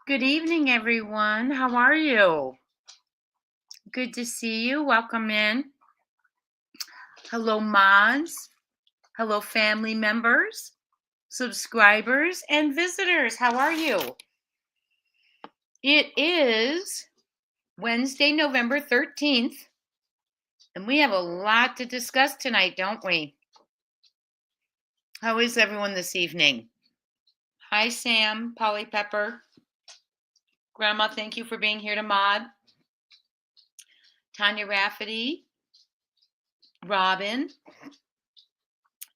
Good evening, everyone. How are you? Good to see you. Welcome in. Hello, mods. Hello, family members, subscribers, and visitors. How are you? It is Wednesday, November 13th, and we have a lot to discuss tonight, don't we? How is everyone this evening? Hi, Sam, Polly Pepper. Grandma, thank you for being here to mod. Tanya Rafferty, Robin,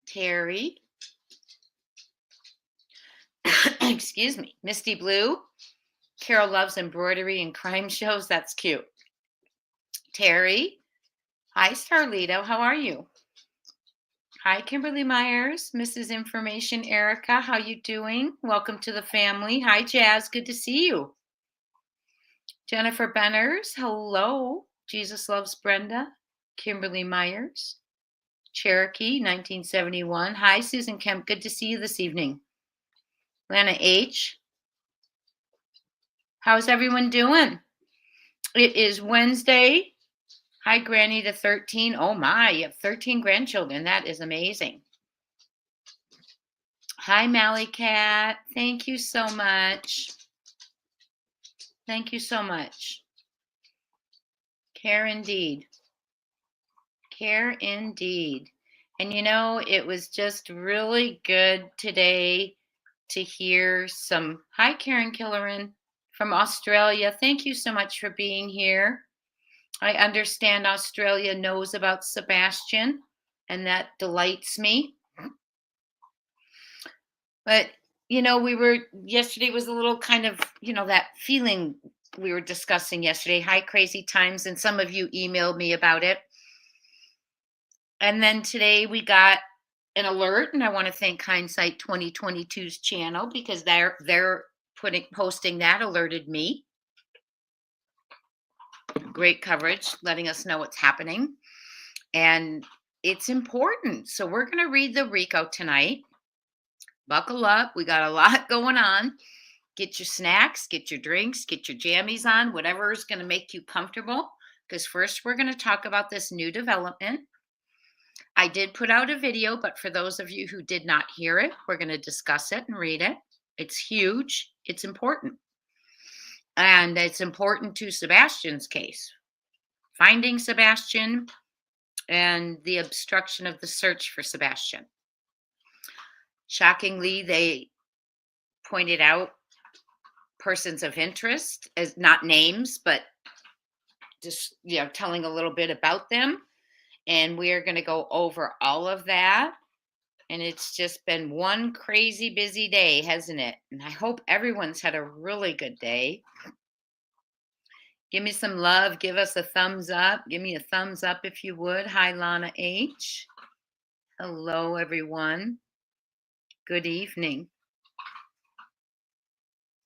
Terry, excuse me, Misty Blue. Carol loves embroidery and crime shows. That's cute. Terry. Hi, Starlito. How are you? Hi, Kimberly Myers. Mrs. Information Erica. How you doing? Welcome to the family. Hi, Jazz. Good to see you. Jennifer Benners. Hello. Jesus Loves Brenda. Kimberly Myers. Cherokee, 1971. Hi, Susan Kemp. Good to see you this evening. Lana H. How's everyone doing? It is Wednesday. Hi, Granny to 13. Oh my, you have 13 grandchildren. That is amazing. Hi, Mally Cat. Thank you so much. Thank you so much. Care indeed. Care indeed. And you know, it was just really good today to hear some. Hi, Karen Killeran from Australia. Thank you so much for being here. I understand Australia knows about Sebastian, and that delights me. But, yesterday was a little kind of, that feeling we were discussing yesterday. Hi, crazy times. And some of you emailed me about it. And then today we got an alert, and I want to thank Hindsight 2022's channel because they're posting that alerted me. Great coverage, letting us know what's happening. And it's important. So we're going to read the RICO tonight. Buckle up. We got a lot going on. Get your snacks, get your drinks, get your jammies on, whatever is going to make you comfortable. Because first we're going to talk about this new development. I did put out a video, but for those of you who did not hear it, we're going to discuss it and read it. It's huge. It's important. And it's important to Sebastian's case. Finding Sebastian and the obstruction of the search for Sebastian. Shockingly, they pointed out persons of interest, as not names, but just, telling a little bit about them. And we are going to go over all of that. And it's just been one crazy busy day, hasn't it? And I hope everyone's had a really good day. Give me some love. Give us a thumbs up. Give me a thumbs up if you would. Hi, Lana H. Hello, everyone. Good evening.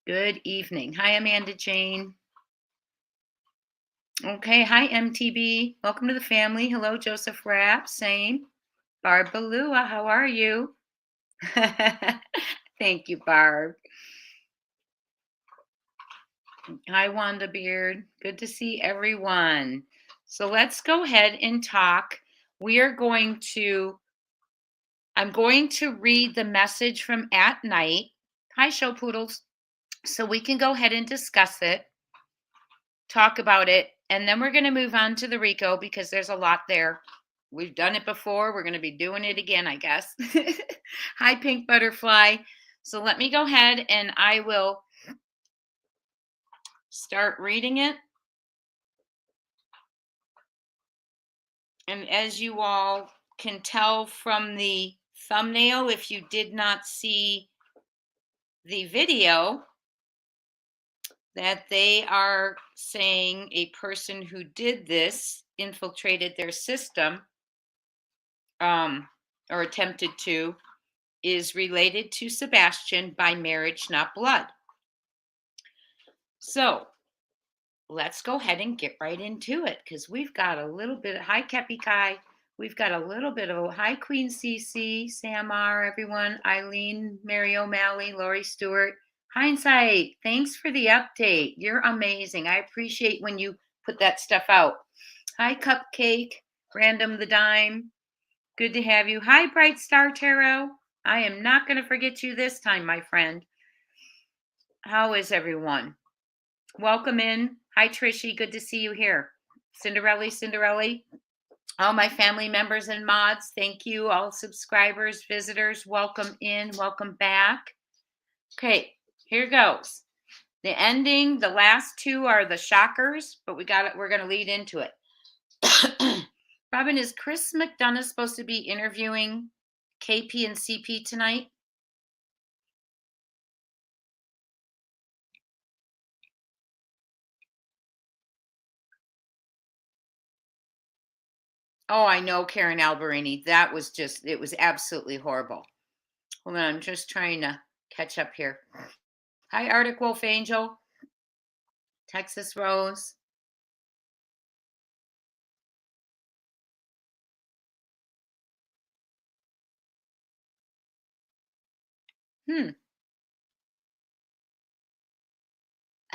Good evening. Hi, Amanda Jane. Okay. Hi, MTB. Welcome to the family. Hello, Joseph Rapp. Same. Barb Balua, how are you? Thank you, Barb. Hi, Wanda Beard. Good to see everyone. So let's go ahead and talk. I'm going to read the message from At Night. Hi, Show Poodles. So we can go ahead and discuss it, talk about it, and then we're going to move on to the RICO because there's a lot there. We've done it before. We're going to be doing it again, I guess. Hi, Pink Butterfly. So let me go ahead and I will start reading it. And as you all can tell from the thumbnail, if you did not see the video, that they are saying a person who did this infiltrated their system or attempted to, is related to Sebastian by marriage, not blood. So let's go ahead and get right into it because we've got a little bit. Hi, Kepi Kai. We've got a little bit of. Hi, Queen CC, Sam R, everyone, Eileen, Mary O'Malley, Lori Stewart. Hindsight, thanks for the update. You're amazing. I appreciate when you put that stuff out. Hi, Cupcake, Random the Dime. Good to have you. Hi, Bright Star Tarot. I am not going to forget you this time, my friend. How is everyone? Welcome in. Hi, Trishy. Good to see you here. Cinderella. All my family members and mods, thank you. All subscribers, visitors, welcome in, welcome back. Okay, here goes. The ending, the last two are the shockers, but we're going to lead into it. Robin, is Chris McDonough supposed to be interviewing KP and CP tonight? Oh, I know, Karen Alberini. That was it was absolutely horrible. Hold on, I'm just trying to catch up here. Hi, Arctic Wolf Angel. Texas Rose. I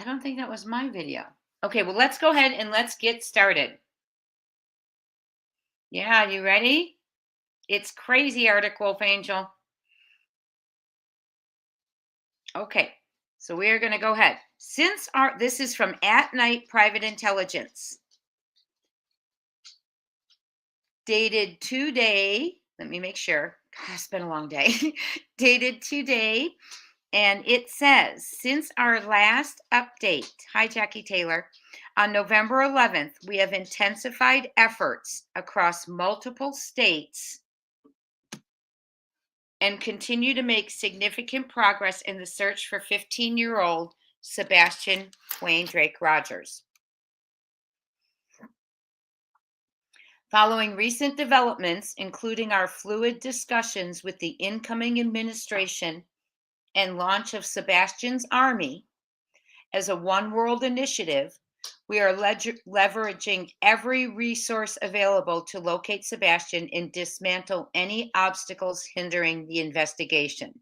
don't think that was my video. Okay, well, let's go ahead and let's get started. Yeah, you ready? It's crazy, Arctic Wolf Angel. Okay, so we are going to go ahead. This is from At Night Private Intelligence. Dated today, let me make sure. God, it's been a long day. Dated today, and it says, since our last update, hi, Jackie Taylor, on November 11th, we have intensified efforts across multiple states and continue to make significant progress in the search for 15-year-old Sebastian Wayne Drake Rogers. Following recent developments, including our fluid discussions with the incoming administration and launch of Sebastian's Army as a One World initiative, we are leveraging every resource available to locate Sebastian and dismantle any obstacles hindering the investigation.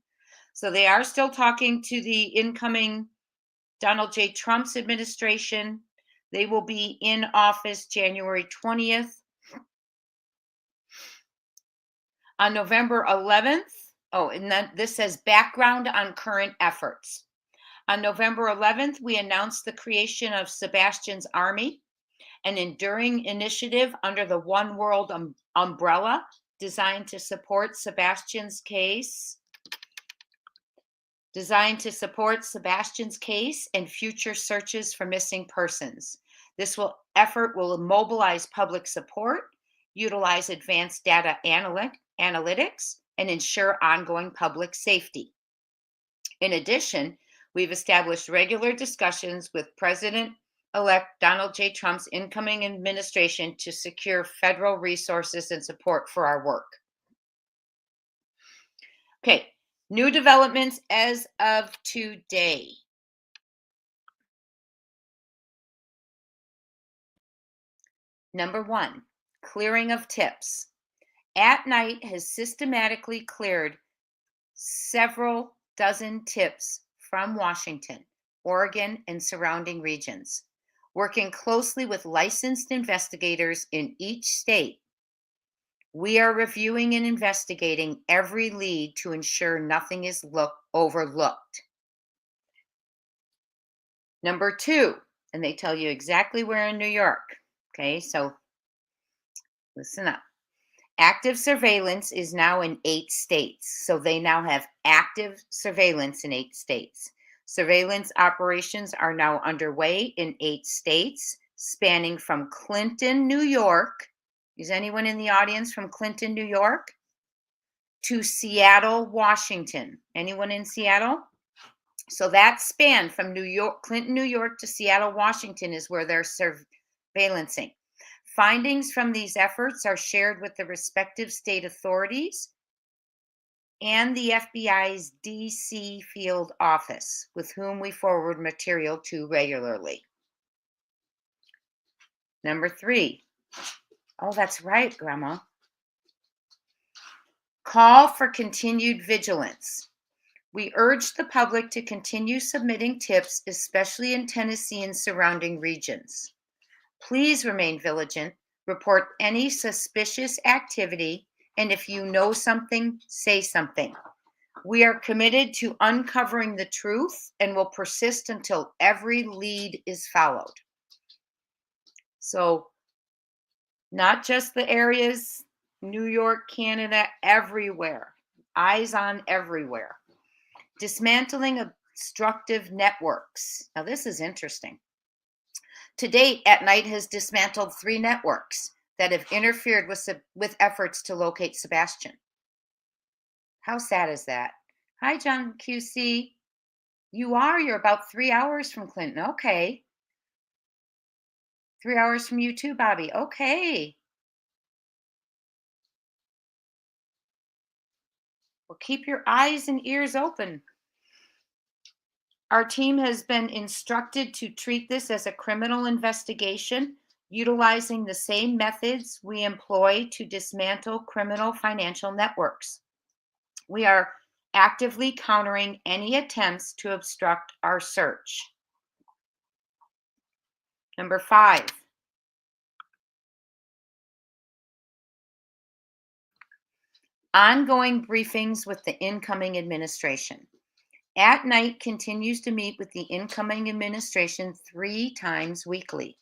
So they are still talking to the incoming Donald J. Trump's administration. They will be in office January 20th. On November 11th, and then this says background on current efforts. On November 11th, we announced the creation of Sebastian's Army, an enduring initiative under the One World umbrella designed to support Sebastian's case and future searches for missing persons. This effort will mobilize public support, utilize advanced data analytics, and ensure ongoing public safety. In addition, we've established regular discussions with President-elect Donald J. Trump's incoming administration to secure federal resources and support for our work. Okay, new developments as of today. Number 1, clearing of tips. At Night has systematically cleared several dozen tips from Washington, Oregon, and surrounding regions. Working closely with licensed investigators in each state, we are reviewing and investigating every lead to ensure nothing is overlooked. Number 2, and they tell you exactly where in New York. Okay, so listen up. Active surveillance is now in 8 states. So they now have active surveillance in 8 states. Surveillance operations are now underway in 8 states, spanning from Clinton, New York. Is anyone in the audience from Clinton, New York? To Seattle, Washington. Anyone in Seattle? So that span from Clinton, New York to Seattle, Washington is where they're surveillancing. Findings from these efforts are shared with the respective state authorities and the FBI's DC field office, with whom we forward material to regularly. Number 3. Oh, that's right, Grandma. Call for continued vigilance. We urge the public to continue submitting tips, especially in Tennessee and surrounding regions. Please remain vigilant, report any suspicious activity, and if you know something, say something. We are committed to uncovering the truth and will persist until every lead is followed. So, not just the areas, New York, Canada, everywhere. Eyes on everywhere. Dismantling obstructive networks. Now, this is interesting. To date, At Night has dismantled 3 networks that have interfered with efforts to locate Sebastian. How sad is that? Hi, John QC. You're about 3 hours from Clinton. Okay. 3 hours from you too, Bobby. Okay. Well, keep your eyes and ears open. Our team has been instructed to treat this as a criminal investigation, utilizing the same methods we employ to dismantle criminal financial networks. We are actively countering any attempts to obstruct our search. Number 5. Ongoing briefings with the incoming administration. At Night continues to meet with the incoming administration 3 times weekly.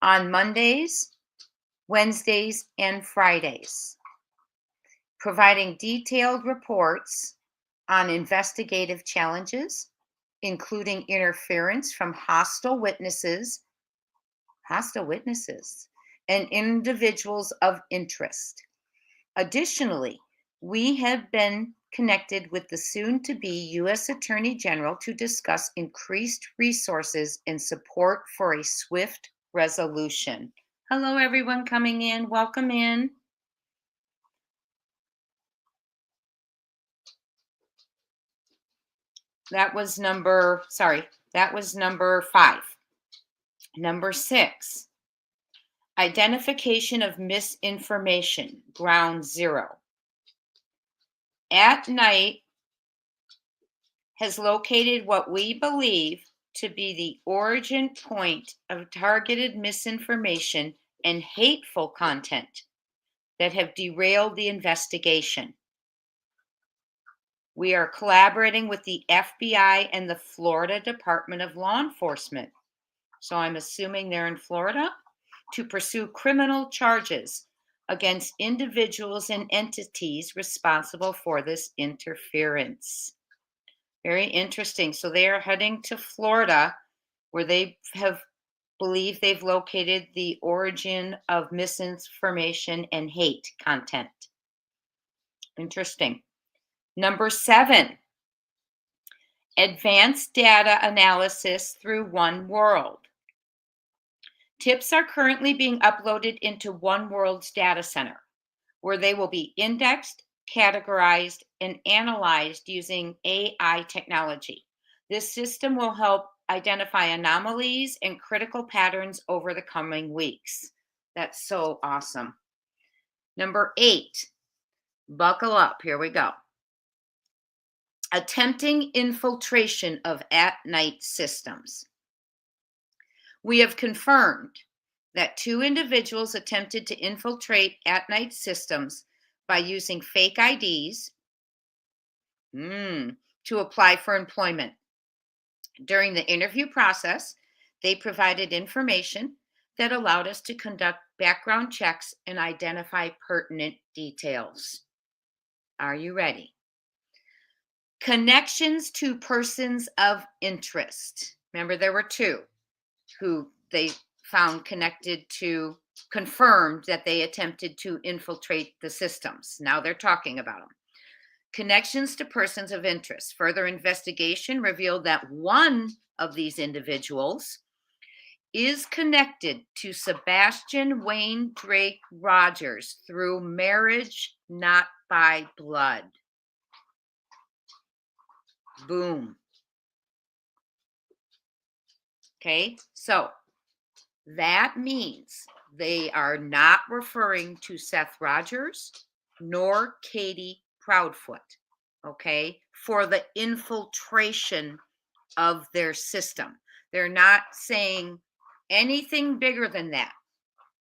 On Mondays, Wednesdays, and Fridays, providing detailed reports on investigative challenges, including interference from hostile witnesses, and individuals of interest. Additionally, we have been connected with the soon-to-be U.S. Attorney General to discuss increased resources and support for a swift resolution. Hello, everyone coming in. Welcome in. That was number 5. Number 6, identification of misinformation, ground 0. At Night has located what we believe to be the origin point of targeted misinformation and hateful content that have derailed the investigation. We are collaborating with the FBI and the Florida Department of Law Enforcement, so I'm assuming they're in Florida, to pursue criminal charges against individuals and entities responsible for this interference. Very interesting. So they are heading to Florida, where they believe they've located the origin of misinformation and hate content. Interesting. Number 7, advanced data analysis through One World. Tips are currently being uploaded into One World's data center, where they will be indexed, categorized, and analyzed using AI technology. This system will help identify anomalies and critical patterns over the coming weeks. That's so awesome. Number 8, buckle up. Here we go. Attempting infiltration of At Night systems. We have confirmed that 2 individuals attempted to infiltrate At Night systems by using fake IDs to apply for employment. During the interview process, they provided information that allowed us to conduct background checks and identify pertinent details. Are you ready? Connections to persons of interest. Remember, there were 2 who they found confirmed that they attempted to infiltrate the systems. Now they're talking about them. Connections to persons of interest. Further investigation revealed that one of these individuals is connected to Sebastian Wayne Drake Rogers through marriage, not by blood. Boom. Okay, so that means they are not referring to Seth Rogers nor Katie Proudfoot. Okay, for the infiltration of their system. They're not saying anything bigger than that.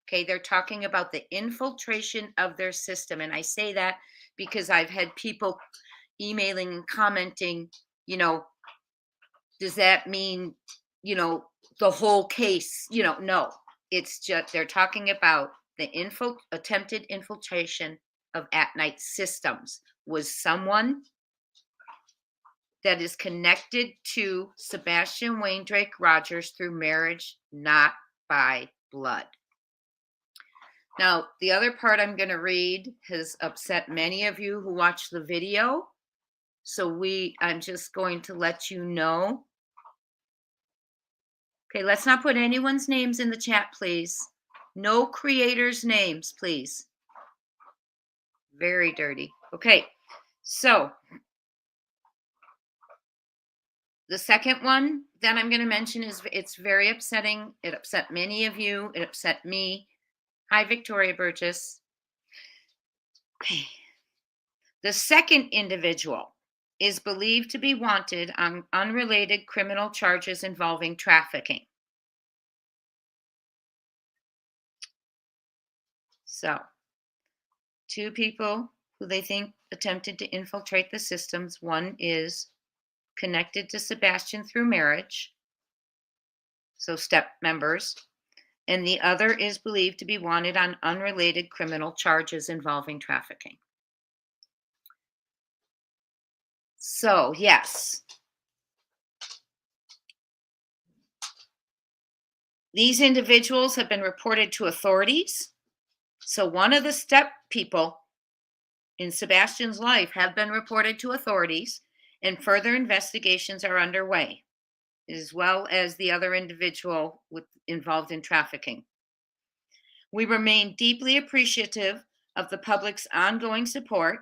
Okay, they're talking about the infiltration of their system. And I say that because I've had people emailing and commenting, does that mean, the whole case? No, it's just they're talking about the attempted infiltration of at-night systems was someone that is connected to Sebastian Wayne Drake Rogers through marriage, not by blood. Now, the other part I'm going to read has upset many of you who watch the video. So I'm just going to let you know. Okay, let's not put anyone's names in the chat, please. No creators' names, please. Very dirty. Okay, so the second one that I'm going to mention it's very upsetting. It upset many of you. It upset me. Hi, Victoria Burgess. Okay. The second individual is believed to be wanted on unrelated criminal charges involving trafficking. So, two people who they think attempted to infiltrate the systems. One is connected to Sebastian through marriage, so step members, and the other is believed to be wanted on unrelated criminal charges involving trafficking. So, yes, these individuals have been reported to authorities. So one of the step people in Sebastian's life have been reported to authorities, and further investigations are underway, as well as the other individual involved in trafficking. We remain deeply appreciative of the public's ongoing support.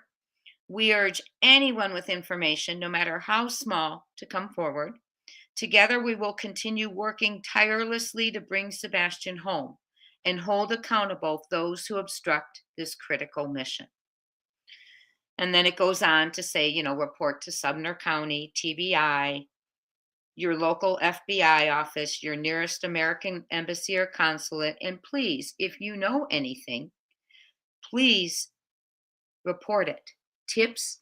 We urge anyone with information, no matter how small, to come forward. Together, we will continue working tirelessly to bring Sebastian home and hold accountable those who obstruct this critical mission. And then it goes on to say, report to Sumner County, TBI, your local FBI office, your nearest American embassy or consulate. And please, if you know anything, please report it. tips.fbi.gov.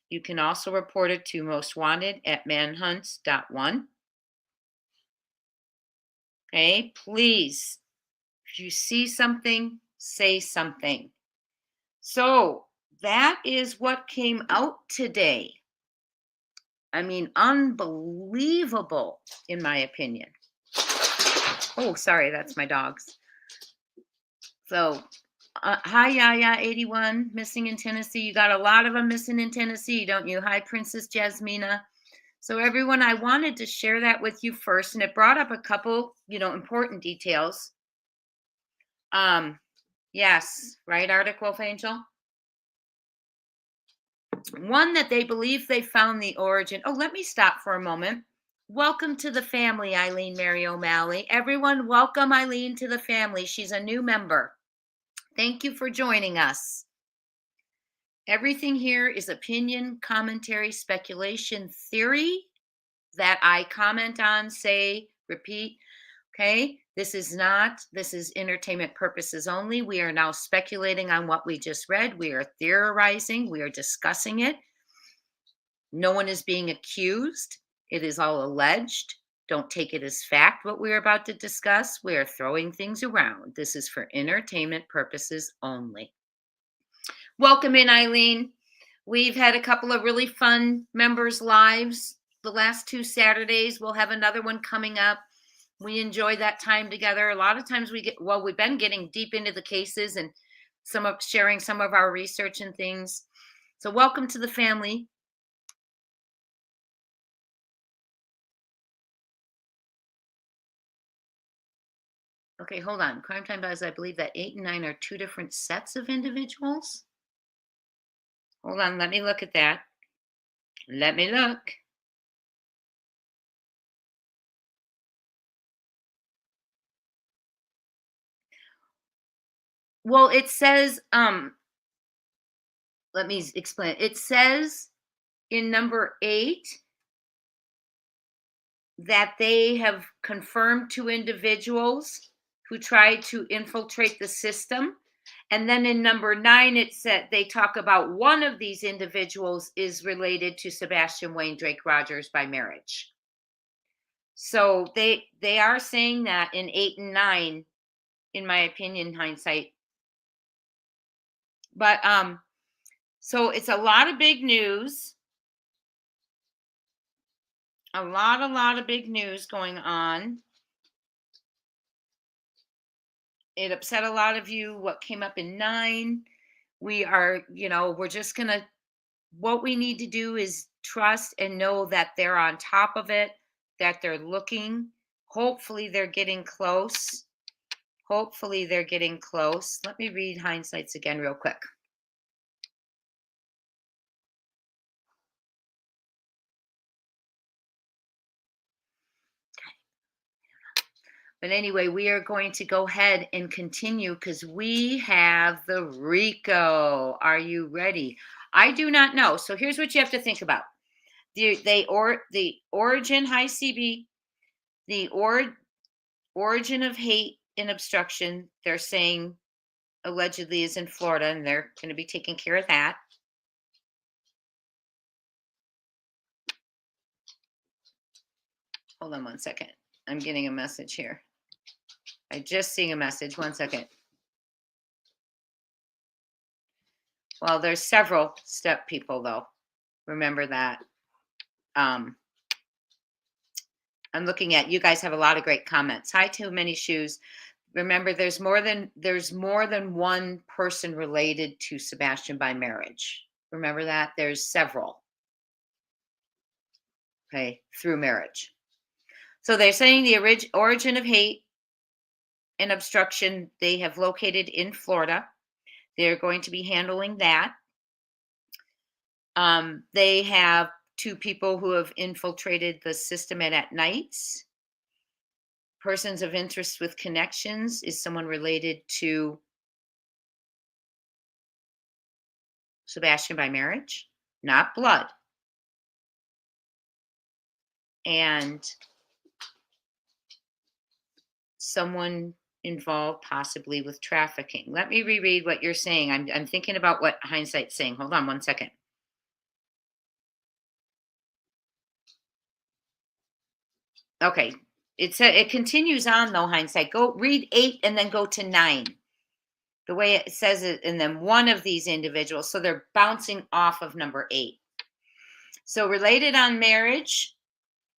You can also report it to Most Wanted at manhunts.one. Okay, please, if you see something, say something. So that is what came out today. I mean, unbelievable, in my opinion. Oh, sorry, that's my dogs. So, hi, Yaya81, missing in Tennessee. You got a lot of them missing in Tennessee, don't you? Hi, Princess Jasmina. So everyone, I wanted to share that with you first, and it brought up a couple, important details. Yes, right, Arctic Wolf Angel? One, that they believe they found the origin. Oh, let me stop for a moment. Welcome to the family, Eileen Mary O'Malley. Everyone, welcome Eileen to the family. She's a new member. Thank you for joining us. Everything here is opinion, commentary, speculation, theory that I comment on, say, repeat. Okay, this is entertainment purposes only. We are now speculating on what we just read. We are theorizing. We are discussing it. No one is being accused. It is all alleged. Don't take it as fact what we're about to discuss. We are throwing things around. This is for entertainment purposes only. Welcome in, Eileen. We've had a couple of really fun members' lives the last 2 Saturdays. We'll have another one coming up. We enjoy that time together. A lot of times we've been getting deep into the cases and sharing some of our research and things. So welcome to the family. Okay, hold on. Crime Time Buzz, I believe that 8 and 9 are 2 different sets of individuals. Hold on, let me look at that. Let me look. Well, it says let me explain. It says in number 8 that they have confirmed 2 individuals who tried to infiltrate the system. And then in number 9, it said they talk about one of these individuals is related to Sebastian Wayne Drake Rogers by marriage. So they are saying that in 8 and 9, in my opinion, hindsight. But so it's a lot of big news. A lot of big news going on. It upset a lot of you what came up in 9. We are, we're just going to, what we need to do is trust and know that they're on top of it, that they're looking. Hopefully they're getting close. Hopefully they're getting close. Let me read hindsights again real quick. But anyway, we are going to go ahead and continue because we have the RICO. Are you ready? I do not know. So here's what you have to think about. The origin, high CB, the origin of hate and obstruction, they're saying allegedly is in Florida, and they're going to be taking care of that. Hold on one second. I'm getting a message here. I just seeing a message. 1 second. Well, there's several step people though. Remember that. I'm looking at, you guys have a lot of great comments. Hi, Too Many Shoes. Remember, there's more than one person related to Sebastian by marriage. Remember that? There's several. Okay, through marriage. So they're saying the origin of hate and obstruction, they have located in Florida. They're going to be handling that. They have 2 people who have infiltrated the system at ATNIGHT'S. Persons of interest with connections is someone related to Sebastian by marriage, not blood. And someone involved possibly with trafficking. Let me reread what you're saying. I'm thinking about what hindsight's saying. Hold on 1 second. Okay. It continues on though, hindsight. Go read 8 and then go to 9. The way it says it, and then one of these individuals. So they're bouncing off of number 8. So related on marriage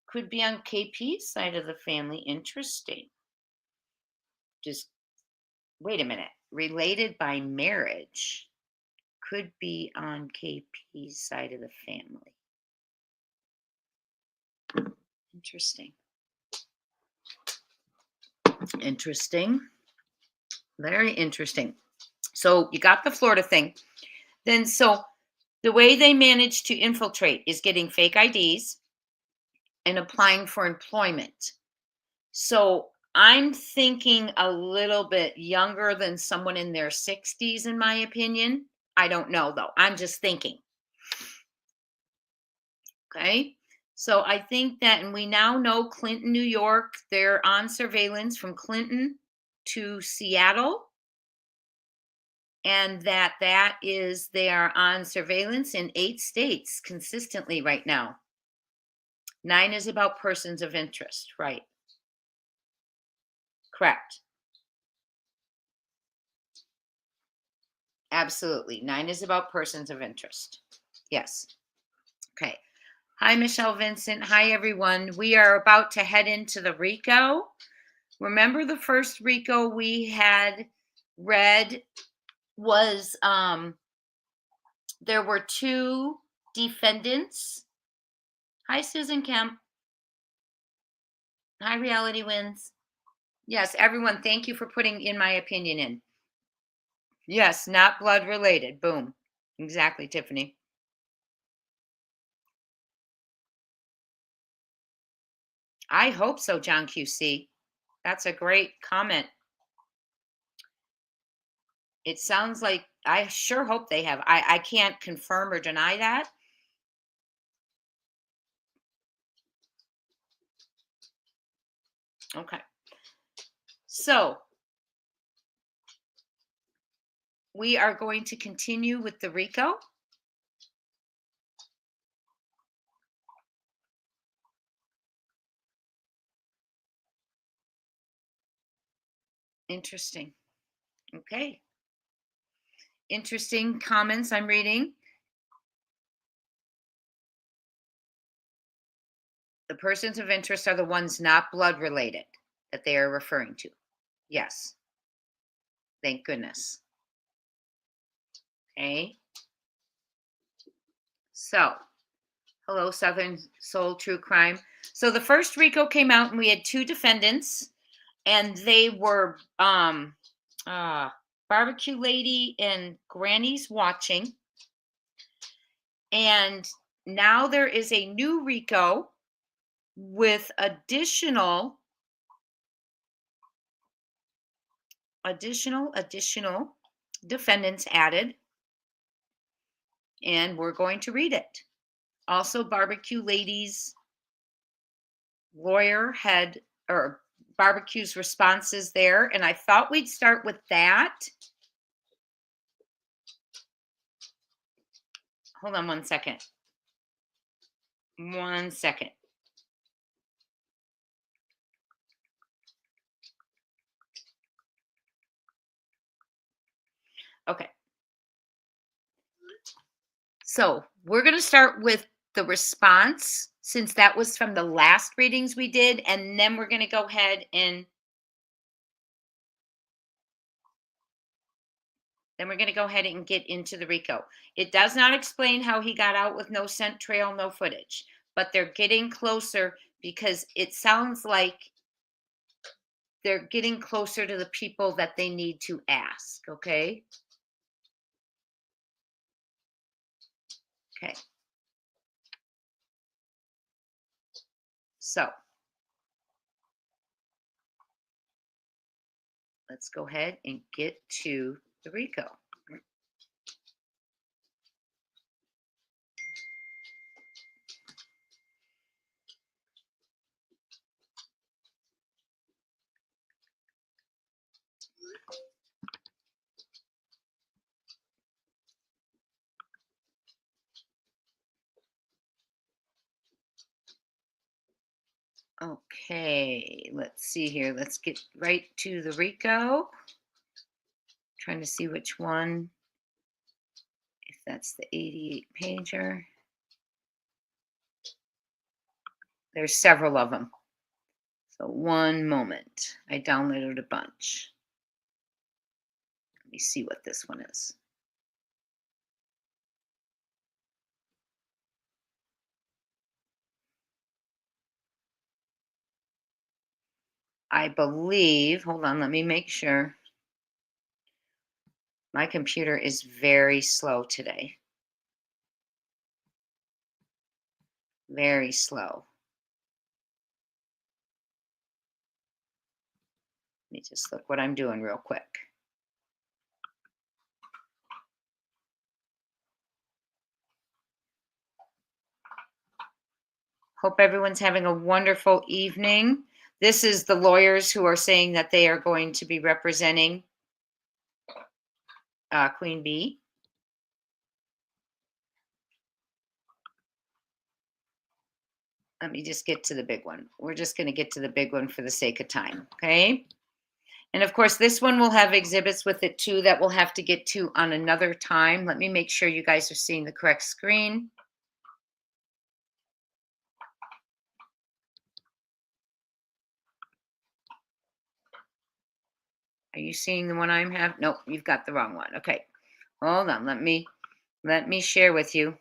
could be on KP's side of the family. Interesting. Just wait a minute. Related by marriage could be on KP's side of the family. Interesting. Interesting. Very interesting. So you got the Florida thing. Then so the way they manage to infiltrate is getting fake IDs and applying for employment. So I'm thinking a little bit younger than someone in their 60s, in my opinion. I don't know, though. I'm just thinking. Okay. So I think that, and we now know Clinton, New York, they're on surveillance from Clinton to Seattle. And that is, they are on surveillance in 8 states consistently right now. 9 is about persons of interest, right? Correct. Absolutely. 9 is about persons of interest. Yes. Okay. Hi, Michelle Vincent. Hi, everyone. We are about to head into the RICO. Remember the first RICO we had read was there were 2 defendants. Hi, Susan Kemp. Hi, Reality Wins. Yes, everyone, thank you for putting in my opinion in. Yes, not blood related. Boom. Exactly, Tiffany. I hope so, John QC. That's a great comment. It sounds like I sure hope they have. I can't confirm or deny that. Okay. So we are going to continue with the RICO. Interesting. Okay. Interesting comments I'm reading. The persons of interest are the ones not blood related that they are referring to. Yes. Thank goodness. Okay. So, hello, Southern Soul True Crime. So the first RICO came out and we had 2 defendants, and they were Barbecue Lady and Granny's Watching. And now there is a new RICO with additional defendants added, and we're going to read it. Also, Barbecue Lady's lawyer had, or Barbecue's responses there, and I thought we'd start with that. Hold on 1 second. 1 second. Okay. So we're going to start with the response, since that was from the last readings we did, and then we're going to go ahead and get into the RICO. It does not explain how he got out with no scent trail, no footage, but they're getting closer because it sounds like they're getting closer to the people that they need to ask, okay? Okay. So let's go ahead and get to the RICO. Okay, let's see here. Let's get right to the RICO. Trying to see which one, if that's the 88 pager. There's several of them. So 1 moment. I downloaded a bunch. Let me see what this one is. I believe, hold on, let me make sure. My computer is very slow today. Very slow. Let me just look what I'm doing real quick. Hope everyone's having a wonderful evening. This is the lawyers who are saying that they are going to be representing Queen Bee. Let me just get to the big one. We're just going to get to the big one for the sake of time, okay? And of course, this one will have exhibits with it too that we'll have to get to on another time. Let me make sure you guys are seeing the correct screen. Are you seeing the one I'm having? Nope, you've got the wrong one. Okay, hold on. Let me share with you.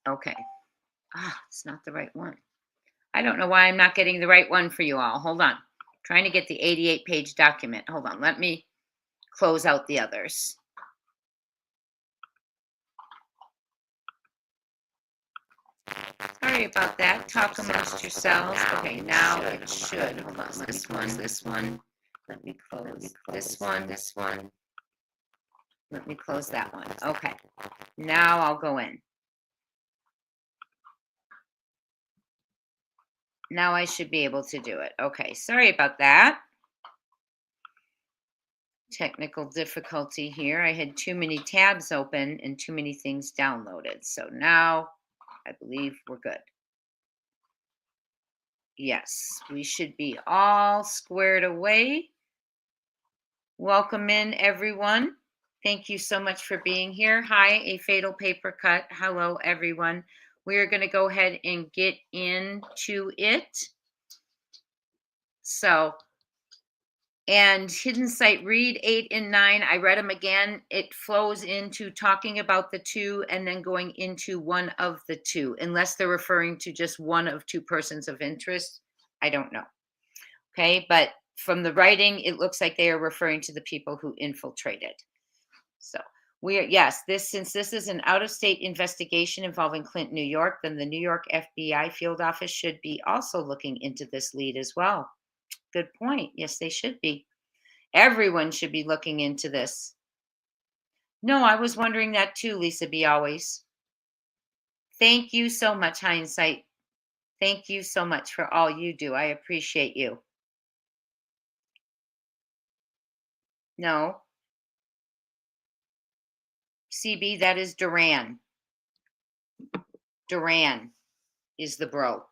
Okay. It's not the right one. I don't know why I'm not getting the right one for you all. Hold on. Trying to get the 88-page document. Hold on. Let me close out the others. Sorry about that. Talk amongst yourselves. Okay, now it should. Hold on. This one. Let me close this one. Let me close that one. Okay. Now I'll go in. Now I should be able to do it. Okay. Sorry about that. Technical difficulty here. I had too many tabs open and too many things downloaded. So now I believe we're good. Yes, we should be all squared away. Welcome in, everyone. Thank you so much for being here. Hi, A Fatal Paper Cut. Hello, everyone. We are going to go ahead and get into it. So, and Hidden Sight, read 8 and 9. I read them again. It flows into talking about the two and then going into one of the two, unless they're referring to just one of two persons of interest. I don't know. Okay, but from the writing, it looks like they are referring to the people who infiltrated. So since this is an out-of-state investigation involving Clinton, New York, then the New York FBI field office should be also looking into this lead as well. Good point. Yes, they should be. Everyone should be looking into this. No, I was wondering that too, Lisa B. Always. Thank you so much, Hindsight. Thank you so much for all you do. I appreciate you. No. CB, that is Duran. Duran is the bro.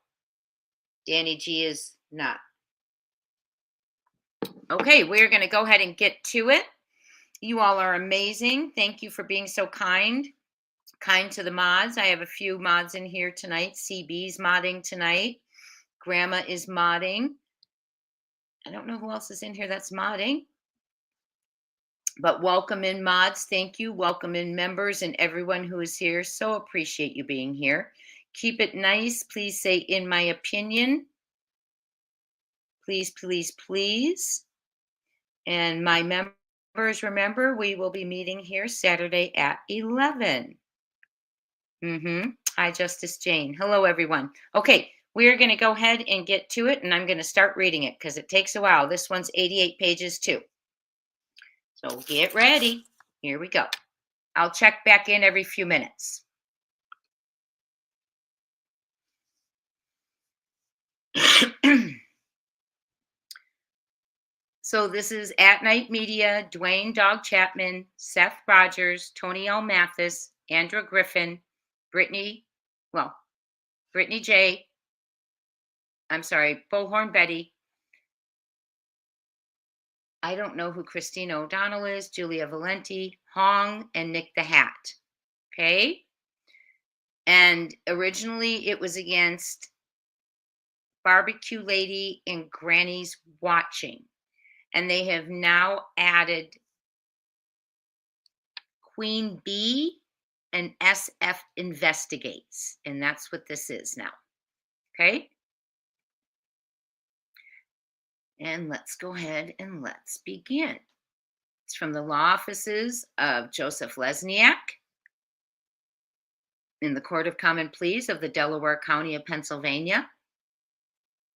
Danny G is not. Okay, we're going to go ahead and get to it. You all are amazing. Thank you for being so kind to the mods. I have a few mods in here tonight. CB's modding tonight. Grandma is modding. I don't know who else is in here that's modding. But welcome in, mods. Thank you. Welcome in, members, and everyone who is here. So appreciate you being here. Keep it nice. Please say, in my opinion. Please, please, please. And my members, remember, we will be meeting here Saturday at 11. Hi, Justice Jane. Hello, everyone. Okay, we're going to go ahead and get to it, and I'm going to start reading it because it takes a while. This one's 88 pages, too. So get ready. Here we go. I'll check back in every few minutes. So this is At Night Media, Dwayne Dog Chapman, Seth Rogers, Tony L. Mathis, Andrew Griffin, Brittany J. Bullhorn Betty. I don't know who Christina O'Donnell is, Julia Valenti, Hong, and Nick the Hat. Okay? And originally it was against Barbecue Lady and Granny's Watching. And they have now added Queen B and SF Investigates. And that's what this is now. Okay? And let's go ahead and let's begin. It's from the law offices of Joseph Lesniak in the Court of Common Pleas of the Delaware County of Pennsylvania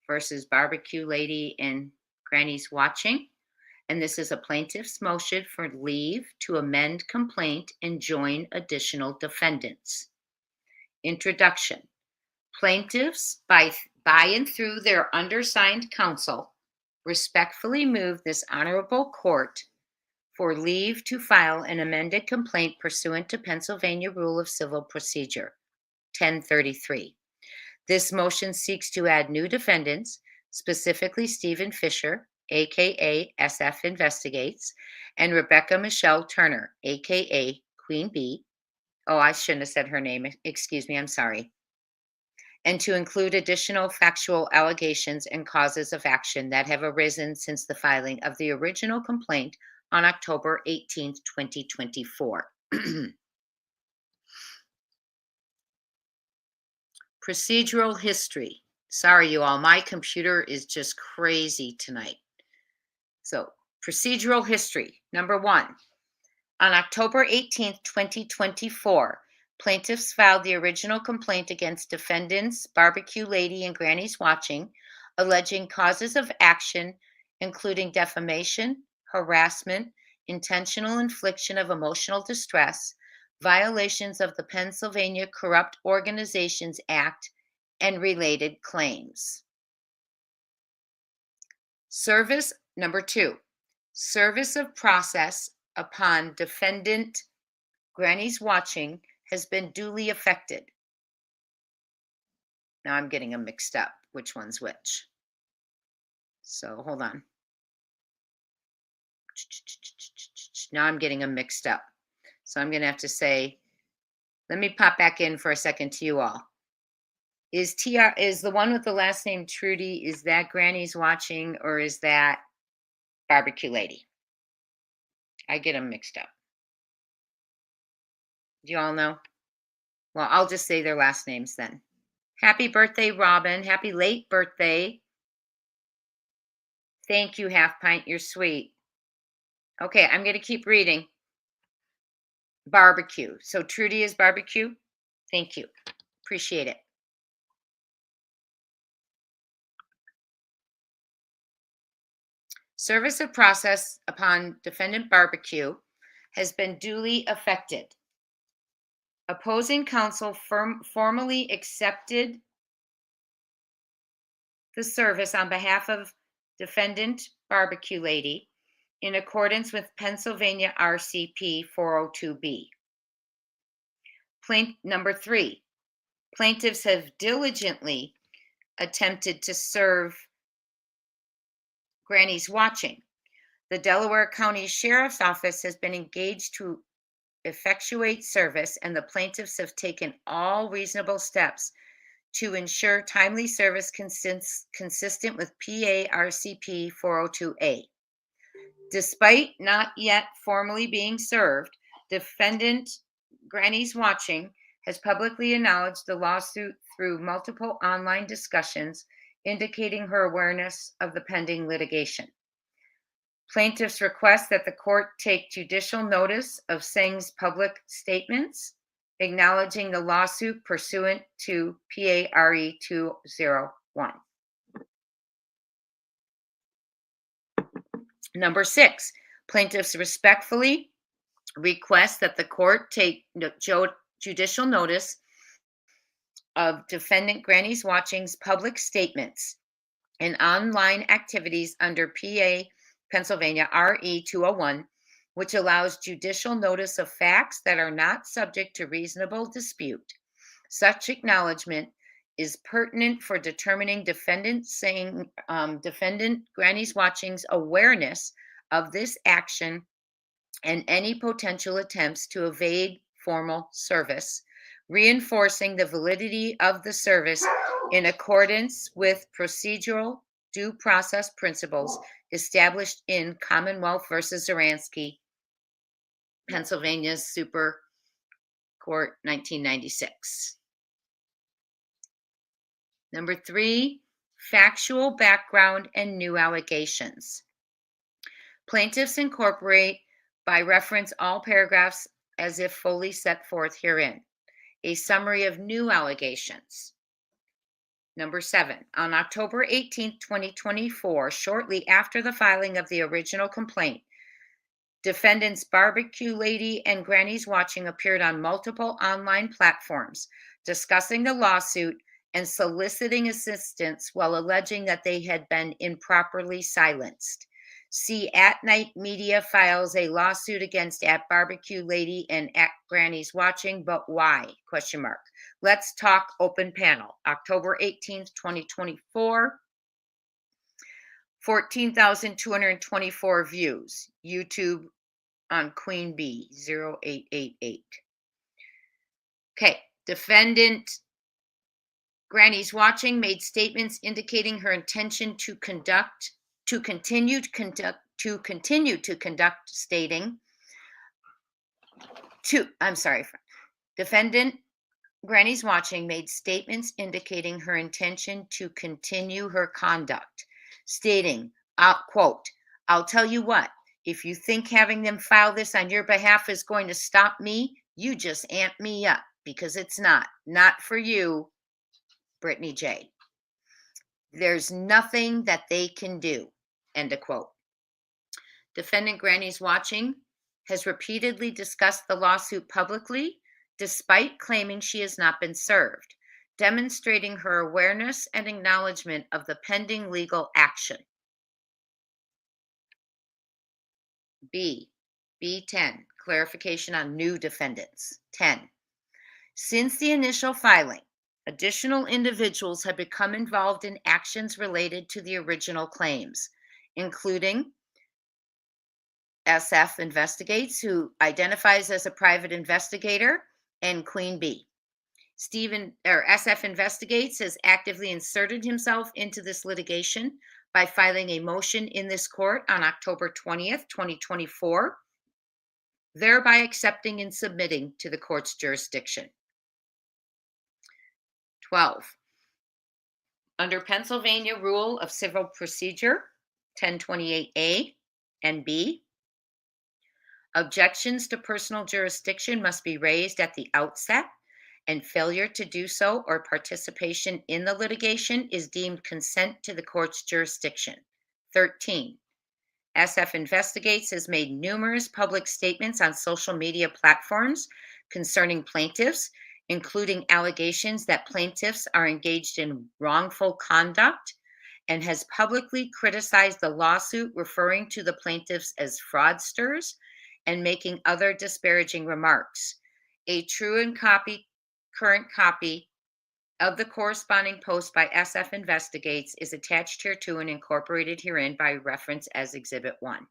versus Barbecue Lady and Granny's Watching. And this is a plaintiff's motion for leave to amend complaint and join additional defendants. Introduction. Plaintiffs, by and through their undersigned counsel, respectfully move this honorable court for leave to file an amended complaint pursuant to Pennsylvania Rule of Civil Procedure 1033. This motion seeks to add new defendants, specifically Stephen Fischer, aka SF Investigates, and Rebecca Michelle Turner, aka Queen B. Oh, I shouldn't have said her name. Excuse me, I'm sorry. And to include additional factual allegations and causes of action that have arisen since the filing of the original complaint on October 18th, 2024. Procedural history. Sorry, you all, my computer is just crazy tonight. So, procedural history. Number 1. On October 18th, 2024, plaintiffs filed the original complaint against defendants Barbecue Lady and Granny's Watching, alleging causes of action including defamation, harassment, intentional infliction of emotional distress, violations of the Pennsylvania Corrupt Organizations Act, and related claims. Service, number 2, service of process upon defendant Granny's Watching has been duly effected. Now I'm getting them mixed up, which one's which. So hold on. Now I'm getting them mixed up. So I'm going to have to say, let me pop back in for a second to you all. Is the one with the last name Trudy, is that Granny's Watching or is that Barbecue Lady? I get them mixed up. Do you all know? Well, I'll just say their last names then. Happy birthday, Robin. Happy late birthday. Thank you, Half Pint. You're sweet. Okay, I'm going to keep reading. Barbecue. So Trudy is Barbecue? Thank you. Appreciate it. Service of process upon defendant Barbecue has been duly effected. Opposing counsel formally accepted the service on behalf of defendant Barbecue Lady in accordance with Pennsylvania RCP 402B. Number 3, plaintiffs have diligently attempted to serve Granny's Watching. The Delaware County Sheriff's Office has been engaged to effectuate service, and the plaintiffs have taken all reasonable steps to ensure timely service consistent with PA-RCP 402A. Despite not yet formally being served, defendant Granny's Watching has publicly acknowledged the lawsuit through multiple online discussions, indicating her awareness of the pending litigation. Plaintiffs request that the court take judicial notice of Singh's public statements, acknowledging the lawsuit pursuant to PARE 201. Number 6, plaintiffs respectfully request that the court take judicial notice of defendant Granny's Watching's public statements and online activities under PA Pennsylvania RE 201, which allows judicial notice of facts that are not subject to reasonable dispute. Such acknowledgement is pertinent for determining defendant Granny's Watching's awareness of this action and any potential attempts to evade formal service, reinforcing the validity of the service in accordance with procedural due process principles established in Commonwealth versus Zaransky, Pennsylvania's Super Court, 1996. Number 3, factual background and new allegations. Plaintiffs incorporate by reference all paragraphs as if fully set forth herein. A summary of new allegations. Number 7, on October 18, 2024, shortly after the filing of the original complaint, defendants Barbecue Lady and Granny's Watching appeared on multiple online platforms discussing the lawsuit and soliciting assistance while alleging that they had been improperly silenced. See @Night Media files a lawsuit against @Barbecue Lady and @Granny's Watching, but why? ? Let's talk open panel. October 18th, 2024. 14,224 views. YouTube on Queen Bee 0888. Okay, defendant Granny's Watching made statements indicating her intention to continue to conduct, stating defendant Granny's Watching made statements indicating her intention to continue her conduct, stating, quote, "I'll tell you what, if you think having them file this on your behalf is going to stop me, you just amp me up because it's not. Not for you, Brittany J. There's nothing that they can do," end of quote. Defendant Granny's Watching has repeatedly discussed the lawsuit publicly, despite claiming she has not been served, demonstrating her awareness and acknowledgement of the pending legal action. B10, clarification on new defendants. 10. Since the initial filing, additional individuals have become involved in actions related to the original claims, including SF Investigates, who identifies as a private investigator, and Queen B. SF Investigates has actively inserted himself into this litigation by filing a motion in this court on October 20th, 2024, thereby accepting and submitting to the court's jurisdiction. 12. Under Pennsylvania Rule of Civil Procedure 1028A and B, objections to personal jurisdiction must be raised at the outset, and failure to do so or participation in the litigation is deemed consent to the court's jurisdiction. 13. SF Investigates has made numerous public statements on social media platforms concerning plaintiffs, including allegations that plaintiffs are engaged in wrongful conduct, and has publicly criticized the lawsuit, referring to the plaintiffs as fraudsters and making other disparaging remarks. A true and current copy of the corresponding post by SF Investigates is attached hereto and incorporated herein by reference as Exhibit 1.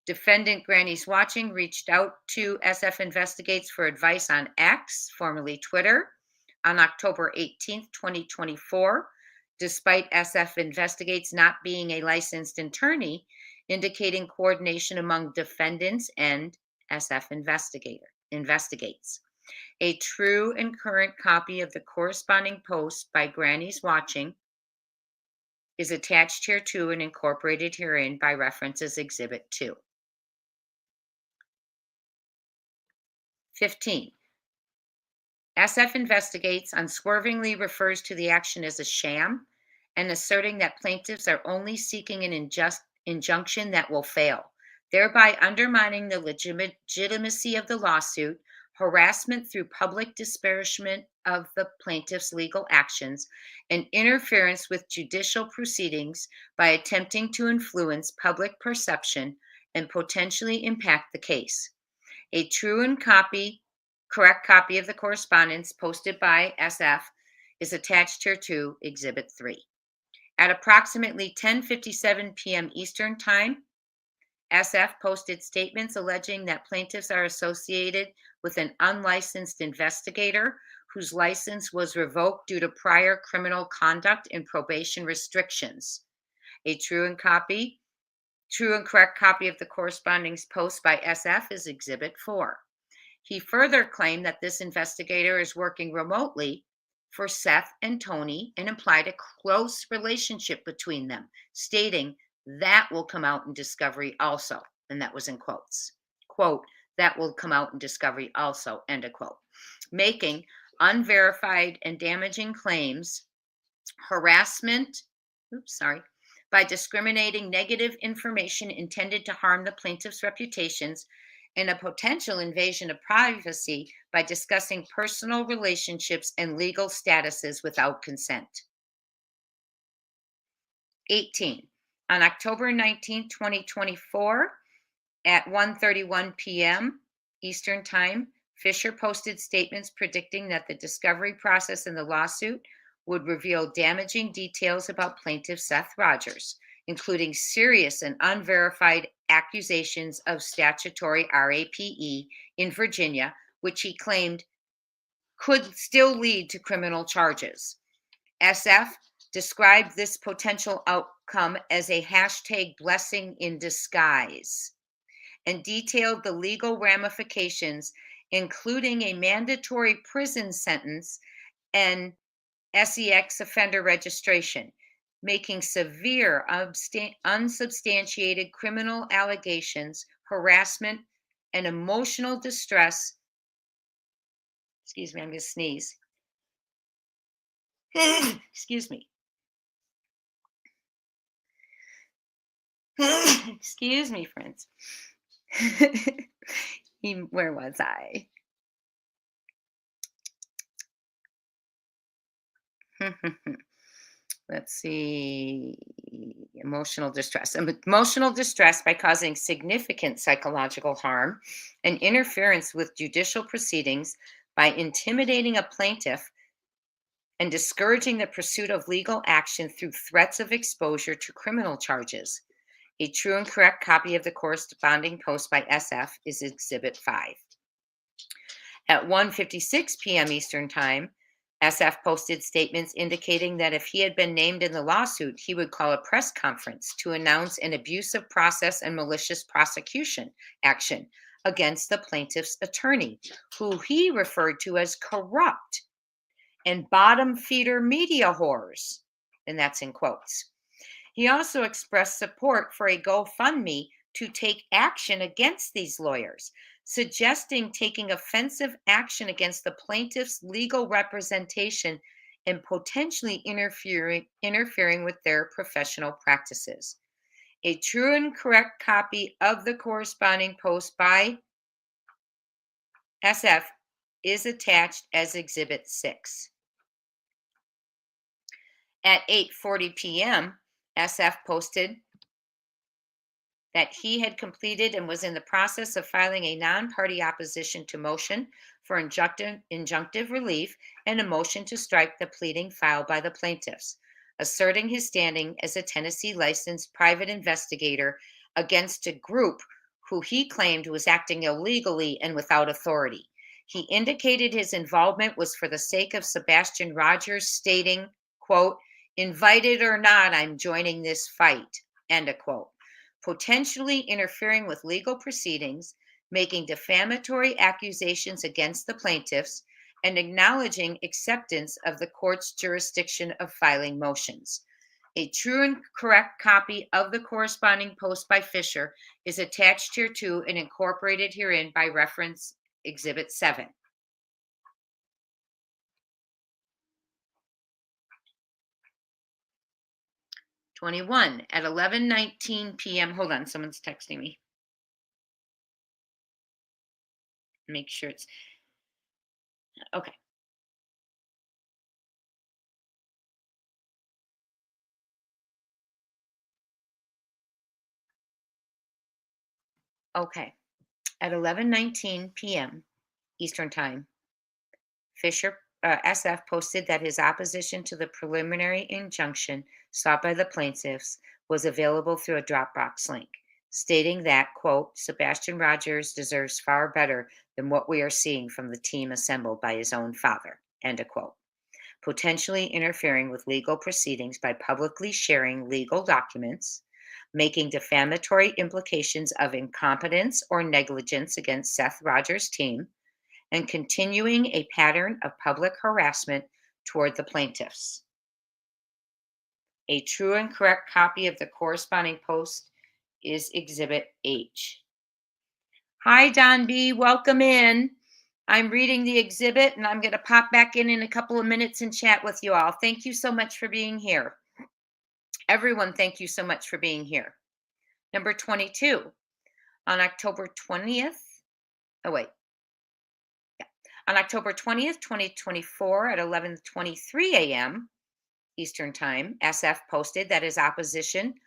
Defendant Granny's Watching reached out to SF Investigates for advice on X, formerly Twitter, on October 18th, 2024, despite SF Investigates not being a licensed attorney, indicating coordination among defendants and SF Investigates. A true and current copy of the corresponding post by Granny's Watching is attached hereto and incorporated herein by reference as Exhibit 2. 15. SF Investigates unswervingly refers to the action as a sham and asserting that plaintiffs are only seeking an injunction that will fail, thereby undermining the legitimacy of the lawsuit, harassment through public disparagement of the plaintiff's legal actions, and interference with judicial proceedings by attempting to influence public perception and potentially impact the case. A true and correct copy of the correspondence posted by SF is attached hereto, Exhibit 3. At approximately 10:57 p.m. Eastern Time, SF posted statements alleging that plaintiffs are associated with an unlicensed investigator whose license was revoked due to prior criminal conduct and probation restrictions. A true and correct copy of the corresponding post by SF is Exhibit 4. He further claimed that this investigator is working remotely for Seth and Tony and implied a close relationship between them, stating that will come out in discovery also. And that was in quotes. Quote, that will come out in discovery also, end of quote. Making unverified and damaging claims, harassment, by discriminating negative information intended to harm the plaintiff's reputations, and a potential invasion of privacy by discussing personal relationships and legal statuses without consent. 18. On October 19, 2024, at 1:31 p.m. Eastern Time, Fischer posted statements predicting that the discovery process in the lawsuit would reveal damaging details about plaintiff Seth Rogers, including serious and unverified accusations of statutory RAPE in Virginia, which he claimed could still lead to criminal charges. SF described this potential outcome as a #blessing in disguise and detailed the legal ramifications including a mandatory prison sentence and SEX offender registration, making severe unsubstantiated criminal allegations, harassment, and emotional distress. Excuse me, I'm going to sneeze. Excuse me. Excuse me, friends. Where was I? Let's see. Emotional distress. Emotional distress by causing significant psychological harm and interference with judicial proceedings by intimidating a plaintiff and discouraging the pursuit of legal action through threats of exposure to criminal charges. A true and correct copy of the corresponding post by SF is Exhibit 5. At 1:56 p.m. Eastern Time, SF posted statements indicating that if he had been named in the lawsuit, he would call a press conference to announce an abusive process and malicious prosecution action against the plaintiff's attorney, who he referred to as corrupt and bottom feeder media whores, and that's in quotes. He also expressed support for a GoFundMe to take action against these lawyers, suggesting taking offensive action against the plaintiff's legal representation and potentially interfering with their professional practices. A true and correct copy of the corresponding post by SF is attached as Exhibit 6. At 8:40 p.m., SF posted that he had completed and was in the process of filing a non-party opposition to motion for injunctive relief and a motion to strike the pleading filed by the plaintiffs, asserting his standing as a Tennessee licensed private investigator against a group who he claimed was acting illegally and without authority. He indicated his involvement was for the sake of Sebastian Rogers, stating, quote, "Invited or not, I'm joining this fight," end of quote. Potentially interfering with legal proceedings, making defamatory accusations against the plaintiffs, and acknowledging acceptance of the court's jurisdiction of filing motions. A true and correct copy of the corresponding post by Fischer is attached hereto and incorporated herein by reference Exhibit 7. At 11:19 p.m. Hold on, someone's texting me. Make sure it's okay. Okay. At 11:19 p.m. Eastern Time, Fischer SF posted that his opposition to the preliminary injunction sought by the plaintiffs was available through a Dropbox link, stating that, quote, "Sebastian Rogers deserves far better than what we are seeing from the team assembled by his own father," end of quote. Potentially interfering with legal proceedings by publicly sharing legal documents, making defamatory implications of incompetence or negligence against Seth Rogers' team, and continuing a pattern of public harassment toward the plaintiffs. A true and correct copy of the corresponding post is Exhibit H. Hi, Don B. Welcome in. I'm reading the exhibit, and I'm going to pop back in a couple of minutes and chat with you all. Thank you so much for being here. Everyone, thank you so much for being here. Number 22. On October 20th, on October 20th, 2024 at 11:23 a.m. Eastern Time, SF posted that his opposition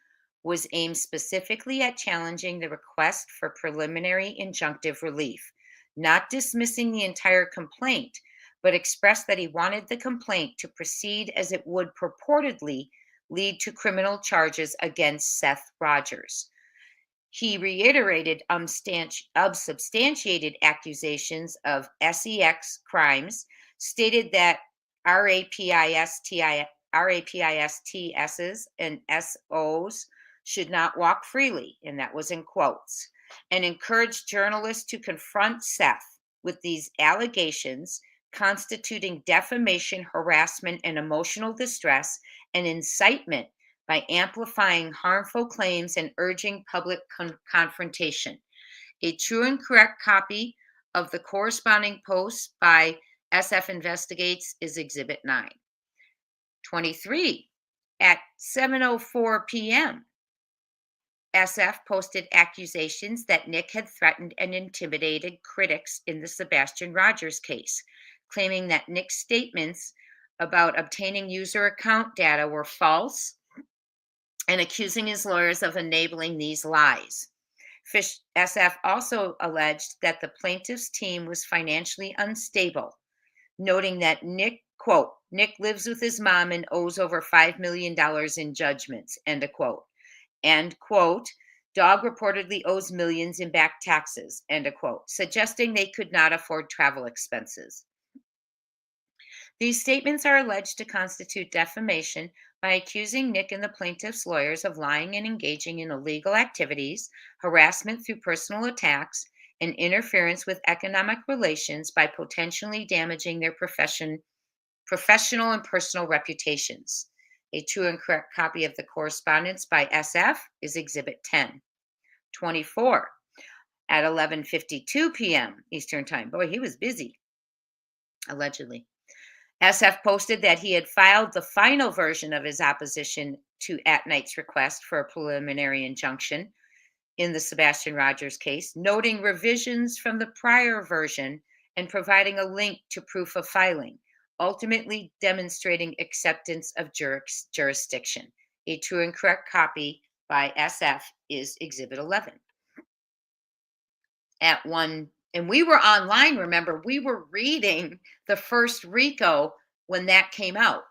was aimed specifically at challenging the request for preliminary injunctive relief, not dismissing the entire complaint, but expressed that he wanted the complaint to proceed as it would purportedly lead to criminal charges against Seth Rogers. He reiterated unsubstantiated accusations of SEX crimes, stated that RAPISTSs and SOs should not walk freely, and that was in quotes, and encouraged journalists to confront Seth with these allegations constituting defamation, harassment, and emotional distress, and incitement by amplifying harmful claims and urging public confrontation. A true and correct copy of the corresponding post by SF Investigates is Exhibit 9. 23. At 7:04 p.m., SF posted accusations that Nick had threatened and intimidated critics in the Sebastian Rogers case, claiming that Nick's statements about obtaining user account data were false and accusing his lawyers of enabling these lies. SF also alleged that the plaintiff's team was financially unstable, noting that Nick, quote, Nick lives with his mom and owes over $5 million in judgments, end of quote. And, quote, dog reportedly owes millions in back taxes, end of quote, suggesting they could not afford travel expenses. These statements are alleged to constitute defamation by accusing Nick and the plaintiff's lawyers of lying and engaging in illegal activities, harassment through personal attacks, and interference with economic relations by potentially damaging their professional and personal reputations. A true and correct copy of the correspondence by SF is Exhibit 10. 24. At 11:52 p.m. Eastern Time. Boy, he was busy, allegedly. SF posted that he had filed the final version of his opposition to ATNIGHT'S request for a preliminary injunction in the Sebastian Rogers case, noting revisions from the prior version and providing a link to proof of filing, ultimately demonstrating acceptance of jurisdiction. A true and correct copy by SF is Exhibit 11. At 1, and we were online, remember, we were reading the first RICO when that came out,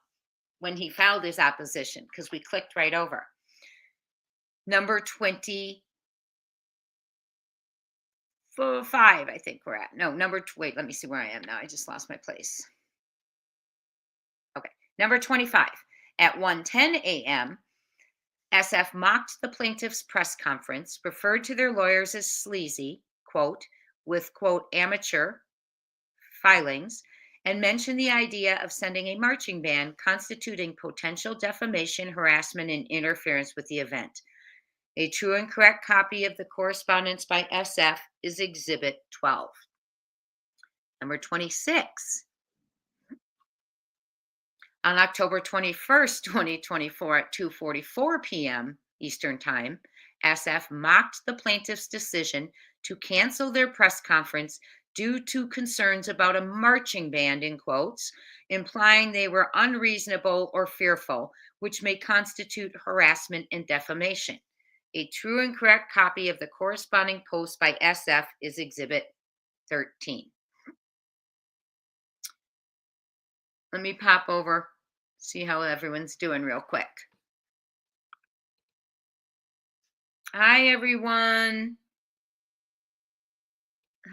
when he filed his opposition, because we clicked right over. Number 25, I think we're at. No, wait, let me see where I am now. I just lost my place. Okay, number 25. At 1:10 a.m., SF mocked the plaintiff's press conference, referred to their lawyers as sleazy, quote, with, quote, amateur filings, and mentioned the idea of sending a marching band constituting potential defamation, harassment, and interference with the event. A true and correct copy of the correspondence by SF is Exhibit 12. Number 26. On October 21st, 2024 at 2:44 p.m. Eastern Time, SF mocked the plaintiff's decision to cancel their press conference due to concerns about a marching band, in quotes, implying they were unreasonable or fearful, which may constitute harassment and defamation. A true and correct copy of the corresponding post by SF is Exhibit 13. Let me pop over, see how everyone's doing real quick. Hi, everyone.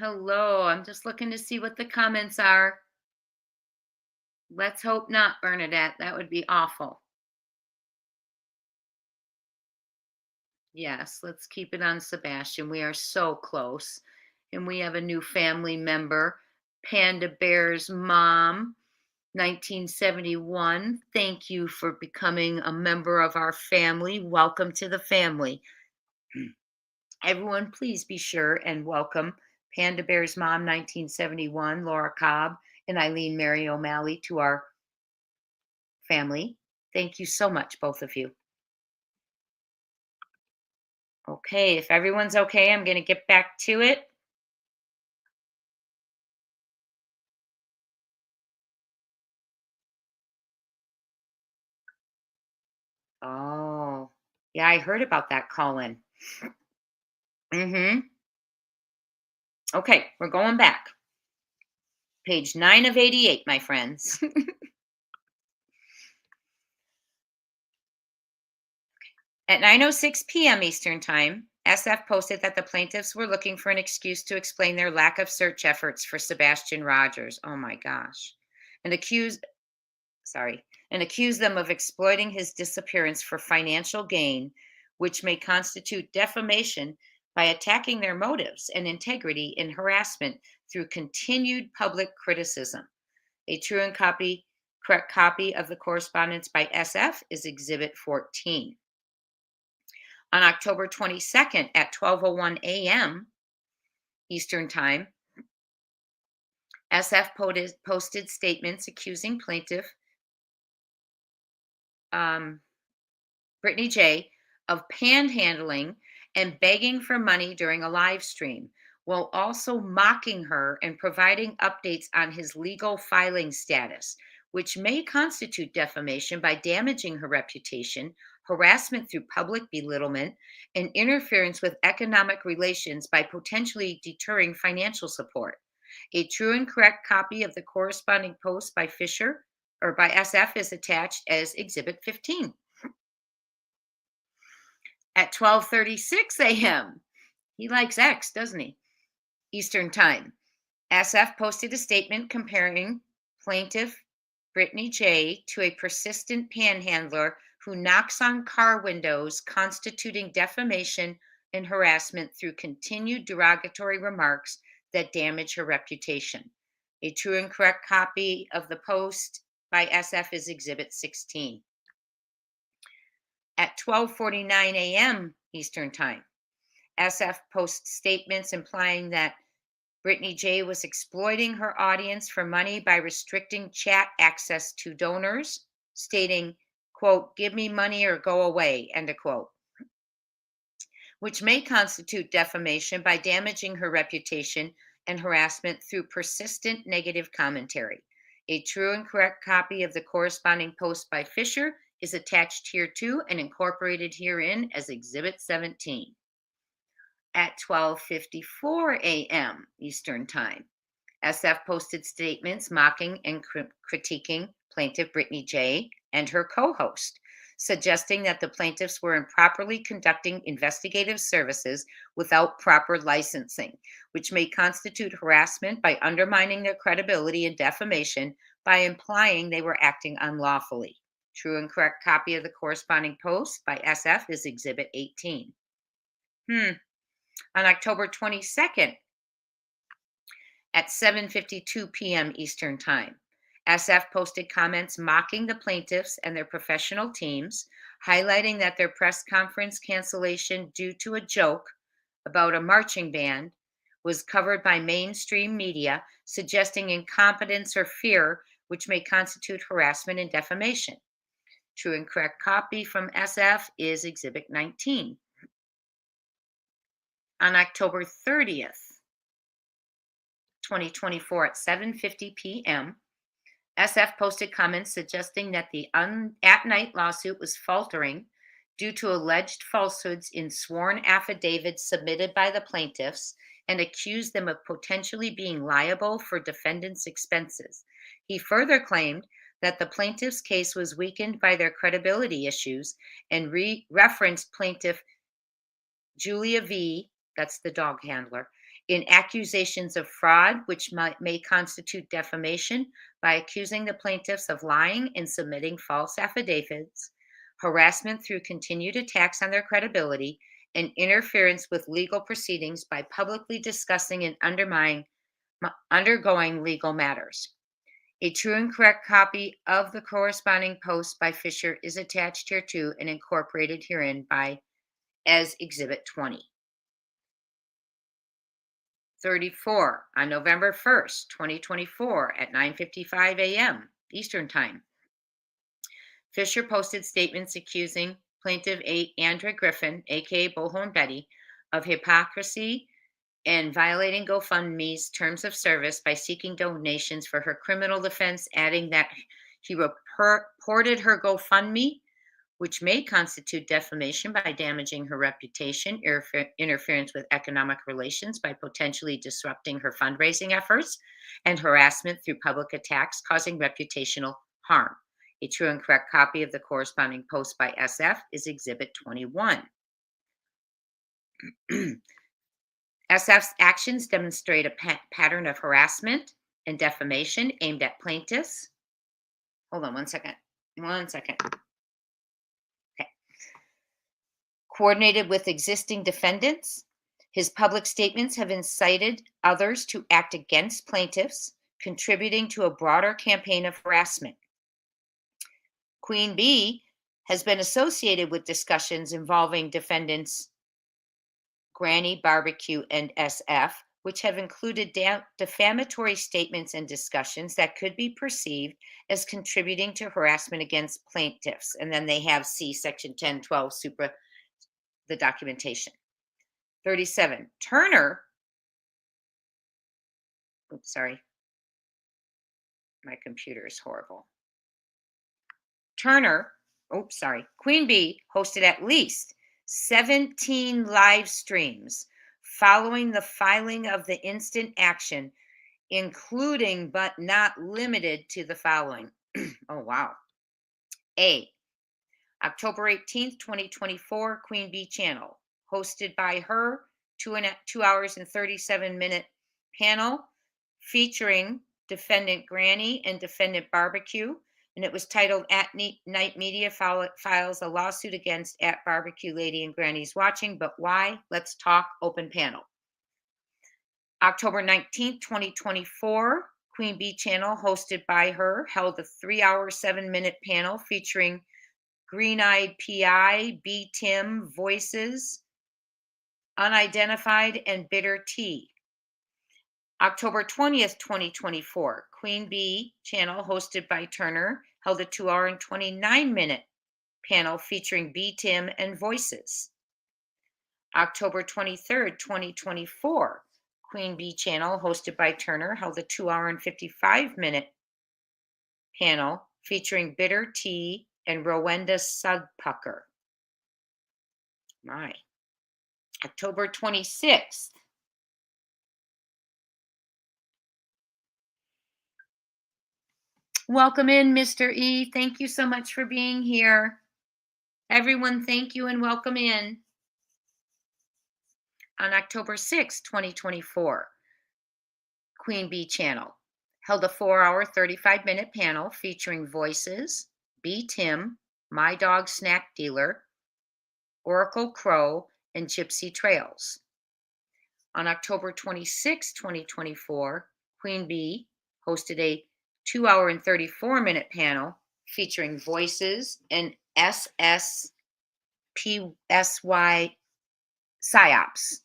Hello. I'm just looking to see what the comments are. Let's hope not, Bernadette. That would be awful. Yes, let's keep it on Sebastian. We are so close. And we have a new family member, Panda Bear's mom, 1971. Thank you for becoming a member of our family. Welcome to the family. Everyone, please be sure and welcome Panda Bear's mom, 1971, Laura Cobb, and Eileen Mary O'Malley to our family. Thank you so much, both of you. Okay, if everyone's okay, I'm going to get back to it. Oh, yeah, I heard about that call-in. Okay, we're going back. Page 9 of 88, my friends. At 9:06 p.m. Eastern Time, SF posted that the plaintiffs were looking for an excuse to explain their lack of search efforts for Sebastian Rogers. Oh my gosh. And accuse them of exploiting his disappearance for financial gain, which may constitute defamation by attacking their motives and integrity in harassment through continued public criticism. A true and correct copy of the correspondence by SF is Exhibit 14. On October 22nd at 12:01 a.m. Eastern Time, SF posted statements accusing plaintiff Brittany J. of panhandling and begging for money during a live stream, while also mocking her and providing updates on his legal filing status, which may constitute defamation by damaging her reputation, harassment through public belittlement, and interference with economic relations by potentially deterring financial support. A true and correct copy of the corresponding post by Fischer or by SF is attached as Exhibit 15. At 12:36 a.m., he likes X, doesn't he? Eastern Time, SF posted a statement comparing plaintiff Brittany J. to a persistent panhandler who knocks on car windows, constituting defamation and harassment through continued derogatory remarks that damage her reputation. A true and correct copy of the post by SF is Exhibit 16. At 12:49 a.m. Eastern Time, SF posts statements implying that Brittany J. was exploiting her audience for money by restricting chat access to donors, stating, quote, "Give me money or go away," end of quote, which may constitute defamation by damaging her reputation and harassment through persistent negative commentary. A true and correct copy of the corresponding post by Fischer is attached here too and incorporated herein as Exhibit 17. At 12:54 a.m. Eastern Time, SF posted statements mocking and critiquing plaintiff Brittany J. and her co-host, suggesting that the plaintiffs were improperly conducting investigative services without proper licensing, which may constitute harassment by undermining their credibility and defamation by implying they were acting unlawfully. True and correct copy of the corresponding post by SF is Exhibit 18. On October 22nd at 7:52 p.m. Eastern Time, SF posted comments mocking the plaintiffs and their professional teams, highlighting that their press conference cancellation due to a joke about a marching band was covered by mainstream media, suggesting incompetence or fear, which may constitute harassment and defamation. True and correct copy from SF is Exhibit 19. On October 30th, 2024 at 7:50 p.m., SF posted comments suggesting that the at-night lawsuit was faltering due to alleged falsehoods in sworn affidavits submitted by the plaintiffs and accused them of potentially being liable for defendants' expenses. He further claimed that the plaintiff's case was weakened by their credibility issues and referenced plaintiff Julia V., that's the dog handler, in accusations of fraud, which may constitute defamation by accusing the plaintiffs of lying and submitting false affidavits, harassment through continued attacks on their credibility, and interference with legal proceedings by publicly discussing and undergoing legal matters. A true and correct copy of the corresponding post by Fischer is attached here too and incorporated herein as Exhibit 20. 34 on November 1st, 2024 at 9:55 a.m. Eastern Time. Fischer posted statements accusing plaintiff Andrea Griffin, aka Bullhorn Betty, of hypocrisy and violating GoFundMe's terms of service by seeking donations for her criminal defense, adding that he reported her GoFundMe, which may constitute defamation by damaging her reputation, interference with economic relations by potentially disrupting her fundraising efforts, and harassment through public attacks causing reputational harm. A true and correct copy of the corresponding post by SF is Exhibit 21. SF's actions demonstrate a pattern of harassment and defamation aimed at plaintiffs. Hold on one second. Okay. Coordinated with existing defendants, His public statements have incited others to act against plaintiffs, contributing to a broader campaign of harassment. Queen Bee has been associated with discussions involving defendants Granny, Barbecue, and SF, which have included defamatory statements and discussions that could be perceived as contributing to harassment against plaintiffs. And then they have C, Section 1012, the documentation. 37. Turner, oops, sorry, my computer is horrible. Queen Bee hosted at least 17 live streams following the filing of the instant action, including but not limited to the following. Oh, wow. A, October 18th, 2024, Queen Bee channel, hosted by her 2 hours and 37-minute panel featuring Defendant Granny and Defendant Barbecue. And it was titled At Night Media Files a Lawsuit Against At Barbecue Lady and Granny's Watching, But Why? Let's Talk, open panel. October 19th, 2024, Queen Bee channel, hosted by her, held a 3-hour, 7-minute panel featuring Green-Eyed PI, B. Tim, Voices, Unidentified, and Bitter Tea. October 20th, 2024, Queen Bee channel, hosted by Turner, held a 2-hour and 29-minute panel featuring B. Tim and Voices. October 23rd, 2024, Queen Bee channel, hosted by Turner, held a 2-hour and 55-minute panel featuring Bitter Tea and Rowenda Sudpucker. My. October 26th. Welcome in, Mr. E. Thank you so much for being here. Everyone, thank you and welcome in. On October 6th, 2024, Queen Bee channel held a 4-hour, 35-minute panel featuring Voices, B. Tim, My Dog Snack Dealer, Oracle Crow, and Gypsy Trails. On October 26, 2024, Queen Bee hosted a 2-hour and 34-minute panel featuring Voices and SSPSY PSYOPs.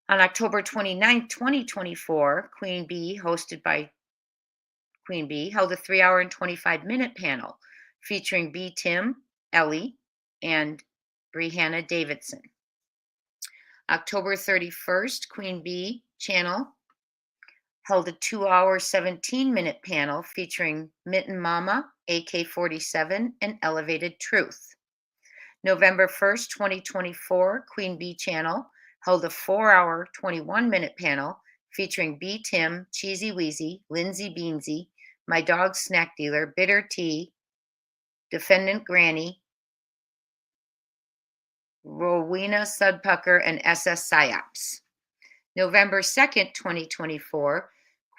On October 29, 2024, Queen Bee, hosted by Queen Bee, held a 3-hour and 25-minute panel featuring B. Tim, Ellie, and Brihanna Davidson. October 31st, Queen Bee channel held a 2-hour, 17-minute panel featuring Mitten Mama, AK-47, and Elevated Truth. November 1st, 2024, Queen Bee channel held a 4-hour, 21-minute panel featuring B. Tim, Cheesy Weezy, Lindsay Beansy, My Dog Snack Dealer, Bitter Tea, Defendant Granny, Rowena Sudpucker, and SS Psyops. November 2nd, 2024,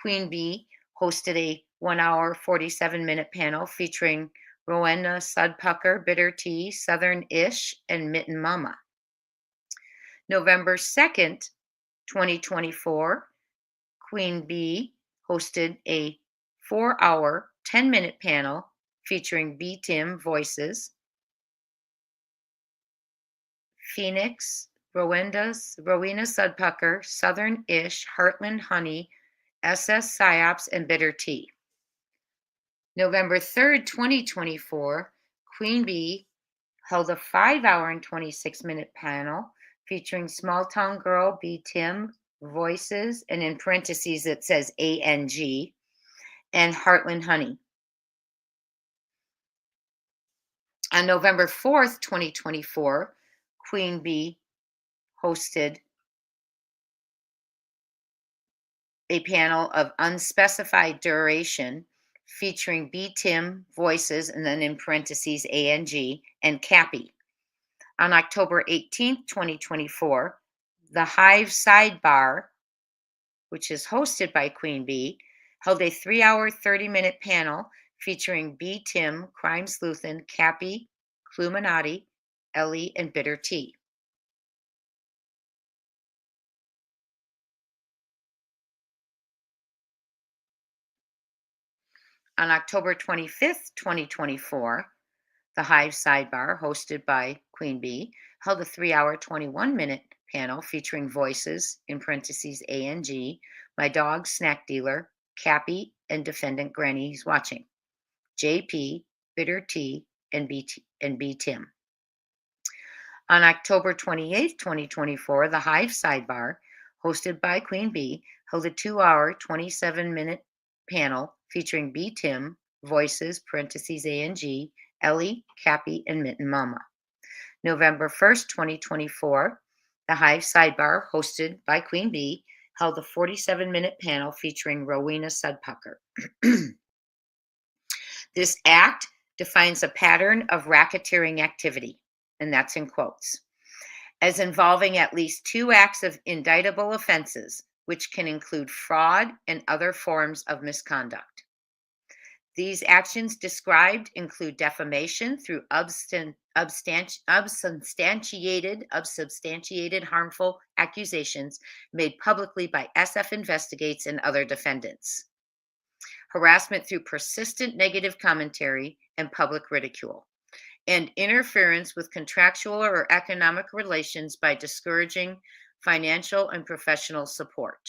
Queen Bee hosted a 1-hour, 47-minute panel featuring Rowena Sudpucker, Bitter Tea, Southern Ish, and Mitten Mama. November 2nd, 2024, Queen Bee hosted a 4-hour, 10-minute panel featuring B. Tim, Voices, Phoenix, Rowena Sudpucker, Southern Ish, Heartland Honey, SS Psyops, and Bitter Tea. November 3rd, 2024, Queen Bee held a 5-hour and 26-minute panel featuring Small Town Girl, B. Tim, Voices, and in parentheses it says ANG, and Heartland Honey. On November 4th, 2024, Queen Bee hosted a panel of unspecified duration featuring B. Tim, Voices, and then in parentheses ANG, and Cappy. On October 18th, 2024, the Hive Sidebar, which is hosted by Queen Bee, held a 3-hour, 30-minute panel featuring B. Tim, Crime Sleuthin, Cappy, Cluminati, Ellie, and Bitter Tea. On October 25th, 2024, the Hive Sidebar, hosted by Queen Bee, held a 3-hour, 21-minute panel featuring voices, in parentheses ANG, my dog, snack dealer, Cappy, and defendant Granny's watching, JP, Bitter Tea, and B Tim. On October 28th, 2024, the Hive Sidebar, hosted by Queen Bee, held a 2-hour, 27-minute panel featuring B Tim, voices, parentheses ANG, Ellie, Cappy, and Mitten Mama. November 1st, 2024, the Hive Sidebar, hosted by Queen Bee, held a 47-minute panel featuring Rowena Sudpucker. This act defines a pattern of racketeering activity, and that's in quotes, as involving at least 2 acts of indictable offenses, which can include fraud and other forms of misconduct. These actions described include defamation through unsubstantiated harmful accusations made publicly by SF Investigates and other defendants, harassment through persistent negative commentary and public ridicule, and interference with contractual or economic relations by discouraging financial and professional support.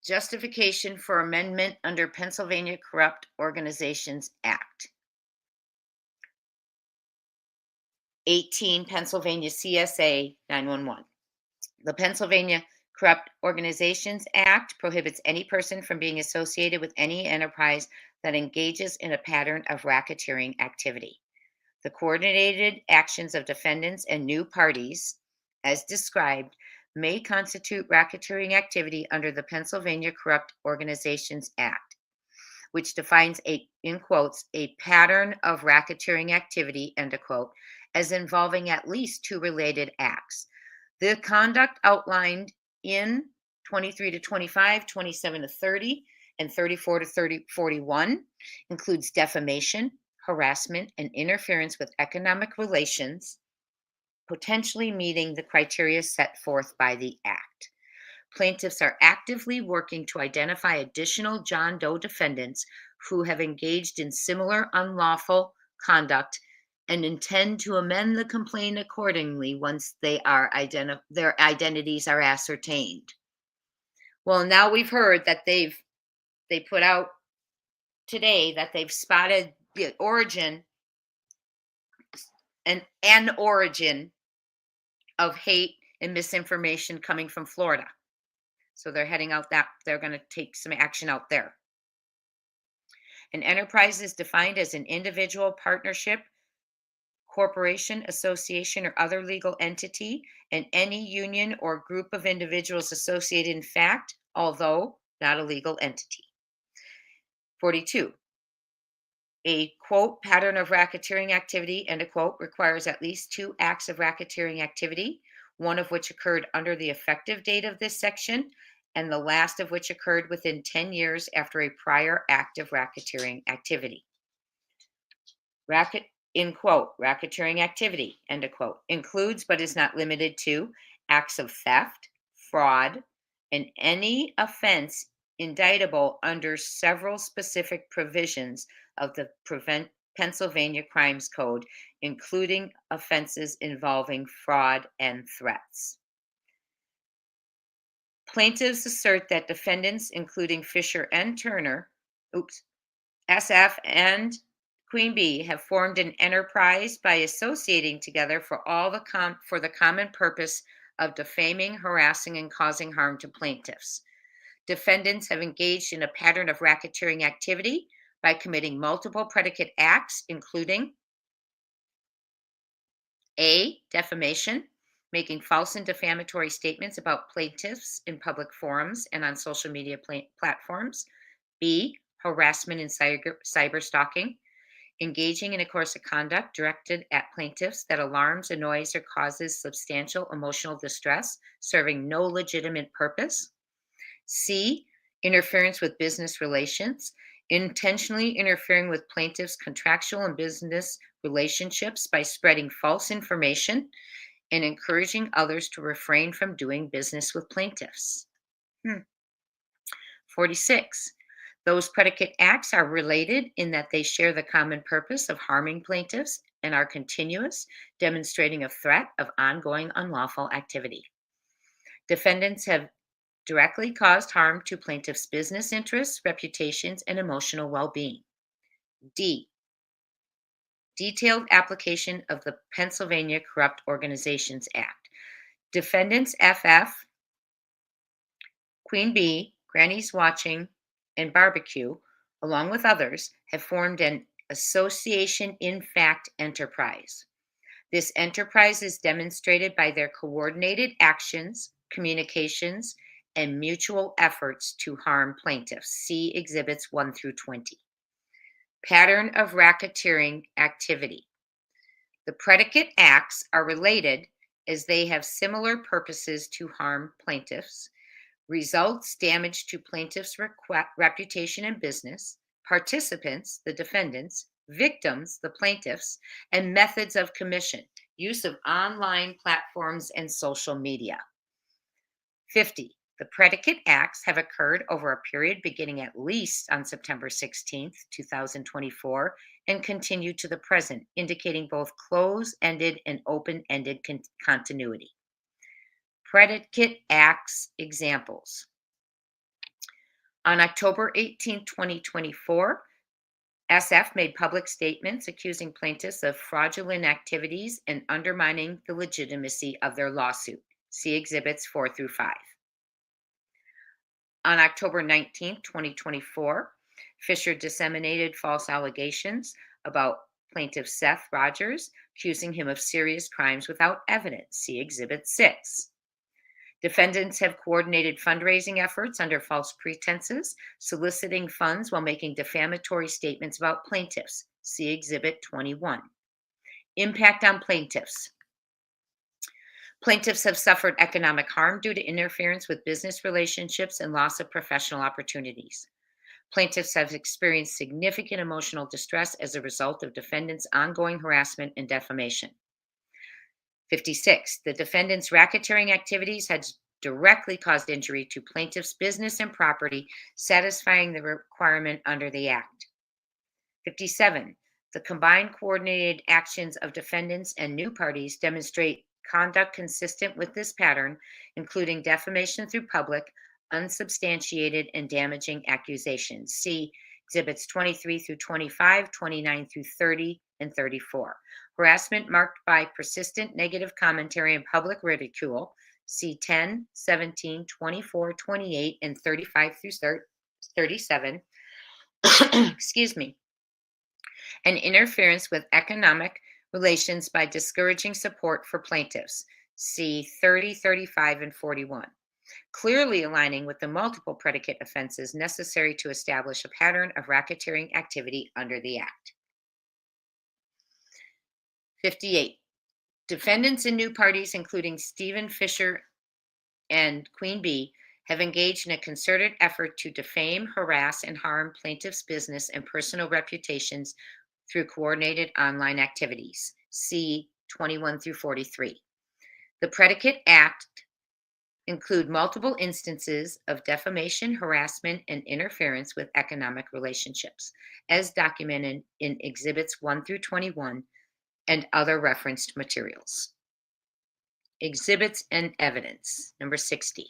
Justification for amendment under Pennsylvania Corrupt Organizations Act. 18 Pennsylvania CSA 911. The Pennsylvania Corrupt Organizations Act prohibits any person from being associated with any enterprise that engages in a pattern of racketeering activity. The coordinated actions of defendants and new parties, as described, may constitute racketeering activity under the Pennsylvania Corrupt Organizations Act, which defines in quotes, a pattern of racketeering activity, end of quote, as involving at least 2 related acts. The conduct outlined in 23 to 25, 27 to 30, and 34 to 41 includes defamation, harassment, and interference with economic relations, potentially meeting the criteria set forth by the Act. Plaintiffs are actively working to identify additional John Doe defendants who have engaged in similar unlawful conduct and intend to amend the complaint accordingly once their identities are ascertained. Well, now we've heard that they put out today that they've spotted the origin and an origin of hate and misinformation coming from Florida. So they're heading out they're going to take some action out there. An enterprise is defined as an individual, partnership, corporation, association, or other legal entity, and any union or group of individuals associated in fact, although not a legal entity. 42. A quote pattern of racketeering activity, end of quote, requires at least 2 acts of racketeering activity, one of which occurred under the effective date of this section, and the last of which occurred within 10 years after a prior act of racketeering activity. In quote, racketeering activity, end of quote, includes but is not limited to acts of theft, fraud, and any offense indictable under several specific provisions of the Pennsylvania Crimes Code, including offenses involving fraud and threats. Plaintiffs assert that defendants, including Fischer and Turner, SF and Queen Bee, have formed an enterprise by associating together for the common purpose of defaming, harassing, and causing harm to plaintiffs. Defendants have engaged in a pattern of racketeering activity by committing multiple predicate acts, including A, defamation, making false and defamatory statements about plaintiffs in public forums and on social media platforms. B, harassment and cyber stalking, engaging in a course of conduct directed at plaintiffs that alarms, annoys, or causes substantial emotional distress, serving no legitimate purpose. C, interference with business relations, intentionally interfering with plaintiffs' contractual and business relationships by spreading false information and encouraging others to refrain from doing business with plaintiffs. 46. Those predicate acts are related in that they share the common purpose of harming plaintiffs and are continuous, demonstrating a threat of ongoing unlawful activity. Defendants have directly caused harm to plaintiffs' business interests, reputations, and emotional well being. D. Detailed application of the Pennsylvania Corrupt Organizations Act. Defendants FF, Queen Bee, Granny's Watching, and Barbecue, along with others, have formed an association in fact enterprise. This enterprise is demonstrated by their coordinated actions, communications, and mutual efforts to harm plaintiffs. See Exhibits 1 through 20. Pattern of racketeering activity. The predicate acts are related as they have similar purposes to harm plaintiffs, results damage to plaintiffs' reputation and business, participants, the defendants, victims, the plaintiffs, and methods of commission, use of online platforms and social media. 50. The predicate acts have occurred over a period beginning at least on September 16, 2024, and continue to the present, indicating both close-ended and open-ended continuity. Predicate acts examples. On October 18, 2024, SF made public statements accusing plaintiffs of fraudulent activities and undermining the legitimacy of their lawsuit. See Exhibits 4 through 5. On October 19, 2024, Fischer disseminated false allegations about plaintiff Seth Rogers, accusing him of serious crimes without evidence. See Exhibit 6. Defendants have coordinated fundraising efforts under false pretenses, soliciting funds while making defamatory statements about plaintiffs. See Exhibit 21. Impact on plaintiffs. Plaintiffs have suffered economic harm due to interference with business relationships and loss of professional opportunities. Plaintiffs have experienced significant emotional distress as a result of defendants' ongoing harassment and defamation. 56. The defendants' racketeering activities had directly caused injury to plaintiffs' business and property, satisfying the requirement under the Act. 57. The combined coordinated actions of defendants and new parties demonstrate conduct consistent with this pattern, including defamation through public, unsubstantiated, and damaging accusations. See Exhibits 23 through 25, 29 through 30, and 34. Harassment marked by persistent negative commentary and public ridicule. See 10, 17, 24, 28, and 35 through 37. Excuse me. And interference with economic relations by discouraging support for plaintiffs. See 30, 35, and 41. Clearly aligning with the multiple predicate offenses necessary to establish a pattern of racketeering activity under the Act. 58. Defendants and new parties, including Stephen Fischer and Queen Bee, have engaged in a concerted effort to defame, harass, and harm plaintiffs' business and personal reputations through coordinated online activities. See 21 through 43. The predicate act include multiple instances of defamation, harassment, and interference with economic relationships, as documented in Exhibits 1 through 21 and other referenced materials. Exhibits and evidence. Number 60.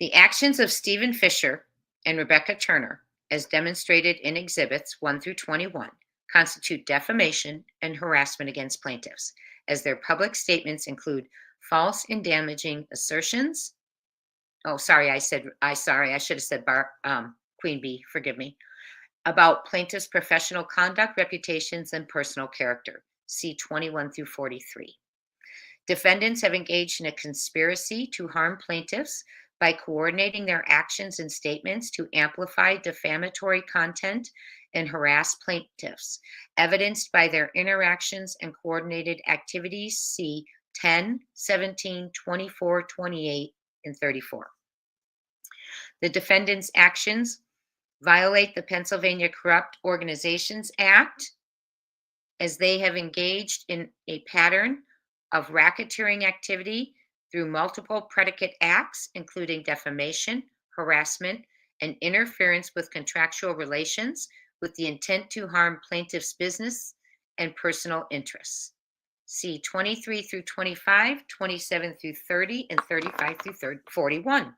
The actions of Stephen Fischer and Rebecca Turner, as demonstrated in Exhibits 1 through 21, constitute defamation and harassment against plaintiffs, as their public statements include false and damaging assertions. Oh, sorry, I should have said Queen Bee, forgive me. About plaintiffs' professional conduct, reputations, and personal character. See 21 through 43. Defendants have engaged in a conspiracy to harm plaintiffs by coordinating their actions and statements to amplify defamatory content and harass plaintiffs, evidenced by their interactions and coordinated activities. See 10, 17, 24, 28, and 34. The defendants' actions violate the Pennsylvania Corrupt Organizations Act, as they have engaged in a pattern of racketeering activity through multiple predicate acts, including defamation, harassment, and interference with contractual relations with the intent to harm plaintiff's business and personal interests. See 23 through 25, 27 through 30, and 35 through 41.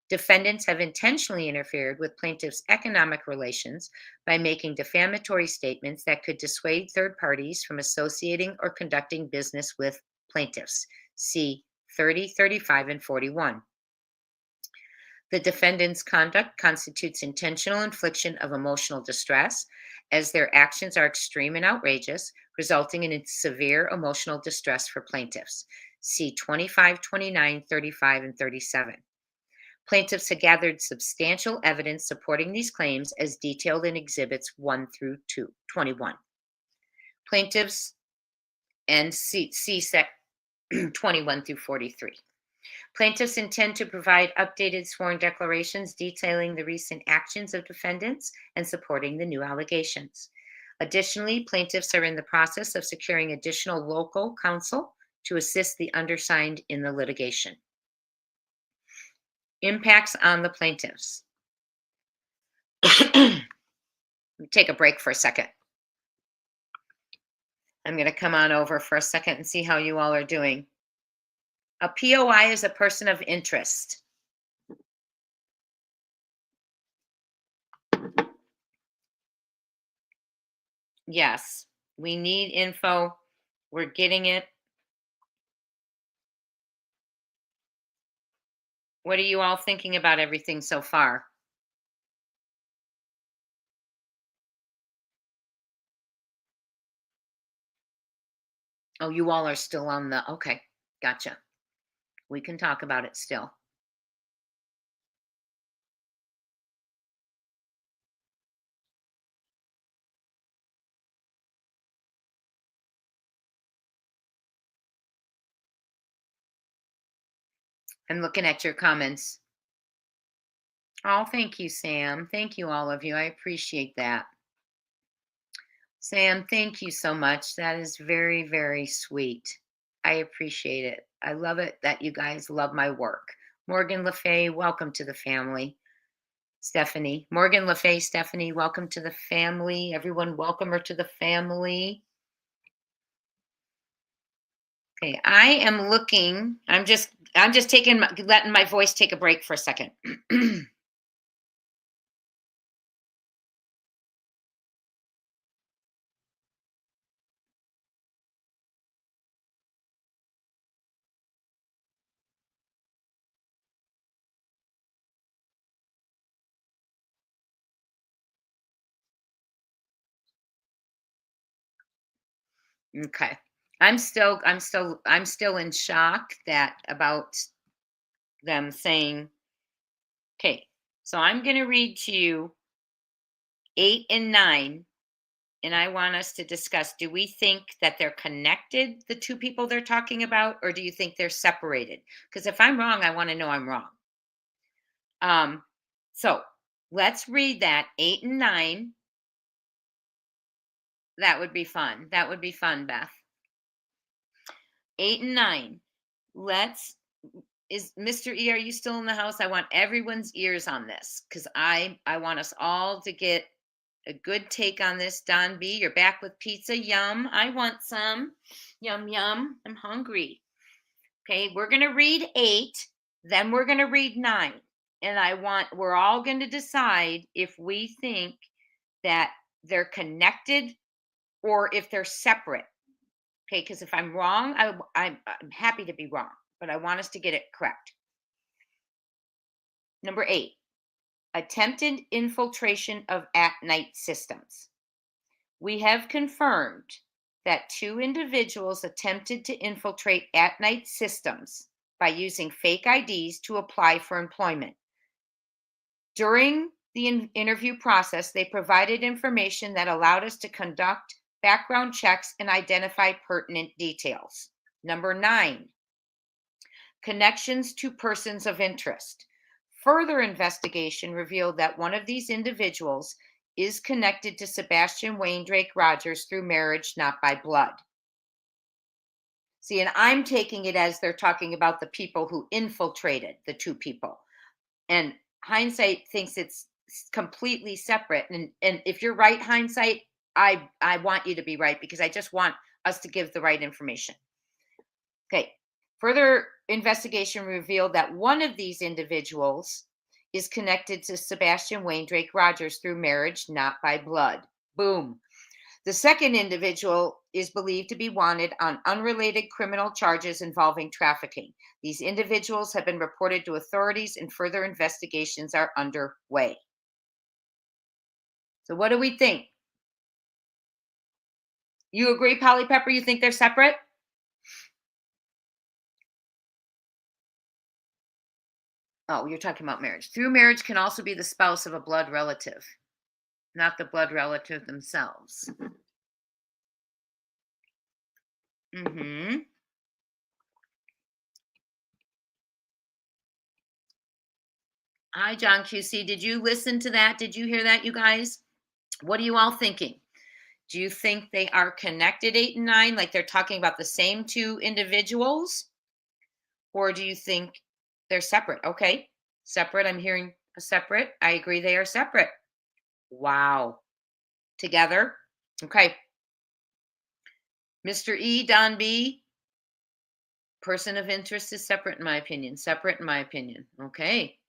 Defendants have intentionally interfered with plaintiffs' economic relations by making defamatory statements that could dissuade third parties from associating or conducting business with plaintiffs. See 30, 35, and 41. The defendant's conduct constitutes intentional infliction of emotional distress, as their actions are extreme and outrageous, resulting in severe emotional distress for plaintiffs. See 25, 29, 35, and 37. Plaintiffs have gathered substantial evidence supporting these claims as detailed in Exhibits 1 through 21. Plaintiffs and see 21 through 43. Plaintiffs intend to provide updated sworn declarations detailing the recent actions of defendants and supporting the new allegations. Additionally, plaintiffs are in the process of securing additional local counsel to assist the undersigned in the litigation. Impacts on the plaintiffs. Take a break for a second. I'm going to come on over for a second and see how you all are doing. A POI is a person of interest. Yes, we need info. We're getting it. What are you all thinking about everything so far? Oh, you all are still on the, okay, gotcha. We can talk about it still. I'm looking at your comments. Oh, thank you, Sam. Thank you, all of you. I appreciate that. Sam, thank you so much. That is very, very sweet. I appreciate it. I love it that you guys love my work. Morgan LaFay, welcome to the family. Stephanie. Morgan LaFay, Stephanie, welcome to the family. Everyone, welcome her to the family. Okay, I am looking. I'm just letting my voice take a break for a second. Okay. I'm still in shock that about them saying, okay, so I'm going to read to you 8 and 9, and I want us to discuss, do we think that they're connected, the two people they're talking about, or do you think they're separated? Because if I'm wrong, I want to know I'm wrong. So let's read that 8 and 9. That would be fun. That would be fun, Beth. 8 and 9. Is Mr. E, are you still in the house? I want everyone's ears on this because I want us all to get a good take on this. Don B, you're back with pizza. Yum. I want some. Yum, yum. I'm hungry. Okay, we're going to read 8, then we're going to read 9. And we're all going to decide if we think that they're connected or if they're separate. Okay, because if I'm wrong, I'm happy to be wrong, but I want us to get it correct. Number 8, attempted infiltration of at-night systems. We have confirmed that 2 individuals attempted to infiltrate at-night systems by using fake IDs to apply for employment. During the interview process, they provided information that allowed us to conduct background checks and identify pertinent details. Number 9, connections to persons of interest. Further investigation revealed that one of these individuals is connected to Sebastian Wayne Drake Rogers through marriage, not by blood. See, and I'm taking it as they're talking about the people who infiltrated the two people. And hindsight thinks it's completely separate. And if you're right, hindsight, I want you to be right because I just want us to give the right information. Okay. Further investigation revealed that one of these individuals is connected to Sebastian Wayne Drake Rogers through marriage, not by blood. Boom. The second individual is believed to be wanted on unrelated criminal charges involving trafficking. These individuals have been reported to authorities and further investigations are underway. So, what do we think? You agree, Polly Pepper? You think they're separate? Oh, you're talking about marriage. Through marriage can also be the spouse of a blood relative, not the blood relative themselves. Mm-hmm. Hi, John QC. Did you listen to that? Did you hear that, you guys? What are you all thinking? Do you think they are connected, 8 and 9, like they're talking about the same two individuals? Or do you think they're separate? Okay, separate. I'm hearing a separate. I agree they are separate. Wow. Together. Okay. Mr. E, Don B, person of interest is separate in my opinion. Separate in my opinion. Okay.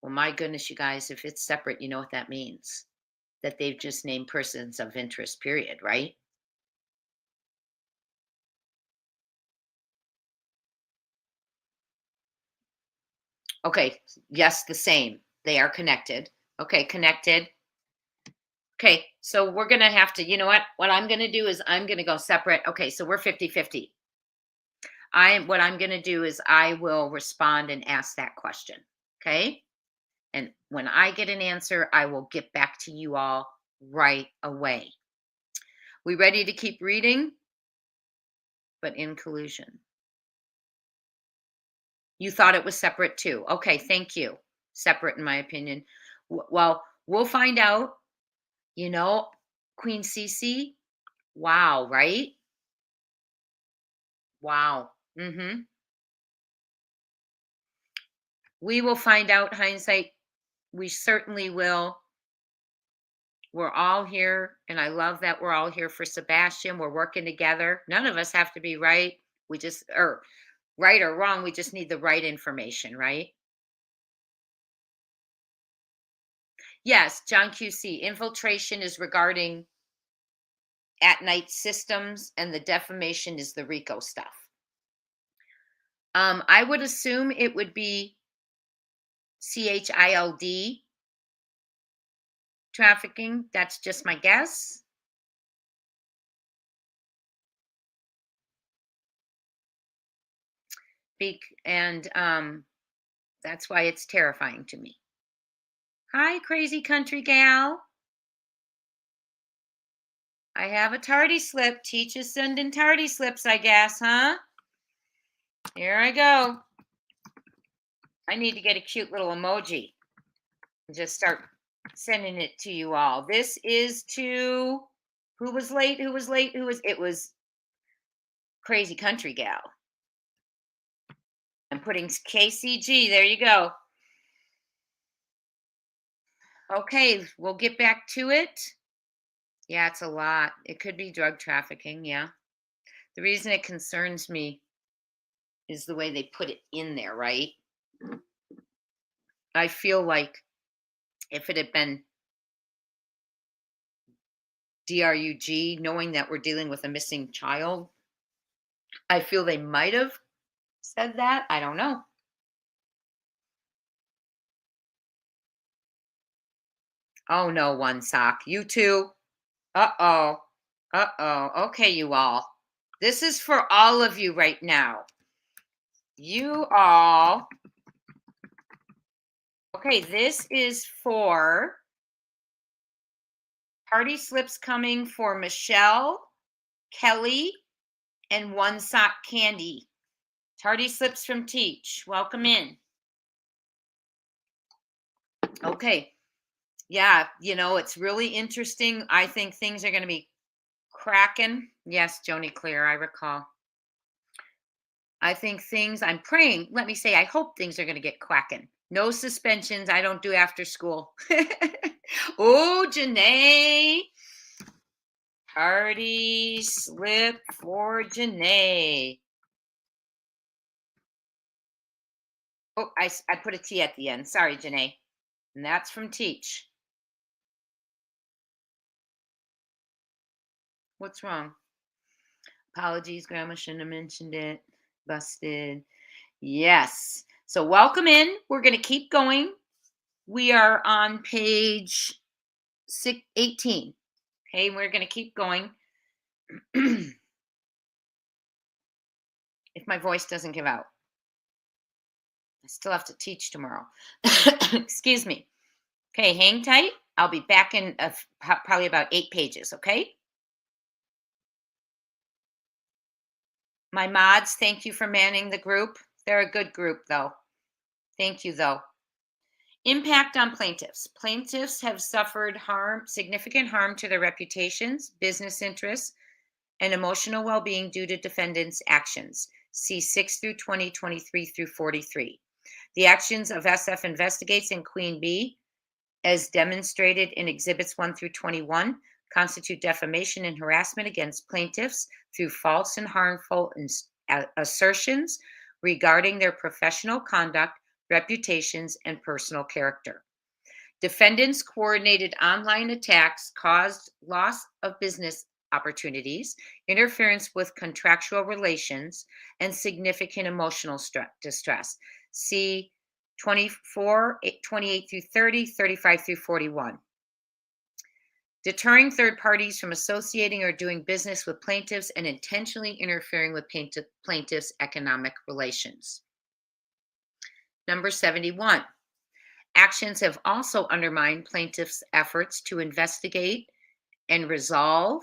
Well, my goodness, you guys, if it's separate, you know what that means. That they've just named persons of interest, period, right? Okay. Yes, the same. They are connected. Okay, connected. Okay, so we're going to have to, you know what I'm going to do is I'm going to go separate. Okay, so we're 50-50. What I'm going to do is I will respond and ask that question. Okay? And when I get an answer, I will get back to you all right away. We ready to keep reading? But in collusion. You thought it was separate too. Okay, thank you. Separate, in my opinion. Well, we'll find out. You know, Queen Cece. Wow, right? Wow. Mm-hmm. We will find out, hindsight. We certainly will. We're all here, and I love that we're all here for Sebastian. We're working together. None of us have to be right. We just, or right or wrong, we just need the right information, right? Yes, John QC. Infiltration is regarding at-night systems, and the defamation is the RICO stuff. I would assume it would be CHILD trafficking. That's just my guess. And that's why it's terrifying to me. Hi, crazy country gal. I have a tardy slip. Teach is sending tardy slips, I guess, huh? Here I go. I need to get a cute little emoji and just start sending it to you all. This is to who was late? Who was late? It was crazy country gal. I'm putting KCG. There you go. Okay, we'll get back to it. Yeah, it's a lot. It could be drug trafficking. Yeah. The reason it concerns me is the way they put it in there, right? I feel like if it had been DRUG, knowing that we're dealing with a missing child, I feel they might have said that. I don't know. Oh no, one sock. You too. Uh-oh. Uh-oh. Okay, you all. This is for all of you right now. You all. Okay, this is for party slips coming for Michelle, Kelly, and One Sock Candy. Tardy slips from Teach. Welcome in. Okay. Yeah, it's really interesting. I think things are going to be cracking. Yes, Joni Clear, I recall. I'm praying. Let me say, I hope things are going to get quacking. No suspensions. I don't do after school. Oh, Janae. Party slip for Janae. Oh, I put a T at the end. Sorry, Janae. And that's from Teach. What's wrong? Apologies, Grandma shouldn't have mentioned it. Busted. Yes. So welcome in. We're going to keep going. We are on page 18. Okay, we're going to keep going. If my voice doesn't give out, I still have to teach tomorrow. Excuse me. Okay, hang tight. I'll be back in probably about 8 pages, okay? My mods, thank you for manning the group. They're a good group, though. Thank you, though. Impact on plaintiffs. Plaintiffs have suffered significant harm to their reputations, business interests, and emotional well-being due to defendants' actions. See 6 through 20, 23 through 43. The actions of SF Investigates and Queen Bee, as demonstrated in Exhibits 1 through 21, constitute defamation and harassment against plaintiffs through false and harmful assertions regarding their professional conduct, reputations, and personal character. Defendants' coordinated online attacks caused loss of business opportunities, interference with contractual relations, and significant emotional distress. See 24, 28 through 30, 35 through 41. Deterring third parties from associating or doing business with plaintiffs and intentionally interfering with plaintiffs' economic relations. Number 71. Actions have also undermined plaintiffs' efforts to investigate and resolve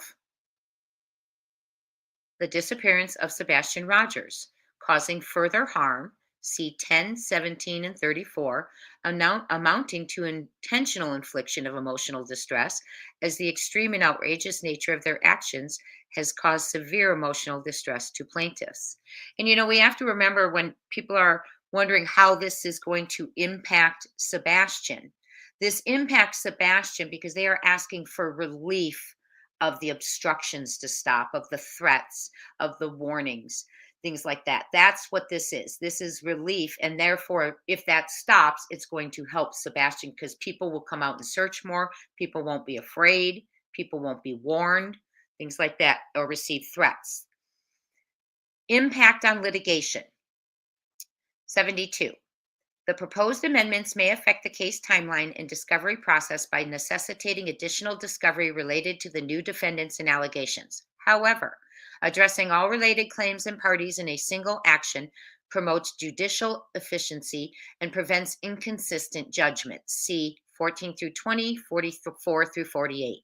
the disappearance of Sebastian Rogers, causing further harm. See 10, 17, and 34, amounting to intentional infliction of emotional distress, as the extreme and outrageous nature of their actions has caused severe emotional distress to plaintiffs. And we have to remember, when people are wondering how this is going to impact Sebastian, this impacts Sebastian because they are asking for relief of the obstructions to stop, of the threats, of the warnings, things like that. That's what this is. This is relief. And therefore, if that stops, it's going to help Sebastian, because people will come out and search more. People won't be afraid. People won't be warned, things like that, or receive threats. Impact on litigation. 72. The proposed amendments may affect the case timeline and discovery process by necessitating additional discovery related to the new defendants and allegations. However, addressing all related claims and parties in a single action promotes judicial efficiency and prevents inconsistent judgments. See 14 through 20, 44 through 48.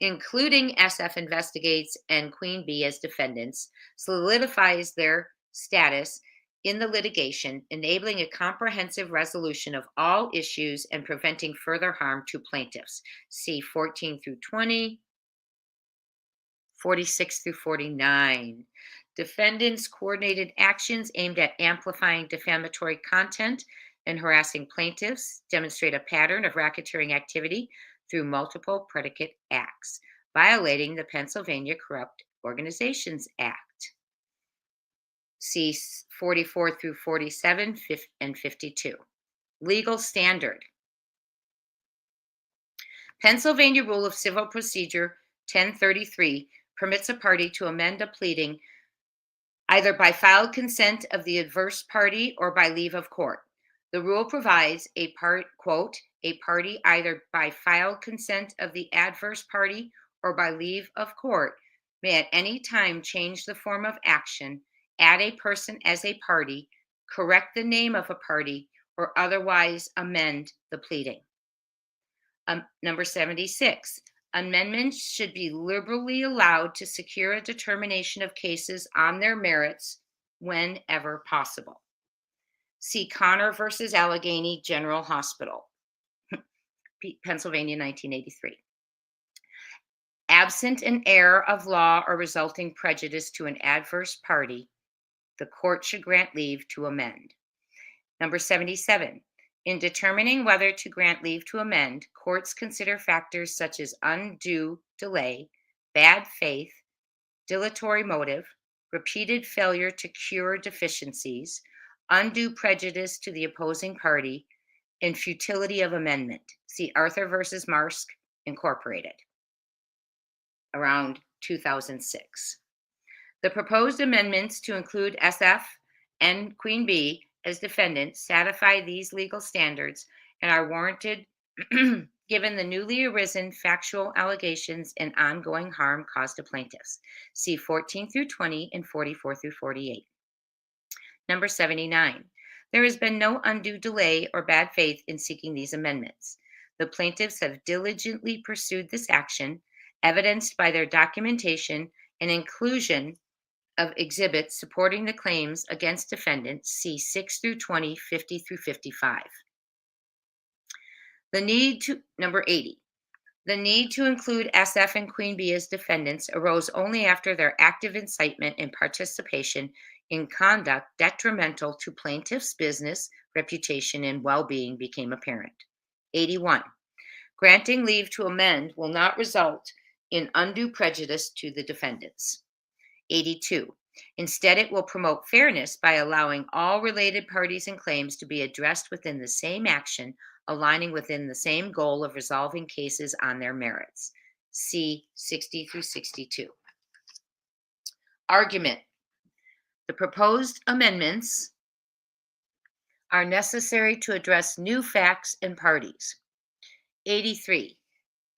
Including SF Investigates and Queen Bee as defendants solidifies their status in the litigation, enabling a comprehensive resolution of all issues and preventing further harm to plaintiffs. See 14 through 20, 46 through 49. Defendants' coordinated actions aimed at amplifying defamatory content and harassing plaintiffs demonstrate a pattern of racketeering activity through multiple predicate acts, violating the Pennsylvania Corrupt Organizations Act. See 44 through 47 and 52. Legal standard. Pennsylvania Rule of Civil Procedure 1033 permits a party to amend a pleading either by filed consent of the adverse party or by leave of court. The rule provides a party either by filed consent of the adverse party or by leave of court may at any time change the form of action, add a person as a party, correct the name of a party, or otherwise amend the pleading. Number 76, amendments should be liberally allowed to secure a determination of cases on their merits whenever possible. See Connor versus Allegheny General Hospital, Pennsylvania, 1983. Absent an error of law or resulting prejudice to an adverse party, The court should grant leave to amend. Number 77. In determining whether to grant leave to amend, courts consider factors such as undue delay, bad faith, dilatory motive, repeated failure to cure deficiencies, undue prejudice to the opposing party, and futility of amendment. See Arthur versus Marsk Incorporated, around 2006. The proposed amendments to include SF and Queen Bee as defendants satisfy these legal standards and are warranted given the newly arisen factual allegations and ongoing harm caused to plaintiffs. See 14 through 20 and 44 through 48. Number 79. There has been no undue delay or bad faith in seeking these amendments. The plaintiffs have diligently pursued this action, evidenced by their documentation and inclusion of exhibits supporting the claims against defendants. See 6 through 20, 50 through 55. Number 80. The need to include SF and Queen Bee as defendants arose only after their active incitement and participation in conduct detrimental to plaintiffs' business, reputation, and well-being became apparent. 81. Granting leave to amend will not result in undue prejudice to the defendants. 82. Instead, it will promote fairness by allowing all related parties and claims to be addressed within the same action, aligning within the same goal of resolving cases on their merits. See 60 through 62. Argument. The proposed amendments are necessary to address new facts and parties. 83.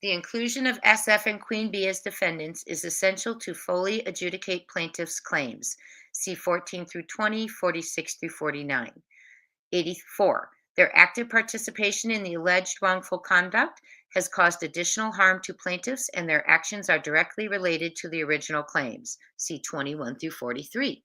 The inclusion of SF and Queen Bee as defendants is essential to fully adjudicate plaintiffs' claims. See 14 through 20, 46 through 49. 84. Their active participation in the alleged wrongful conduct has caused additional harm to plaintiffs, and their actions are directly related to the original claims. See 21 through 43.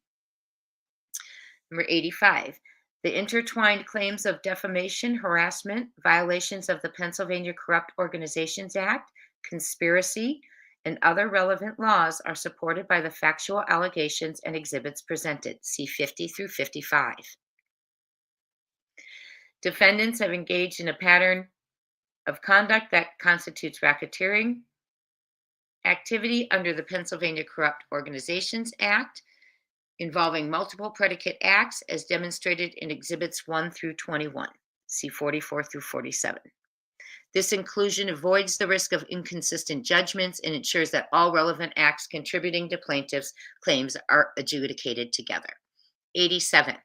Number 85. The intertwined claims of defamation, harassment, violations of the Pennsylvania Corrupt Organizations Act, conspiracy, and other relevant laws are supported by the factual allegations and exhibits presented. See 50 through 55. Defendants have engaged in a pattern of conduct that constitutes racketeering activity under the Pennsylvania Corrupt Organizations Act, involving multiple predicate acts as demonstrated in Exhibits 1 through 21. See 44 through 47. This inclusion avoids the risk of inconsistent judgments and ensures that all relevant acts contributing to plaintiffs' claims are adjudicated together. 87.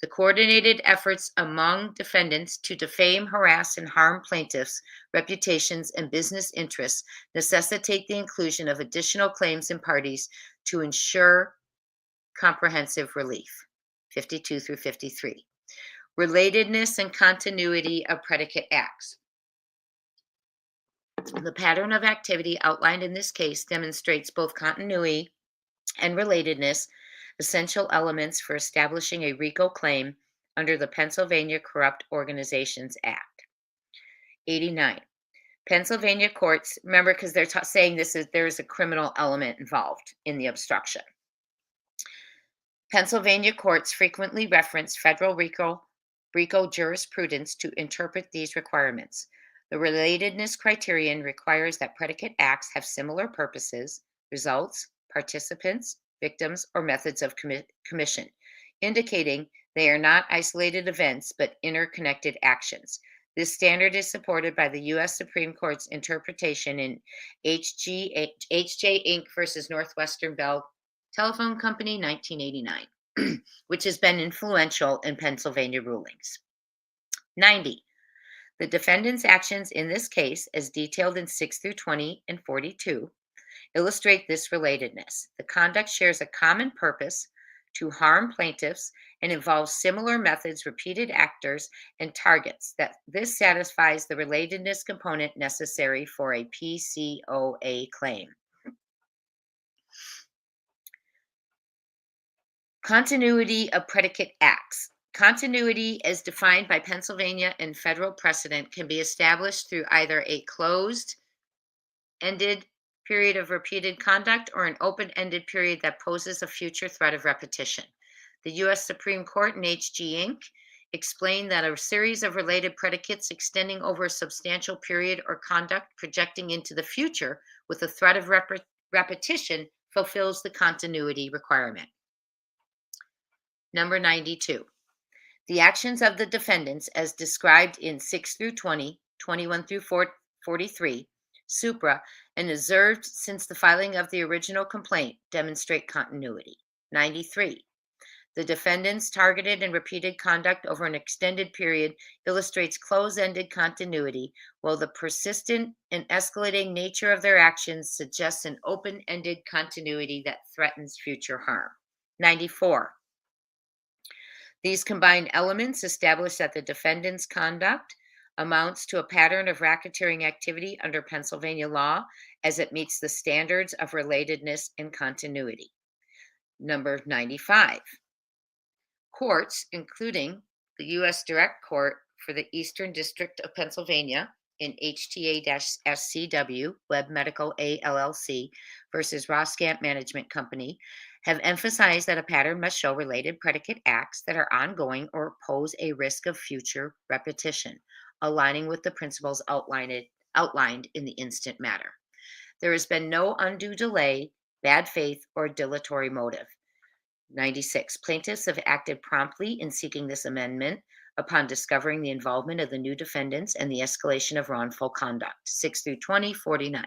The coordinated efforts among defendants to defame, harass, and harm plaintiffs' reputations and business interests necessitate the inclusion of additional claims and parties to ensure comprehensive relief. 52 through 53. Relatedness and continuity of predicate acts. The pattern of activity outlined in this case demonstrates both continuity and relatedness, essential elements for establishing a RICO claim under the Pennsylvania Corrupt Organizations Act. 89. Pennsylvania courts, remember, because they're saying there's a criminal element involved in the obstruction. Pennsylvania courts frequently reference federal RICO jurisprudence to interpret these requirements. The relatedness criterion requires that predicate acts have similar purposes, results, participants, victims, or methods of commission, indicating they are not isolated events but interconnected actions. This standard is supported by the U.S. Supreme Court's interpretation in H.J. Inc. versus Northwestern Bell Telephone Company, 1989, which has been influential in Pennsylvania rulings. 90. The defendant's actions in this case, as detailed in 6 through 20 and 42, illustrate this relatedness. The conduct shares a common purpose to harm plaintiffs and involves similar methods, repeated actors, and targets. This satisfies the relatedness component necessary for a PCOA claim. Continuity of predicate acts. Continuity, as defined by Pennsylvania and federal precedent, can be established through either a closed-ended period of repeated conduct or an open-ended period that poses a future threat of repetition. The U.S. Supreme Court in H.G. Inc. explained that a series of related predicates extending over a substantial period or conduct projecting into the future with a threat of repetition fulfills the continuity requirement. Number 92. The actions of the defendants as described in 6 through 20, 21 through 43, supra, and observed since the filing of the original complaint demonstrate continuity. 93. The defendants' targeted and repeated conduct over an extended period illustrates close-ended continuity, while the persistent and escalating nature of their actions suggests an open-ended continuity that threatens future harm. 94. These combined elements establish that the defendant's conduct amounts to a pattern of racketeering activity under Pennsylvania law as it meets the standards of relatedness and continuity. Number 95. Courts, including the U.S. Direct Court for the Eastern District of Pennsylvania in HTA-SCW, Web Medical A LLC versus Roskamp Management Company, have emphasized that a pattern must show related predicate acts that are ongoing or pose a risk of future repetition, aligning with the principles outlined in the instant matter. There has been no undue delay, bad faith, or dilatory motive. 96. Plaintiffs have acted promptly in seeking this amendment upon discovering the involvement of the new defendants and the escalation of wrongful conduct. 6 through 20, 49.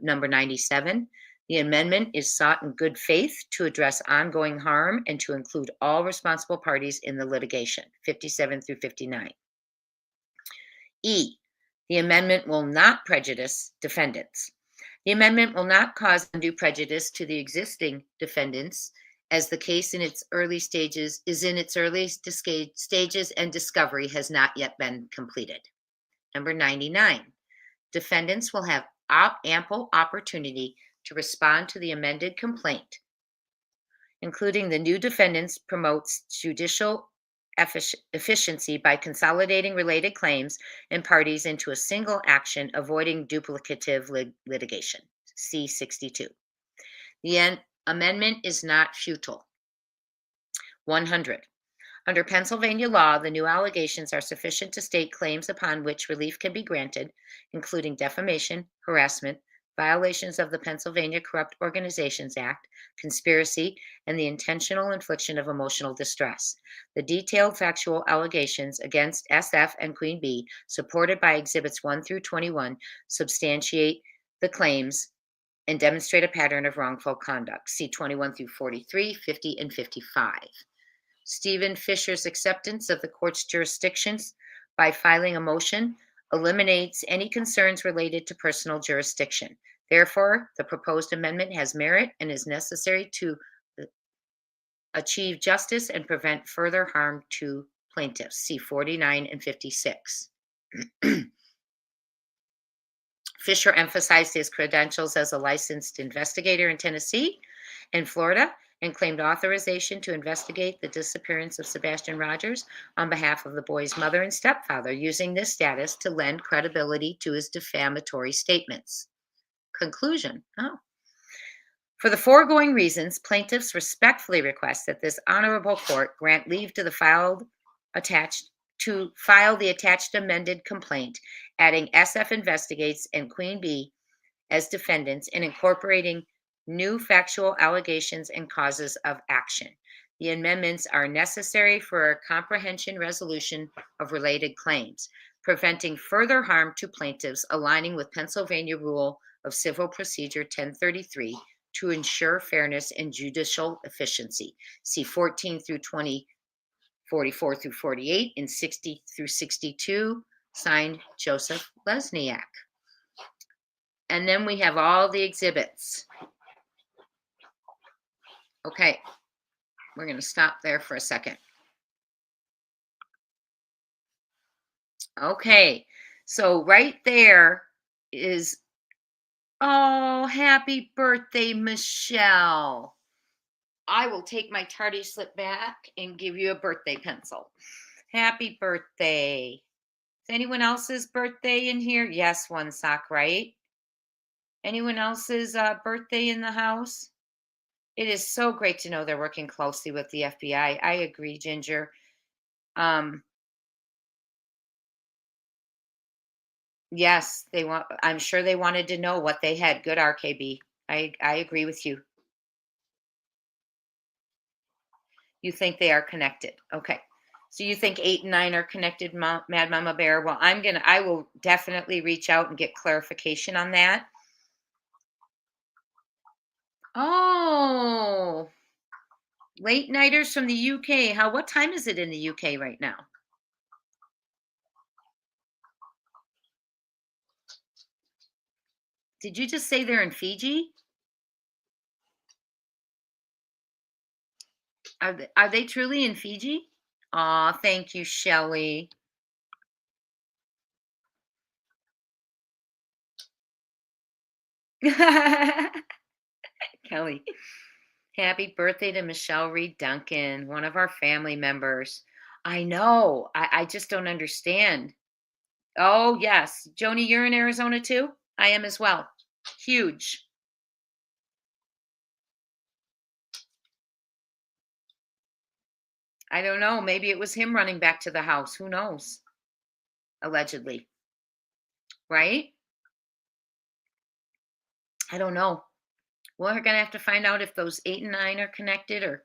Number 97. The amendment is sought in good faith to address ongoing harm and to include all responsible parties in the litigation. 57 through 59. E. The amendment will not prejudice defendants. The amendment will not cause undue prejudice to the existing defendants, as the case in its early stages and discovery has not yet been completed. Number 99. Defendants will have ample opportunity to respond to the amended complaint, including the new defendants promotes judicial efficiency by consolidating related claims and parties into a single action, avoiding duplicative litigation. C 62. The amendment is not futile. 100. Under Pennsylvania law, the new allegations are sufficient to state claims upon which relief can be granted, including defamation, harassment, violations of the Pennsylvania Corrupt Organizations Act, conspiracy, and the intentional infliction of emotional distress. The detailed factual allegations against SF and Queen B, supported by Exhibits 1 through 21, substantiate the claims and demonstrate a pattern of wrongful conduct. See 21 through 43, 50, and 55. Stephen Fischer's acceptance of the court's jurisdictions by filing a motion eliminates any concerns related to personal jurisdiction. Therefore, the proposed amendment has merit and is necessary to achieve justice and prevent further harm to plaintiffs. See 49 and 56. Fischer emphasized his credentials as a licensed investigator in Tennessee and Florida and claimed authorization to investigate the disappearance of Sebastian Rogers on behalf of the boy's mother and stepfather, using this status to lend credibility to his defamatory statements. Conclusion. For the foregoing reasons, plaintiffs respectfully request that this honorable court grant leave to file the attached amended complaint, adding SF Investigates and Queen B as defendants and incorporating new factual allegations and causes of action. The amendments are necessary for a comprehension resolution of related claims, preventing further harm to plaintiffs, aligning with Pennsylvania Rule of Civil Procedure 1033 to ensure fairness and judicial efficiency. See 14 through 20, 44 through 48, and 60 through 62, signed Joseph Lesniak. And then we have all the exhibits. Okay, we're going to stop there for a second. Okay, so right there is, oh, happy birthday, Michelle. I will take my tardy slip back and give you a birthday pencil. Happy birthday. Is anyone else's birthday in here? Yes, one sock, right? Anyone else's birthday in the house? It is so great to know they're working closely with the FBI. I agree, Ginger. Um, yes, they want. I'm sure they wanted to know what they had. Good, RKB. I agree with you. You think they are connected? Okay. So you think 8 and 9 are connected, Mad Mama Bear? Well, I will definitely reach out and get clarification on that. Oh, late nighters from the UK. What time is it in the UK right now? Did you just say they're in Fiji? Are they truly in Fiji? Aw, thank you, Shelley. Kelly. Happy birthday to Michelle Reed Duncan, one of our family members. I know. I just don't understand. Oh, yes. Joni, you're in Arizona too? I am as well. Huge. I don't know. Maybe it was him running back to the house. Who knows? Allegedly. Right? I don't know. We're going to have to find out if those 8 and 9 are connected, or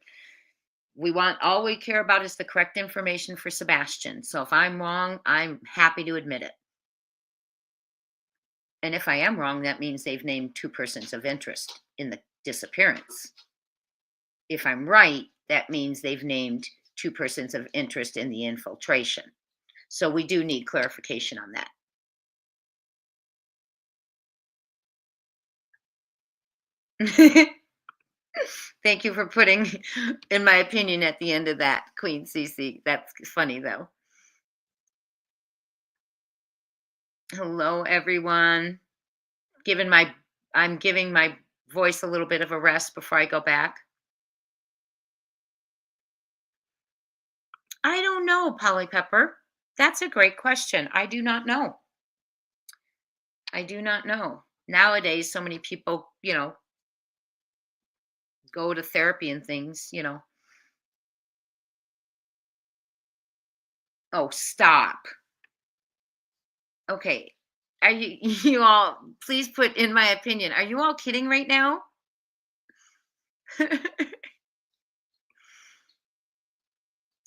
all we care about is the correct information for Sebastian. So if I'm wrong, I'm happy to admit it. And if I am wrong, that means they've named 2 persons of interest in the disappearance. If I'm right, that means they've named 2 persons of interest in the infiltration. So we do need clarification on that. Thank you for putting, in my opinion, at the end of that, Queen Cece. That's funny, though. Hello, everyone. I'm giving my voice a little bit of a rest before I go back. I don't know, Polly Pepper. That's a great question. I do not know. I do not know. Nowadays, so many people, go to therapy and things. Oh, stop. Okay. Are you you all please put in my opinion. Are you all kidding right now?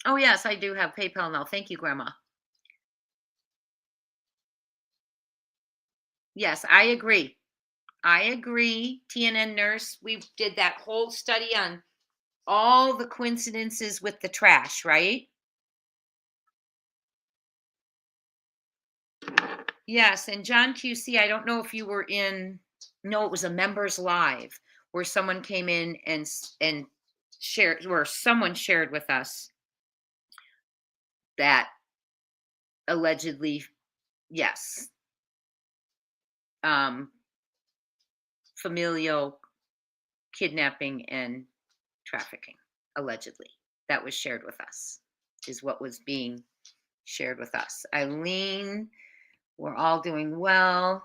Oh, yes, I do have PayPal now. Thank you, Grandma. Yes, I agree. I agree. TNN nurse, we did that whole study on all the coincidences with the trash, right? Yes, and John QC, I don't know if you were in. No, it was a members live where someone came in and shared, where someone shared with us that allegedly, yes, um, familial kidnapping and trafficking, allegedly. That was shared with us, is what was being shared with us. Eileen, we're all doing well.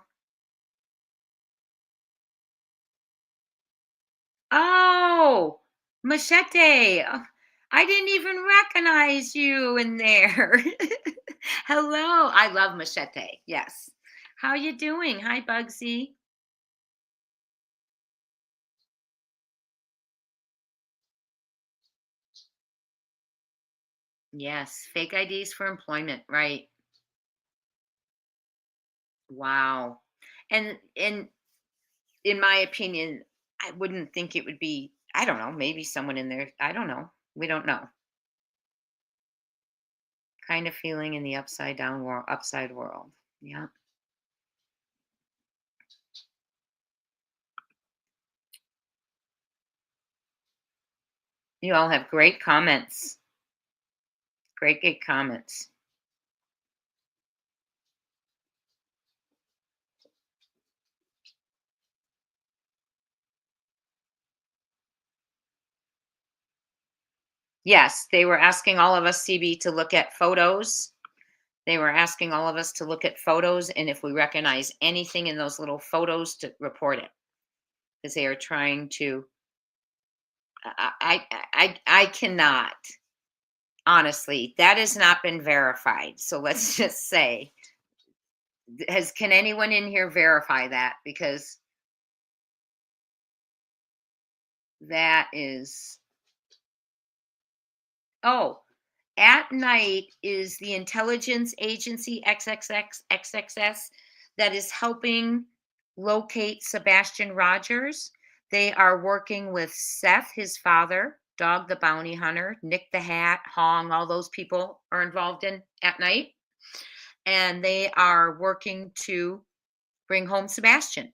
Oh, Machete. Oh, I didn't even recognize you in there. Hello. I love Machete. Yes. How you doing? Hi, Bugsy. Yes. Fake IDs for employment. Right. Wow. And in my opinion, I wouldn't think it would be, I don't know, maybe someone in there. I don't know. We don't know. Kind of feeling in the upside world. Yeah. You all have great comments. Great comments. Yes, they were asking all of us, CB, to look at photos. They were asking all of us to look at photos, and if we recognize anything in those little photos, to report it, because they are trying to I cannot. Honestly, that has not been verified. So let's just say, can anyone in here verify that? Because that is, oh, At Night is the intelligence agency XXX that is helping locate Sebastian Rogers. They are working with Seth, his father, Dog the Bounty Hunter, Nick the Hat, Hong, all those people are involved in At Night. And they are working to bring home Sebastian.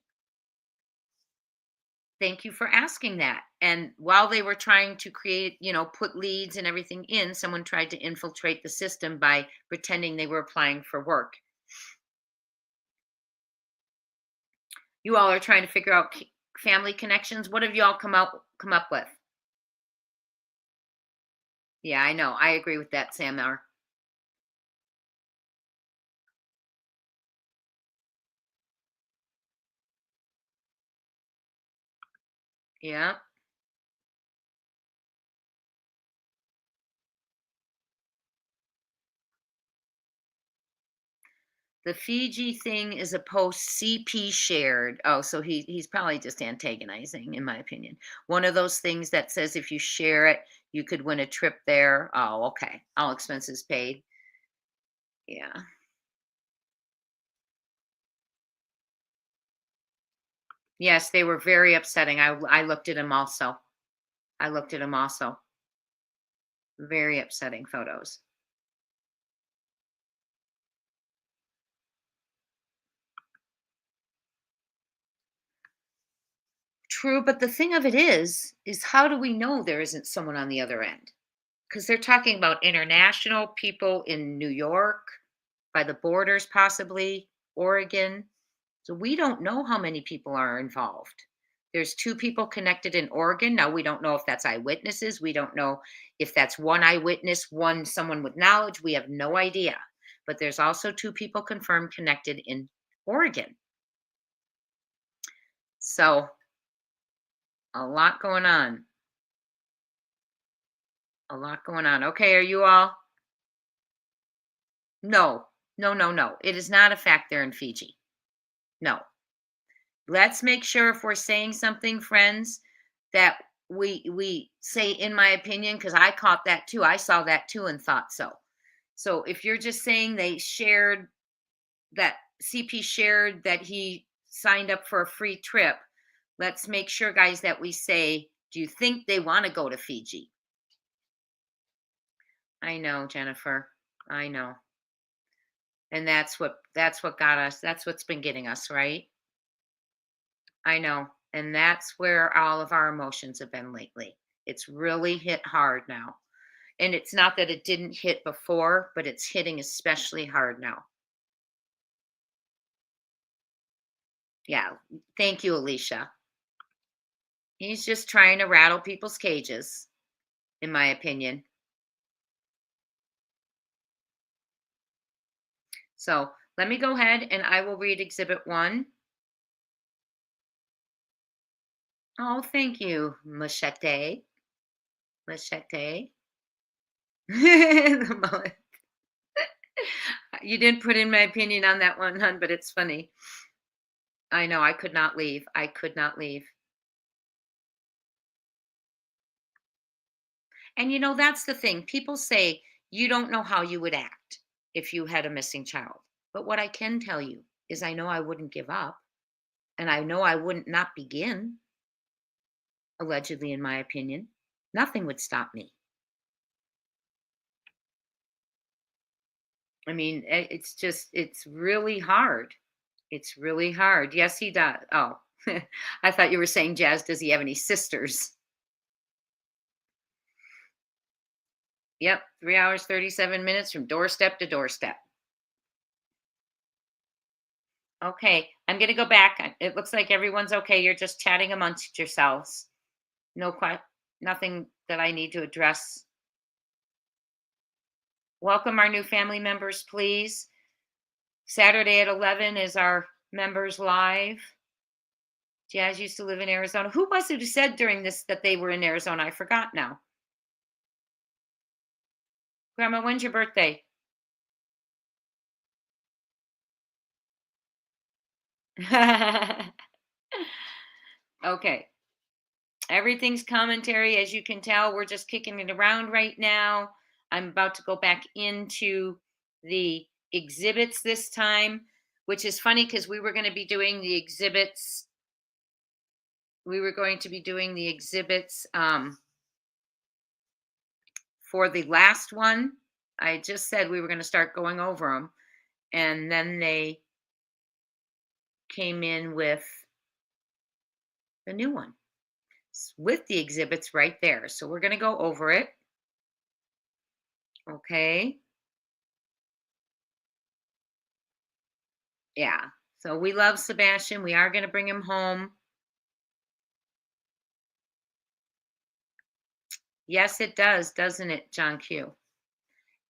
Thank you for asking that. And while they were trying to create, put leads and everything in, someone tried to infiltrate the system by pretending they were applying for work. You all are trying to figure out family connections. What have you all come up with? Yeah, I know. I agree with that, Sam R. Yeah. The Fiji thing is a post CP shared. Oh, so he's probably just antagonizing, in my opinion. One of those things that says if you share it, you could win a trip there. Oh, okay. All expenses paid. Yeah. Yes, they were very upsetting. I looked at them also. I looked at them also. Very upsetting photos. True, but the thing of it is how do we know there isn't someone on the other end? Because they're talking about international people in New York, by the borders, possibly Oregon. So we don't know how many people are involved. There's two people connected in Oregon. Now we don't know if that's eyewitnesses. We don't know if that's one eyewitness, someone with knowledge. We have no idea. But there's also two people confirmed connected in Oregon. So a lot going on. A lot going on. Okay, are you all? No, no, no, no. It is not a fact they're in Fiji. No. Let's make sure if we're saying something, friends, that we say in my opinion, because I caught that too. I saw that too and thought so. So if you're just saying they shared that CP shared that he signed up for a free trip, let's make sure, guys, that we say, do you think they want to go to Fiji? I know, Jennifer. I know. And that's what got us. That's what's been getting us, right? I know. And that's where all of our emotions have been lately. It's really hit hard now. And it's not that it didn't hit before, but it's hitting especially hard now. Yeah. Thank you, Alicia. He's just trying to rattle people's cages, in my opinion. So let me go ahead and I will read Exhibit 1. Oh, thank you, Machete. Machete. The mullet. You didn't put in my opinion on that one, hun, but it's funny. I know. I could not leave. I could not leave. And that's the thing. People say you don't know how you would act if you had a missing child. But what I can tell you is I know I wouldn't give up and I know I wouldn't not begin, allegedly, in my opinion. Nothing would stop me. I mean, it's really hard. It's really hard. Yes, he does. Oh, I thought you were saying, Jazz, does he have any sisters? Yep, 3 hours, 37 minutes from doorstep to doorstep. Okay, I'm going to go back. It looks like everyone's okay. You're just chatting amongst yourselves. Nothing that I need to address. Welcome our new family members, please. Saturday at 11 is our members live. Jazz used to live in Arizona. Who was it who said during this that they were in Arizona? I forgot now. Grandma, when's your birthday? Okay. Everything's commentary. As you can tell, we're just kicking it around right now. I'm about to go back into the exhibits this time, which is funny because we were going to be doing the exhibits. We were going to be doing the exhibits for the last one. I just said we were going to start going over them. And then they came in with the new one with the exhibits right there. So we're going to go over it. Okay. Yeah. So we love Sebastian. We are going to bring him home. Yes, it does, doesn't it, John Q?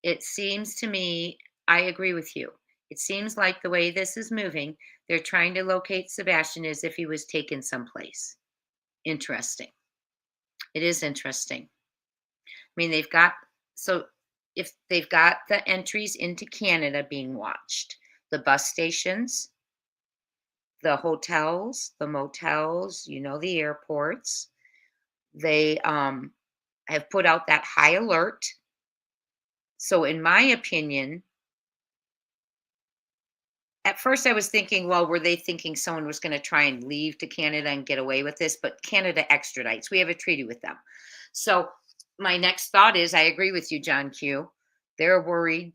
It seems to me, I agree with you. It seems like the way this is moving, they're trying to locate Sebastian as if he was taken someplace. Interesting. It is interesting. I mean, if they've got the entries into Canada being watched, the bus stations, the hotels, the motels, the airports, they have put out that high alert. So, in my opinion, at first I was thinking, well, were they thinking someone was going to try and leave to Canada and get away with this? But Canada extradites. We have a treaty with them. So, my next thought is I agree with you, John Q. They're worried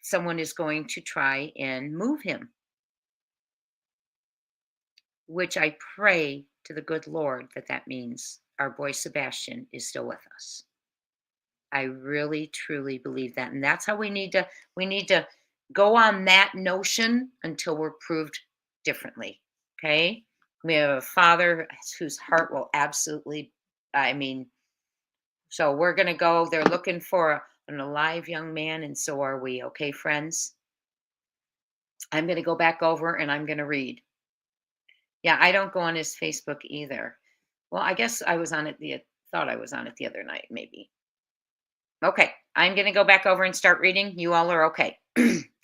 someone is going to try and move him, which I pray to the good Lord that means our boy Sebastian is still with us. I really truly believe that, and that's how we need to go on that notion until we're proved differently. Okay, we have a father whose heart will absolutely, I mean, so we're going to go. They're looking for an alive young man, and so are we. Okay, friends, I'm going to go back over and I'm going to read. Yeah, I don't go on his Facebook either. Well, I guess I was on it thought I was on it the other night, maybe. Okay, I'm going to go back over and start reading. You all are okay.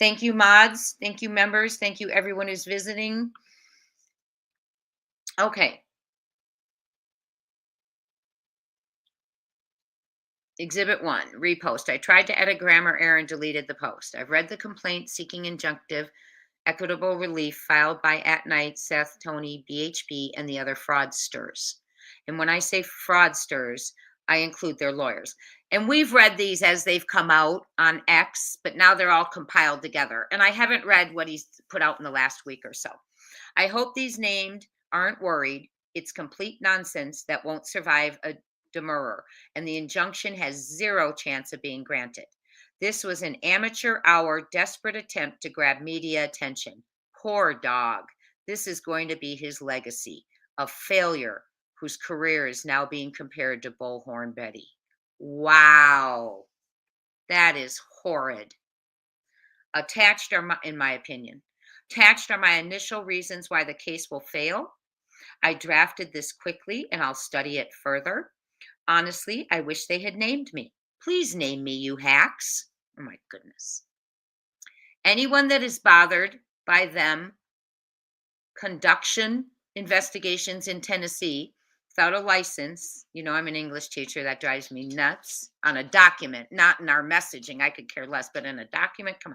Thank you, mods. Thank you, members. Thank you, everyone who's visiting. Okay. Exhibit 1, repost. I tried to edit grammar error and deleted the post. I've read the complaint seeking injunctive equitable relief filed by At Night, Seth, Tony, BHP, and the other fraudsters. And when I say fraudsters, I include their lawyers. And we've read these as they've come out on X, but now they're all compiled together. And I haven't read what he's put out in the last week or so. I hope these named aren't worried. It's complete nonsense that won't survive a demurrer, and the injunction has zero chance of being granted. This was an amateur hour, desperate attempt to grab media attention. Poor dog. This is going to be his legacy, a failure whose career is now being compared to Bullhorn Betty. Wow. That is horrid. Attached are in my opinion, attached are my initial reasons why the case will fail. I drafted this quickly and I'll study it further. Honestly, I wish they had named me. Please name me, you hacks. Oh my goodness. Anyone that is bothered by them conduction investigations in Tennessee without a license, I'm an English teacher, that drives me nuts, on a document, not in our messaging, I could care less, but in a document, come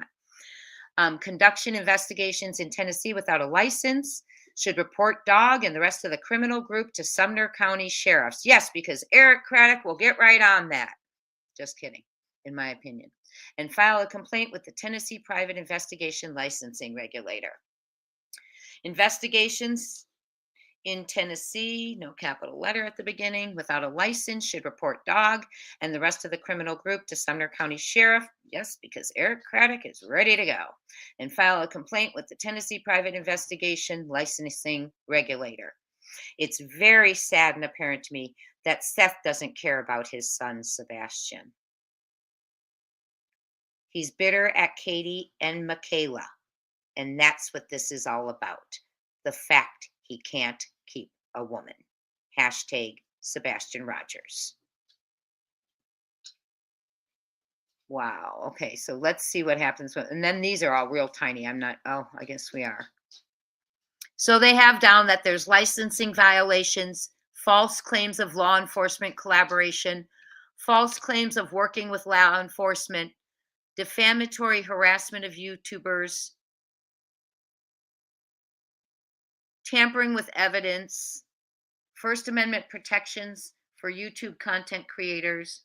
on. Conduction investigations in Tennessee without a license should report dog and the rest of the criminal group to Sumner County sheriffs. Yes, because Eric Craddock will get right on that. Just kidding, in my opinion. And file a complaint with the Tennessee Private Investigation Licensing Regulator. Investigations in Tennessee, no capital letter at the beginning, without a license should report dog and the rest of the criminal group to Sumner County Sheriff. Yes, because Eric Craddock is ready to go. And file a complaint with the Tennessee Private Investigation Licensing Regulator. It's very sad and apparent to me that Seth doesn't care about his son, Sebastian. He's bitter at Katie and Michaela. And that's what this is all about. The fact he can't keep a woman. Hashtag Sebastian Rogers. Wow. Okay, so let's see what happens with, and then these are all real tiny. I'm not, oh, I guess we are. So they have down that there's licensing violations, false claims of law enforcement collaboration, false claims of working with law enforcement, defamatory harassment of YouTubers, tampering with evidence, First Amendment protections for YouTube content creators.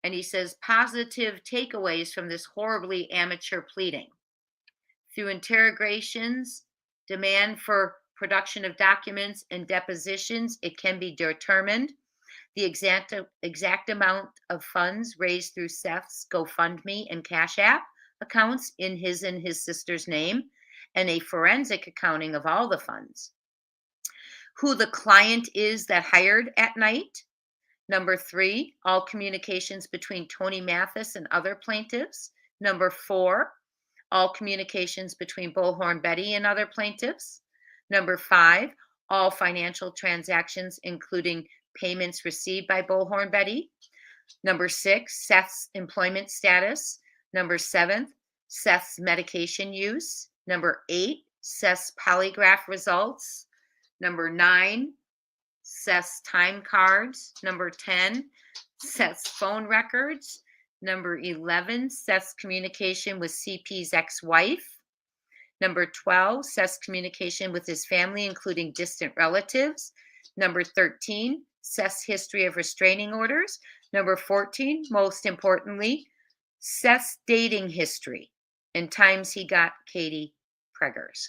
And he says positive takeaways from this horribly amateur pleading. Through interrogations, demand for production of documents and depositions, it can be determined the exact amount of funds raised through Seth's GoFundMe and Cash App accounts in his and his sister's name, and a forensic accounting of all the funds. Who the client is that hired At Night. Number 3, all communications between Tony Mathis and other plaintiffs. Number 4, all communications between Bullhorn Betty and other plaintiffs. Number 5, all financial transactions, including payments received by Bullhorn Betty. Number 6, Seth's employment status. Number 7, Seth's medication use. Number 8, Seth's polygraph results. Number 9, Seth's time cards. Number 10, Seth's phone records. Number 11, Seth's communication with CP's ex-wife. Number 12, Seth's communication with his family, including distant relatives. Number 13, Seth's history of restraining orders. Number 14, most importantly, Seth's dating history and times he got Katie preggers.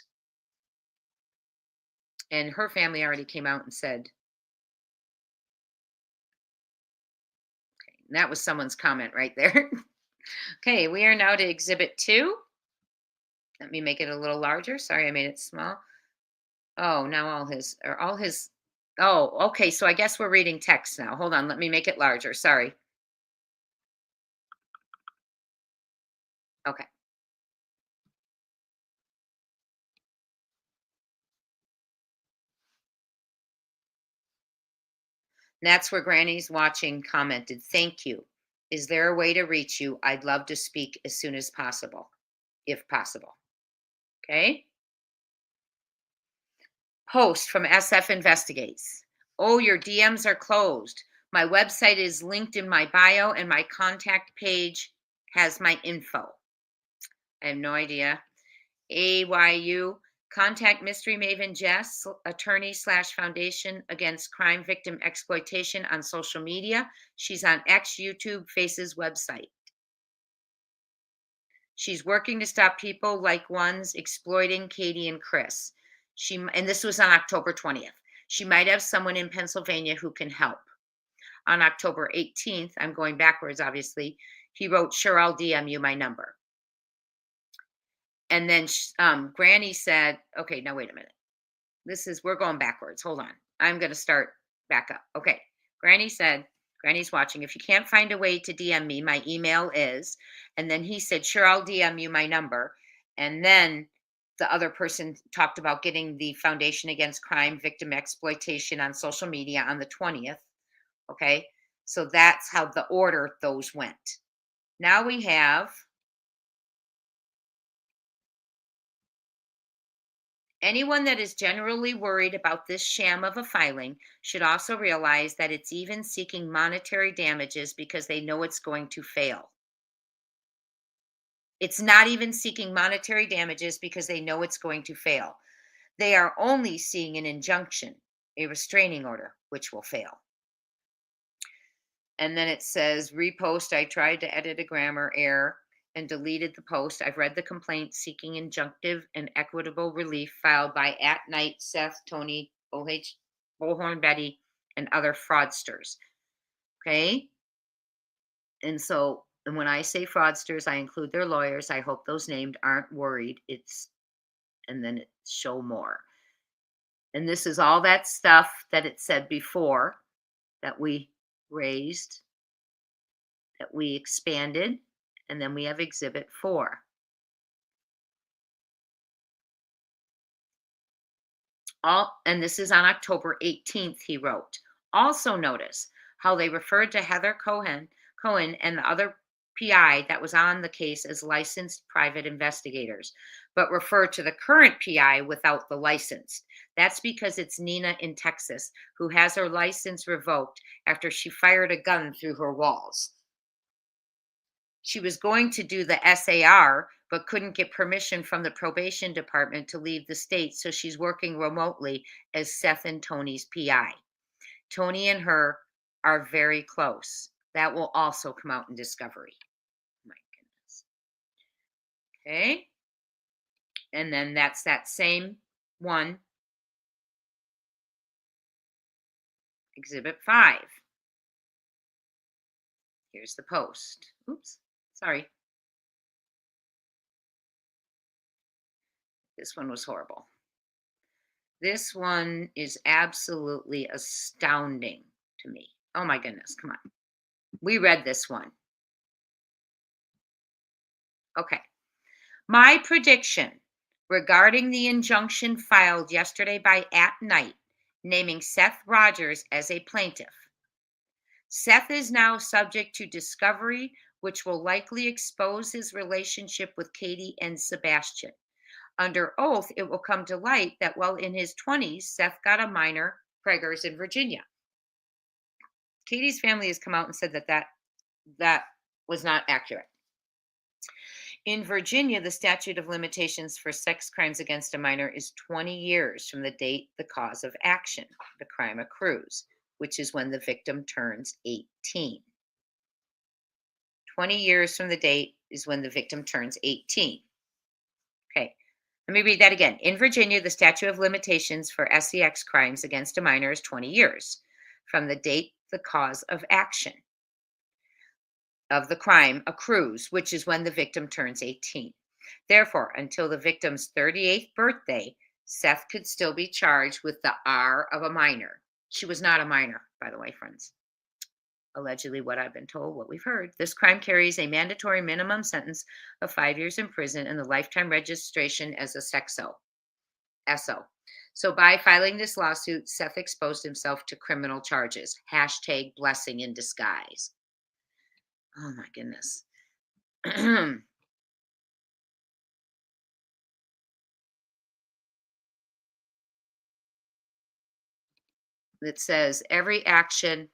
And her family already came out and said, okay, that was someone's comment right there. Okay, we are now to Exhibit 2. Let me make it a little larger. Sorry, I made it small. Oh, now all his, oh, okay, so I guess we're reading text now. Hold on, let me make it larger. Sorry. Okay. That's where Granny's Watching commented, thank you. Is there a way to reach you? I'd love to speak as soon as possible, if possible. Okay. Post from SF Investigates. Oh, your DMs are closed. My website is linked in my bio, and my contact page has my info. I have no idea. AYU. Contact Mystery Maven Jess, attorney/foundation against crime victim exploitation on social media. She's on X, YouTube, Face's website. She's working to stop people like ones exploiting Katie and Chris. And this was on October 20th. She might have someone in Pennsylvania who can help. On October 18th, I'm going backwards, obviously, he wrote, sure, I'll DM you my number. And then Granny said, okay, now wait a minute. We're going backwards. Hold on. I'm going to start back up. Okay. Granny said, Granny's watching. If you can't find a way to DM me, my email is, and then he said, sure, I'll DM you my number. And then the other person talked about getting the Foundation Against Crime Victim Exploitation on social media on the 20th. Okay. So that's how the order those went. Now we have anyone that is generally worried about this sham of a filing should also realize that it's even seeking monetary damages because they know it's going to fail. It's not even seeking monetary damages because they know it's going to fail. They are only seeking an injunction, a restraining order, which will fail. And then it says, repost, I tried to edit a grammar error and deleted the post. I've read the complaint seeking injunctive and equitable relief filed by At Night, Seth, Tony, Bullhorn Betty, and other fraudsters. Okay? And so, and when I say fraudsters, I include their lawyers. I hope those named aren't worried. And then it show more. And this is all that stuff that it said before that we raised, that we expanded, and then we have Exhibit 4. And this is on October 18th, he wrote. Also notice how they referred to Heather Cohen and the other PI that was on the case as licensed private investigators, but refer to the current PI without the license. That's because it's Nina in Texas who has her license revoked after she fired a gun through her walls. She was going to do the SAR, but couldn't get permission from the probation department to leave the state, so she's working remotely as Seth and Tony's PI. Tony and her are very close. That will also come out in discovery. My goodness. Okay. And then that's that same one. Exhibit 5. Here's the post. Oops, sorry. This one was horrible. This one is absolutely astounding to me. Oh my goodness, come on. We read this one. Okay. My prediction regarding the injunction filed yesterday by At Night, naming Seth Rogers as a plaintiff. Seth is now subject to discovery, which will likely expose his relationship with Katie and Sebastian. Under oath, it will come to light that while in his 20s, Seth got a minor preggers in Virginia. Katie's family has come out and said that was not accurate. In Virginia, the statute of limitations for sex crimes against a minor is 20 years from the date the cause of action, the crime accrues, which is when the victim turns 18. 20 years from the date is when the victim turns 18. Okay, let me read that again. In Virginia, the statute of limitations for sex crimes against a minor is 20 years from the date the cause of action of the crime accrues, which is when the victim turns 18. Therefore, until the victim's 38th birthday, Seth could still be charged with the R of a minor. She was not a minor, by the way, friends. Allegedly, what I've been told, what we've heard. This crime carries a mandatory minimum sentence of 5 years in prison and the lifetime registration as a SO. So by filing this lawsuit, Seth exposed himself to criminal charges. # blessing in disguise. Oh my goodness. It says every action.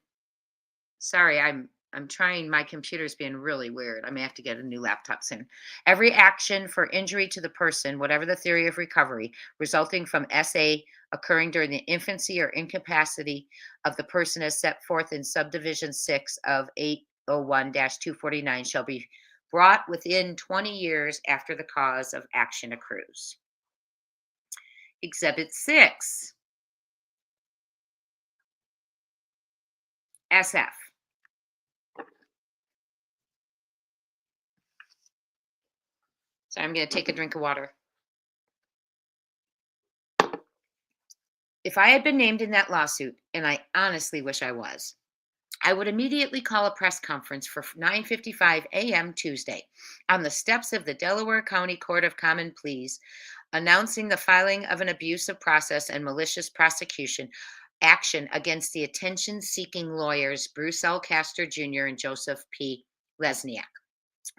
Sorry, I'm trying. My computer's being really weird. I may have to get a new laptop soon. Every action for injury to the person, whatever the theory of recovery, resulting from SA occurring during the infancy or incapacity of the person as set forth in subdivision 6 of 801-249 shall be brought within 20 years after the cause of action accrues. Exhibit 6. SF. So I'm going to take a drink of water. If I had been named in that lawsuit, and I honestly wish I was, I would immediately call a press conference for 9:55 a.m. Tuesday on the steps of the Delaware County Court of Common Pleas, announcing the filing of an abuse of process and malicious prosecution action against the attention-seeking lawyers Bruce L. Castor Jr. and Joseph P. Lesniak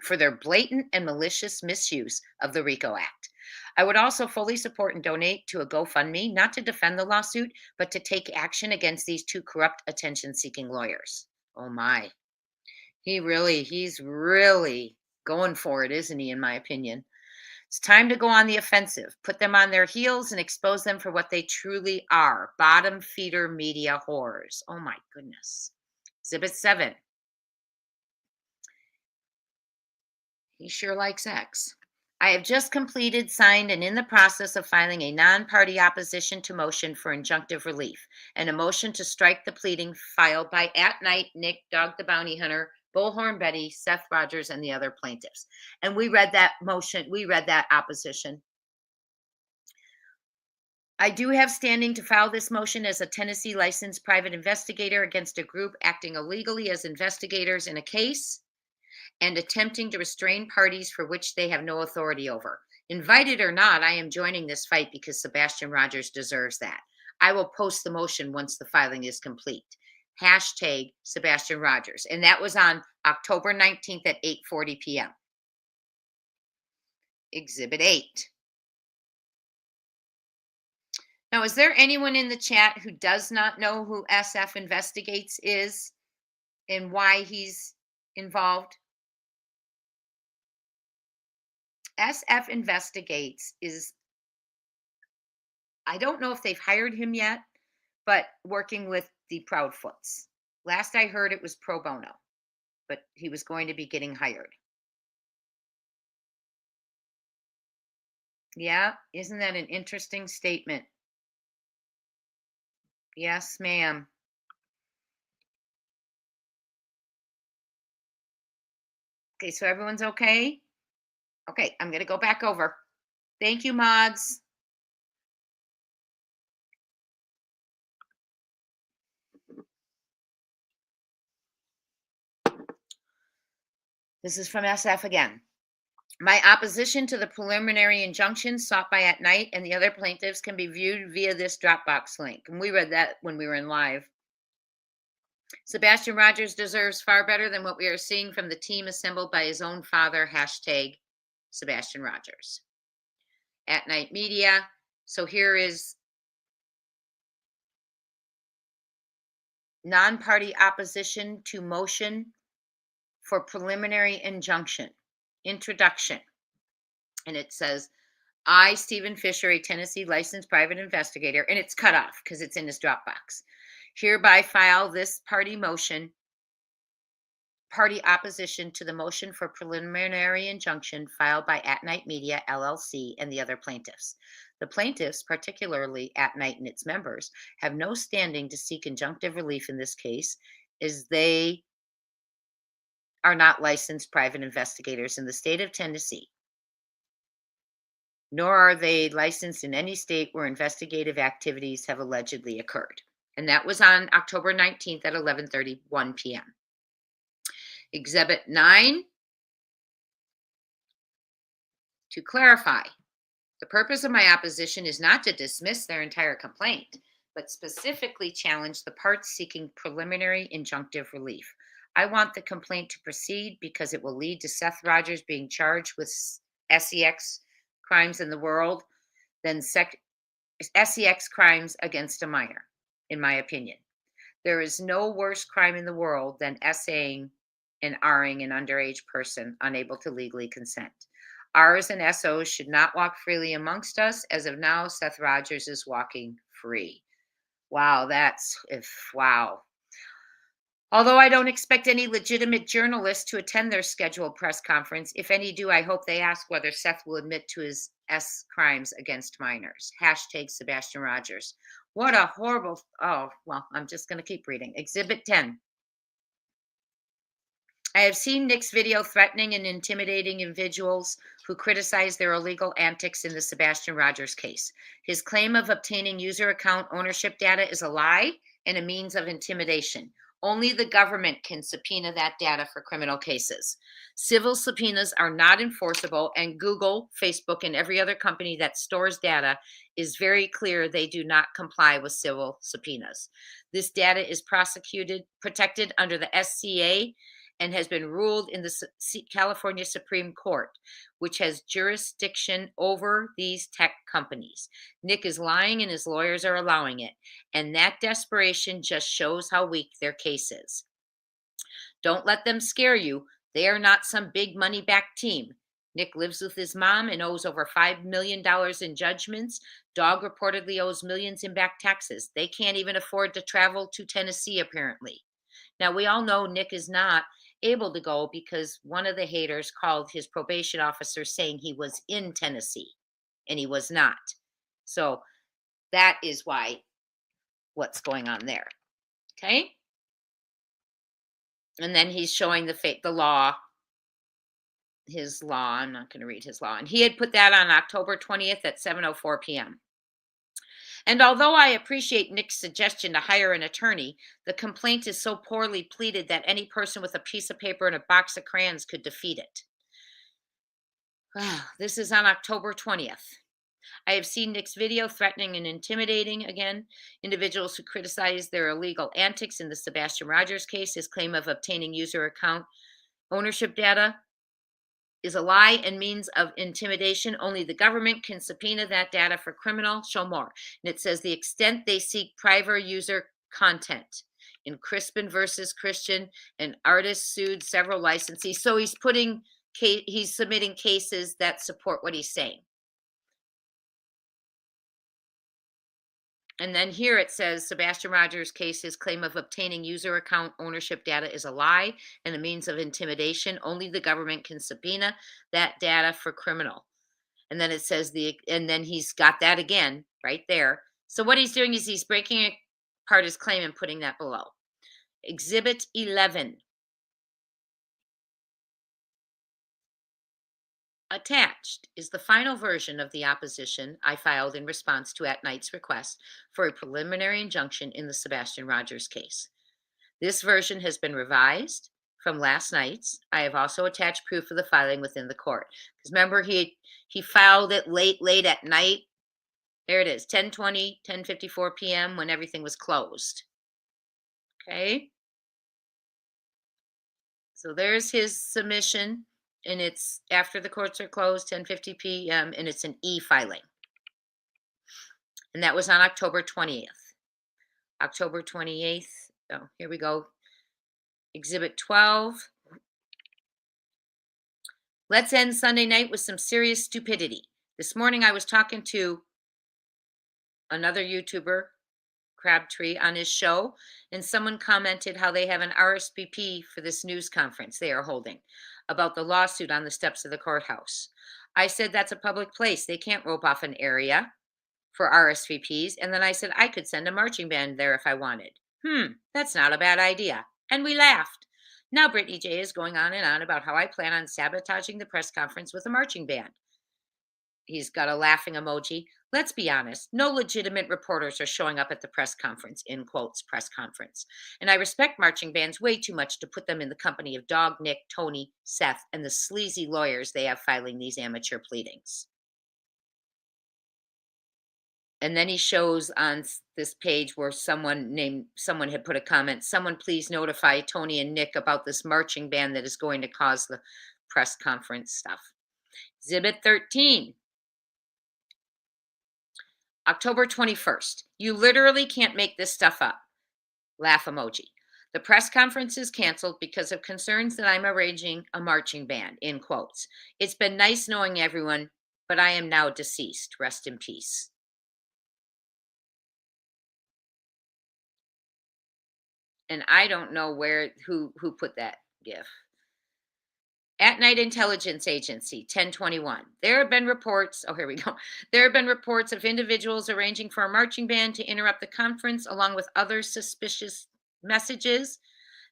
for their blatant and malicious misuse of the RICO Act. I would also fully support and donate to a GoFundMe, not to defend the lawsuit, but to take action against these two corrupt attention-seeking lawyers. Oh my. He's really going for it, isn't he, in my opinion? It's time to go on the offensive, put them on their heels and expose them for what they truly are, bottom feeder media whores. Oh my goodness. Exhibit 7. He sure likes X. I have just completed, signed, and in the process of filing a non-party opposition to motion for injunctive relief and a motion to strike the pleading filed by At Night, Nick, Dog the Bounty Hunter, Bullhorn Betty, Seth Rogers, and the other plaintiffs. And we read that motion. We read that opposition. I do have standing to file this motion as a Tennessee licensed private investigator against a group acting illegally as investigators in a case and attempting to restrain parties for which they have no authority over. Invited or not, I am joining this fight because Sebastian Rogers deserves that. I will post the motion once the filing is complete. Hashtag Sebastian Rogers. And that was on October 19th at 8:40 p.m. Exhibit 8. Now, is there anyone in the chat who does not know who SF Investigates is and why he's involved? SF Investigates is, I don't know if they've hired him yet, but working with the Proudfoots. Last I heard, it was pro bono, but he was going to be getting hired. Yeah, isn't that an interesting statement? Yes, ma'am. Okay, so everyone's okay? Okay, I'm going to go back over. Thank you, mods. This is from SF again. My opposition to the preliminary injunction sought by At Night and the other plaintiffs can be viewed via this Dropbox link. And we read that when we were in live. Sebastian Rogers deserves far better than what we are seeing from the team assembled by his own father, hashtag Sebastian Rogers. At Night Media. So here is non-party opposition to motion for preliminary injunction. Introduction. And it says, I, Stephen Fischer, a Tennessee licensed private investigator, and it's cut off because it's in his Dropbox, hereby file this party opposition to the motion for preliminary injunction filed by At Night Media, LLC, and the other plaintiffs. The plaintiffs, particularly At Night and its members, have no standing to seek injunctive relief in this case, as they are not licensed private investigators in the state of Tennessee, nor are they licensed in any state where investigative activities have allegedly occurred. And that was on October 19th at 11:31 p.m. Exhibit 9. To clarify, the purpose of my opposition is not to dismiss their entire complaint, but specifically challenge the parts seeking preliminary injunctive relief. I want the complaint to proceed because it will lead to Seth Rogers being charged with SEX crimes in the world than SEX crimes against a minor, in my opinion. There is no worse crime in the world than SAing and Ring an underage person unable to legally consent. Rs and SOs should not walk freely amongst us. As of now, Seth Rogers is walking free. Wow, wow. Although I don't expect any legitimate journalists to attend their scheduled press conference, if any do, I hope they ask whether Seth will admit to his crimes against minors. Hashtag Sebastian Rogers. What a horrible, oh, well, I'm just going to keep reading. Exhibit 10. I have seen Nick's video threatening and intimidating individuals who criticize their illegal antics in the Sebastian Rogers case. His claim of obtaining user account ownership data is a lie and a means of intimidation. Only the government can subpoena that data for criminal cases. Civil subpoenas are not enforceable, and Google, Facebook, and every other company that stores data is very clear they do not comply with civil subpoenas. This data is protected under the SCA and has been ruled in the California Supreme Court, which has jurisdiction over these tech companies. Nick is lying and his lawyers are allowing it, and that desperation just shows how weak their case is. Don't let them scare you. They are not some big money-back team. Nick lives with his mom and owes over $5 million in judgments. Dog reportedly owes millions in back taxes. They can't even afford to travel to Tennessee, apparently. Now, we all know Nick is not able to go because one of the haters called his probation officer saying he was in Tennessee, and he was not. So that is what's going on there. Okay? And then he's showing the law, his law. I'm not going to read his law. And he had put that on October 20th at 7:04 p.m. And although I appreciate Nick's suggestion to hire an attorney, the complaint is so poorly pleaded that any person with a piece of paper and a box of crayons could defeat it. This is on October 20th. I have seen Nick's video threatening and intimidating again individuals who criticize their illegal antics in the Sebastian Rogers case. His claim of obtaining user account ownership data is a lie and means of intimidation. Only the government can subpoena that data for criminal. Show more. And it says the extent they seek private user content. In Crispin versus Christian, an artist sued several licensees. So he's submitting cases that support what he's saying. And then here it says Sebastian Rogers' case, his claim of obtaining user account ownership data is a lie and a means of intimidation. Only the government can subpoena that data for criminal. And then it says and then he's got that again right there. So what he's doing is he's breaking apart his claim and putting that below. Exhibit 11. Attached is the final version of the opposition I filed in response to ATNIGHT'S request for a preliminary injunction in the Sebastian Rogers case. This version has been revised from last night's. I have also attached proof of the filing within the court. Because remember, he filed it late at night. There it is, 10:20, 10:54 p.m. when everything was closed. Okay. So there's his submission. And it's after the courts are closed, 10:50 p.m., and it's an e-filing. And that was on October 20th. October 28th. Oh, here we go. Exhibit 12. Let's end Sunday night with some serious stupidity. This morning I was talking to another YouTuber, Crabtree, on his show, and someone commented how they have an RSVP for this news conference they are holding about the lawsuit on the steps of the courthouse. I said that's a public place. They can't rope off an area for RSVPs. And then I said I could send a marching band there if I wanted. That's not a bad idea. And we laughed. Now Brittany J is going on and on about how I plan on sabotaging the press conference with a marching band. He's got a laughing emoji. Let's be honest, no legitimate reporters are showing up at the press conference, in quotes, press conference. And I respect marching bands way too much to put them in the company of Dog, Nick, Tony, Seth, and the sleazy lawyers they have filing these amateur pleadings. And then he shows on this page where someone had put a comment, someone please notify Tony and Nick about this marching band that is going to cause the press conference stuff. Exhibit 13. October 21st. You literally can't make this stuff up. Laugh emoji. The press conference is canceled because of concerns that I'm arranging a marching band, in quotes. It's been nice knowing everyone, but I am now deceased. Rest in peace. And I don't know who put that gif. At Night Intelligence Agency, 1021. There have been reports, here we go. There have been reports of individuals arranging for a marching band to interrupt the conference along with other suspicious messages.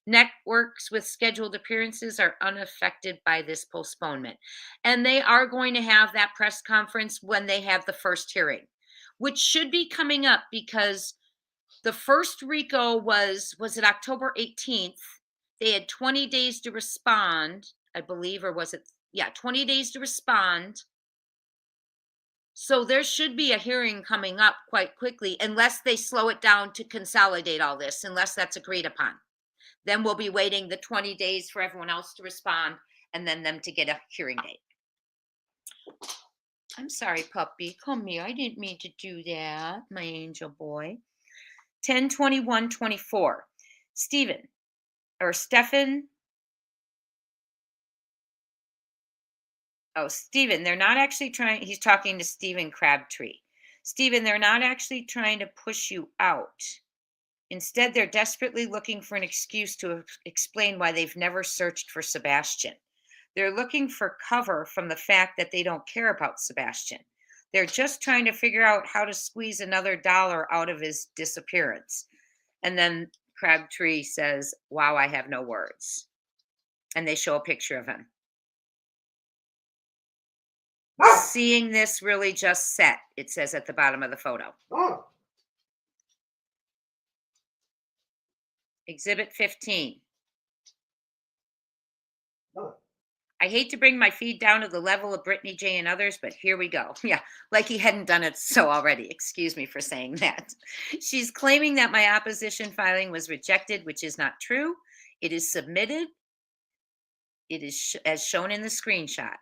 Networks with scheduled appearances are unaffected by this postponement. And they are going to have that press conference when they have the first hearing, which should be coming up because the first RICO was it October 18th? They had 20 days to respond, I believe, or was it? Yeah, 20 days to respond. So there should be a hearing coming up quite quickly, unless they slow it down to consolidate all this, unless that's agreed upon. Then we'll be waiting the 20 days for everyone else to respond and then them to get a hearing date. I'm sorry, puppy. Come here. I didn't mean to do that, my angel boy. 10/21/24. Stephen. Stephen, they're not actually trying, he's talking to Stephen Crabtree. Stephen, they're not actually trying to push you out. Instead, they're desperately looking for an excuse to explain why they've never searched for Sebastian. They're looking for cover from the fact that they don't care about Sebastian. They're just trying to figure out how to squeeze another dollar out of his disappearance. And then Crabtree says, wow, I have no words. And they show a picture of him. Seeing this really just set, it says at the bottom of the photo. Exhibit 15. I hate to bring my feed down to the level of Brittany J and others, but here we go. Yeah, like he hadn't done it so already. Excuse me for saying that. She's claiming that my opposition filing was rejected, which is not true. It is submitted. It is as shown in the screenshot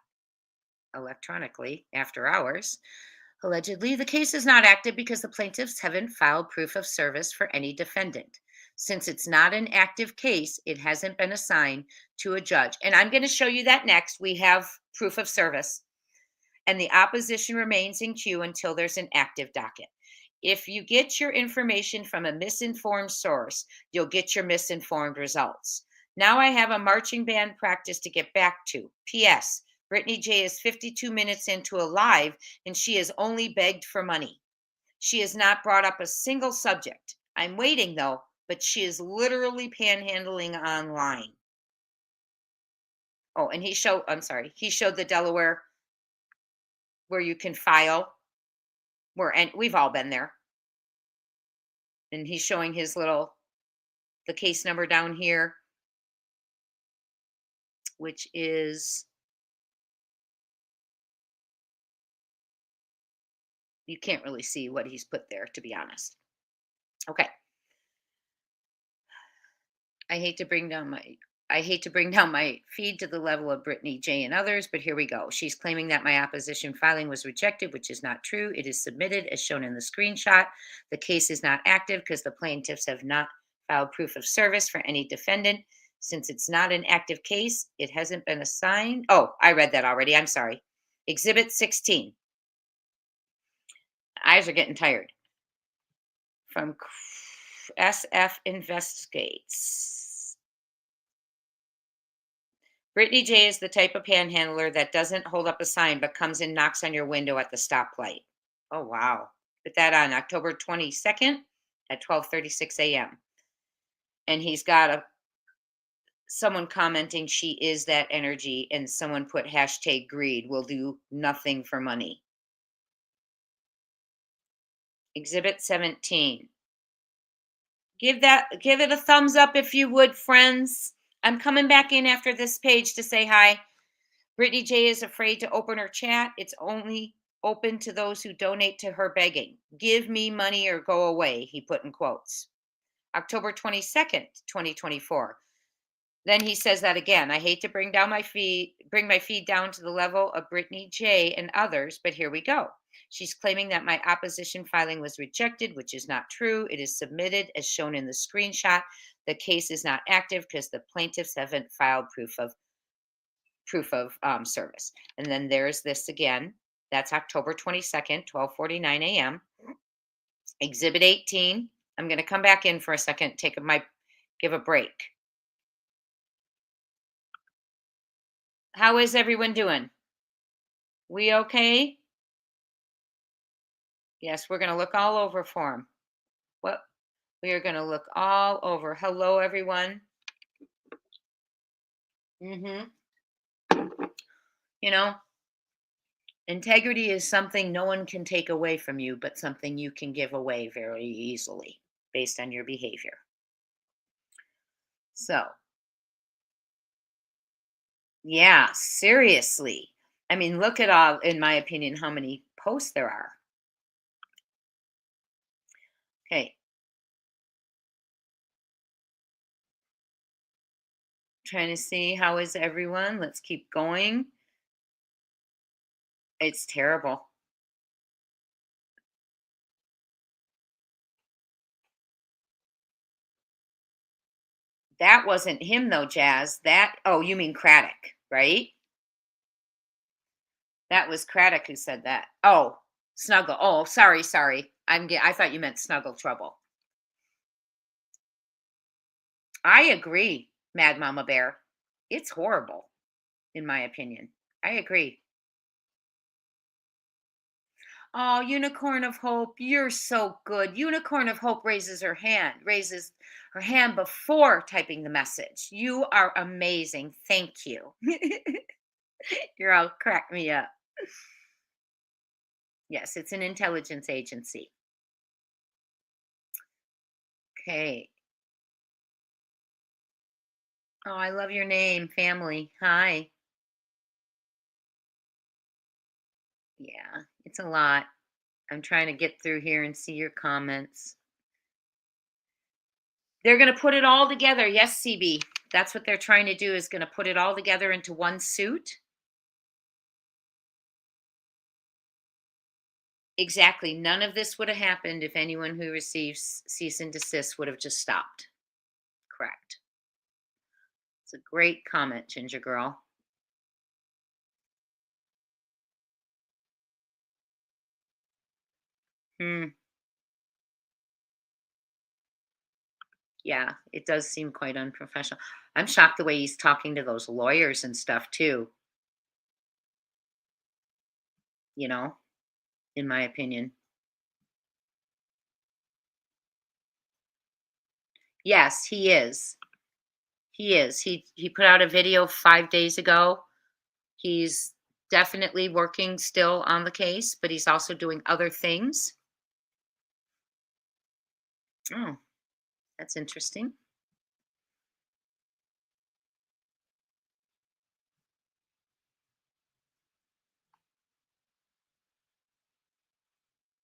electronically after hours. Allegedly, the case is not active because the plaintiffs haven't filed proof of service for any defendant. Since it's not an active case, it hasn't been assigned to a judge. And I'm going to show you that next. We have proof of service, and the opposition remains in queue until there's an active docket. If you get your information from a misinformed source, you'll get your misinformed results. Now I have a marching band practice to get back to. P.S. Brittany J is 52 minutes into a live, and she has only begged for money. She has not brought up a single subject. I'm waiting, though, but she is literally panhandling online. Oh, and he showed the Delaware where you can file, and we've all been there. And he's showing the case number down here, which is, you can't really see what he's put there, to be honest. Okay. I hate to bring down my feed to the level of Brittany J and others, but here we go. She's claiming that my opposition filing was rejected, which is not true. It is submitted as shown in the screenshot. The case is not active because the plaintiffs have not filed proof of service for any defendant. Since it's not an active case, it hasn't been assigned. Oh, I read that already. I'm sorry. Exhibit 16. Eyes are getting tired. From SF Investigates. Brittany J is the type of panhandler that doesn't hold up a sign but comes and knocks on your window at the stoplight. Oh, wow. Put that on October 22nd at 12:36 a.m. And he's got someone commenting she is that energy, and someone put hashtag greed, will do nothing for money. Exhibit 17. Give it a thumbs up if you would, friends. I'm coming back in after this page to say hi. Brittany J is afraid to open her chat. It's only open to those who donate to her begging. Give me money or go away, he put in quotes. October 22nd, 2024. Then he says that again. I hate to bring my feed down to the level of Brittany J and others, but here we go. She's claiming that my opposition filing was rejected, which is not true. It is submitted as shown in the screenshot. The case is not active because the plaintiffs haven't filed proof of service. And then there's this again. That's October 22nd, 12:49 a.m. Exhibit 18. I'm going to come back in for a second, give a break. How is everyone doing? We okay? Yes, we're going to look all over for him. We are going to look all over. Hello, everyone. You know, integrity is something no one can take away from you, but something you can give away very easily based on your behavior. So, yeah, seriously. I mean, look at all, in my opinion, how many posts there are. Okay. Trying to see, how is everyone? Let's keep going. It's terrible. That wasn't him though, Jazz. Oh, you mean Craddock, right? That was Craddock who said that. Oh, Snuggle. Oh, sorry. I thought you meant Snuggle Trouble. I agree, Mad Mama Bear. It's horrible, in my opinion. I agree. Oh, Unicorn of Hope, you're so good. Unicorn of Hope raises her hand before typing the message. You are amazing. Thank you. You're all crack me up. Yes, it's an intelligence agency. Okay. Oh, I love your name, family. Hi. Yeah, it's a lot. I'm trying to get through here and see your comments. They're going to put it all together. Yes, CB. That's what they're trying to do, is going to put it all together into one suit. Exactly. None of this would have happened if anyone who receives cease and desist would have just stopped. Correct. It's a great comment, Ginger Girl. Hmm. Yeah, it does seem quite unprofessional. I'm shocked the way he's talking to those lawyers and stuff too, you know, in my opinion. Yes, he is. He is. He put out a video 5 days ago. He's definitely working still on the case, but he's also doing other things. Oh, that's interesting.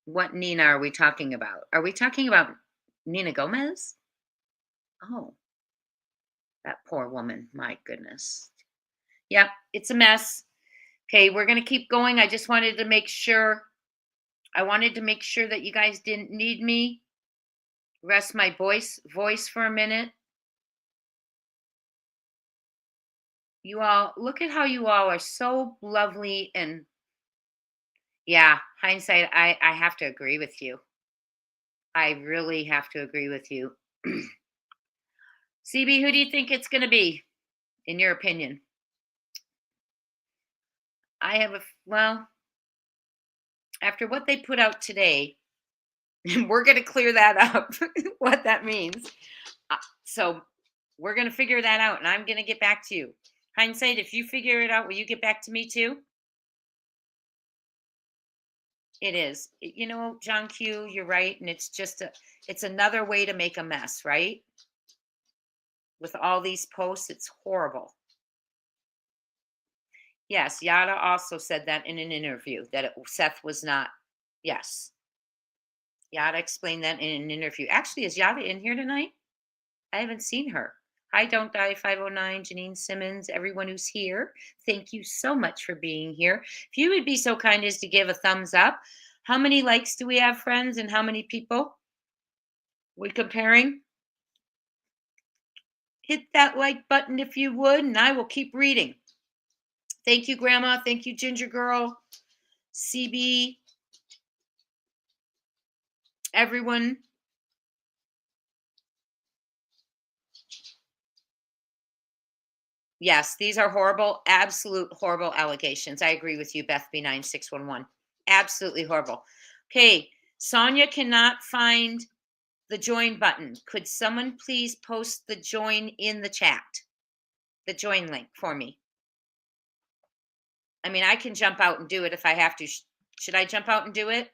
What Nina are we talking about? Are we talking about Nina Gomez? Oh, that poor woman. My goodness. Yep, it's a mess. Okay, we're going to keep going. I just wanted to make sure. I wanted to make sure that you guys didn't need me. Rest my voice for a minute. You all, look at how you all are so lovely, and yeah, hindsight, I have to agree with you. I really have to agree with you. CB, who do you think it's going to be, in your opinion? I have a, well, after what they put out today, we're going to clear that up, what that means. So we're going to figure that out, and I'm going to get back to you. Hindsight, if you figure it out, will you get back to me too? It is. You know, John Q, you're right, and it's just it's another way to make a mess, right? With all these posts, it's horrible. Yes, Yada also said that in an interview, that Seth was not. Yes, Yada explained that in an interview. Actually, is Yada in here tonight? I haven't seen her. Hi, Don't Die 509, Janine Simmons, everyone who's here. Thank you so much for being here. If you would be so kind as to give a thumbs up. How many likes do we have, friends, and how many people? We comparing? Hit that like button if you would, and I will keep reading. Thank you, Grandma. Thank you, Ginger Girl, CB, everyone. Yes, these are horrible, absolute horrible allegations. I agree with you, Beth B9611. Absolutely horrible. Okay, Sonia cannot find the join button. Could someone please post the join in the chat? The join link for me. I mean, I can jump out and do it if I have to. Should I jump out and do it?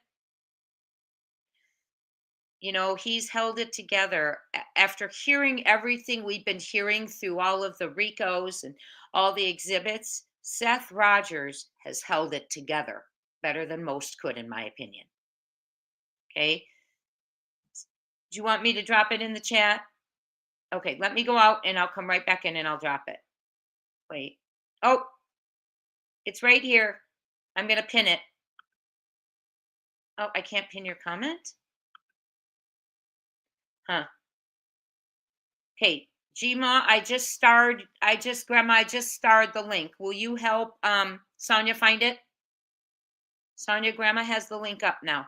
You know, he's held it together after hearing everything we've been hearing through all of the RICOs and all the exhibits. Seth Rogers has held it together better than most could, in my opinion. Okay. Do you want me to drop it in the chat? Okay, let me go out and I'll come right back in and I'll drop it. Wait. Oh, it's right here. I'm going to pin it. Oh, I can't pin your comment? Huh. Okay, Gma, Grandma, I just starred the link. Will you help Sonia find it? Sonia, Grandma has the link up now.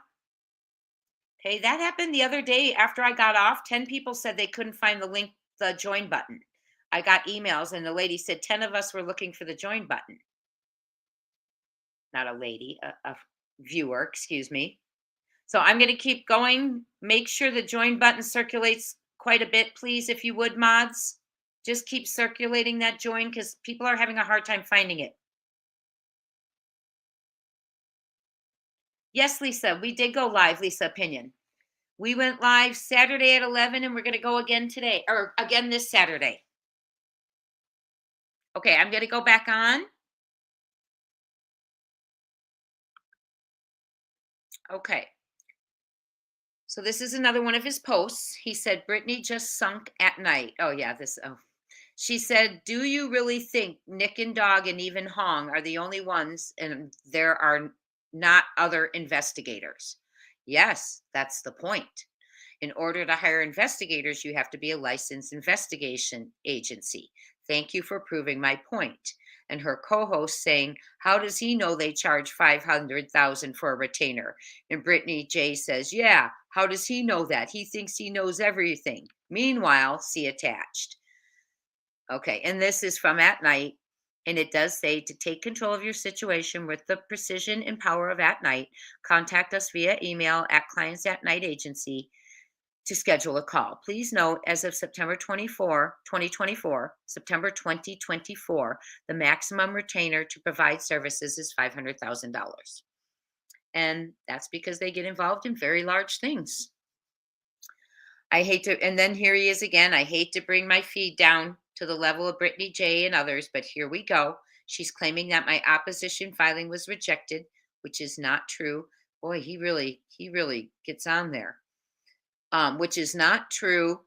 Okay, that happened the other day after I got off. 10 people said they couldn't find the link, the join button. I got emails and the lady said 10 of us were looking for the join button. Not a lady, a viewer, excuse me. So I'm going to keep going. Make sure the join button circulates quite a bit, please, if you would, mods. Just keep circulating that join because people are having a hard time finding it. Yes, Lisa, we did go live, Lisa Opinion. We went live Saturday at 11 and we're going to go again today, or again this Saturday. Okay, I'm going to go back on. Okay. So this is another one of his posts. He said, Brittany just sunk at night. Oh, yeah. She said, do you really think Nick and Dog and even Hong are the only ones and there are not other investigators? Yes, that's the point. In order to hire investigators, you have to be a licensed investigation agency. Thank you for proving my point. And her co-host saying, how does he know they charge $500,000 for a retainer? And Brittany J says, yeah, how does he know that? He thinks he knows everything. Meanwhile, see attached. Okay, and this is from At Night, and it does say to take control of your situation with the precision and power of At Night, contact us via email at clientsatnightagency to schedule a call. Please note, as of September 2024, the maximum retainer to provide services is $500,000. And that's because they get involved in very large things. I hate to, and then here he is again. I hate to bring my feed down to the level of Brittany J and others, but here we go. She's claiming that my opposition filing was rejected, which is not true. Boy, he really gets on there. Which is not true.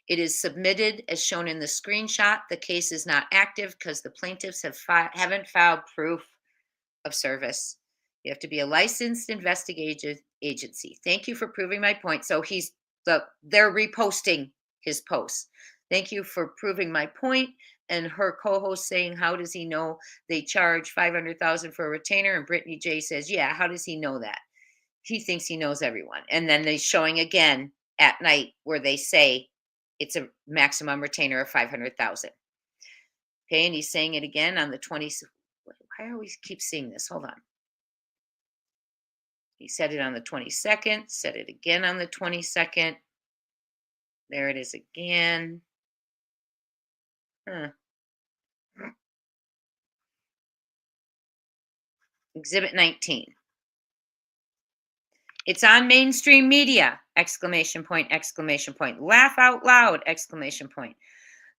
It is submitted as shown in the screenshot. The case is not active because the plaintiffs haven't filed proof of service. You have to be a licensed investigative agency. Thank you for proving my point. So they're reposting his posts. Thank you for proving my point. And her co-host saying, how does he know they charge $500,000 for a retainer? And Brittany J says, yeah, how does he know that? He thinks he knows everyone. And then they're showing again At Night where they say it's a maximum retainer of $500,000. Okay, and he's saying it again on the 20th. I always keep seeing this. Hold on. He said it on the 22nd, said it again on the 22nd. There it is again. Exhibit 19. It's on mainstream media! Exclamation point, exclamation point. Laugh out loud! Exclamation point.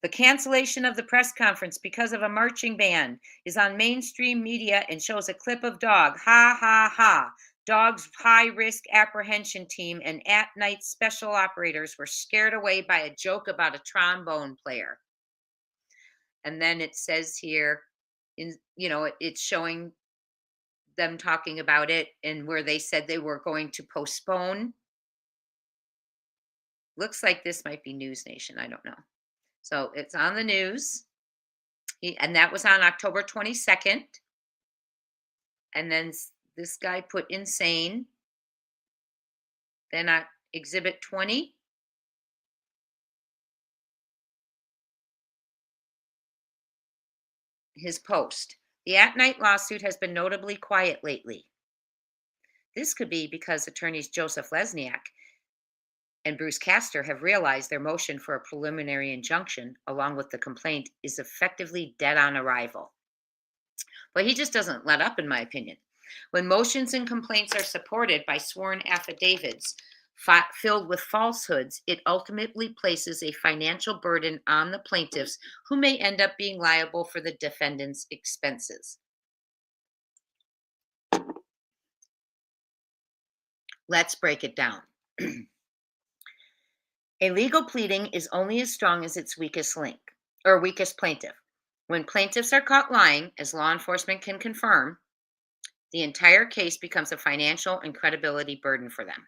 The cancellation of the press conference because of a marching band is on mainstream media and shows a clip of Dog. Ha, ha, ha. Dog's high-risk apprehension team and At Night special operators were scared away by a joke about a trombone player. And then it says here, it's showing them talking about it and where they said they were going to postpone. Looks like this might be News Nation. I don't know. So it's on the news. And that was on October 22nd. And then this guy put insane. Then at Exhibit 20. His post. The At Night lawsuit has been notably quiet lately. This could be because attorneys Joseph Lesniak and Bruce Castor have realized their motion for a preliminary injunction, along with the complaint, is effectively dead on arrival. But he just doesn't let up, in my opinion. When motions and complaints are supported by sworn affidavits filled with falsehoods, it ultimately places a financial burden on the plaintiffs, who may end up being liable for the defendant's expenses. Let's break it down. A legal pleading is only as strong as its weakest link, or weakest plaintiff. When plaintiffs are caught lying, as law enforcement can confirm, the entire case becomes a financial and credibility burden for them.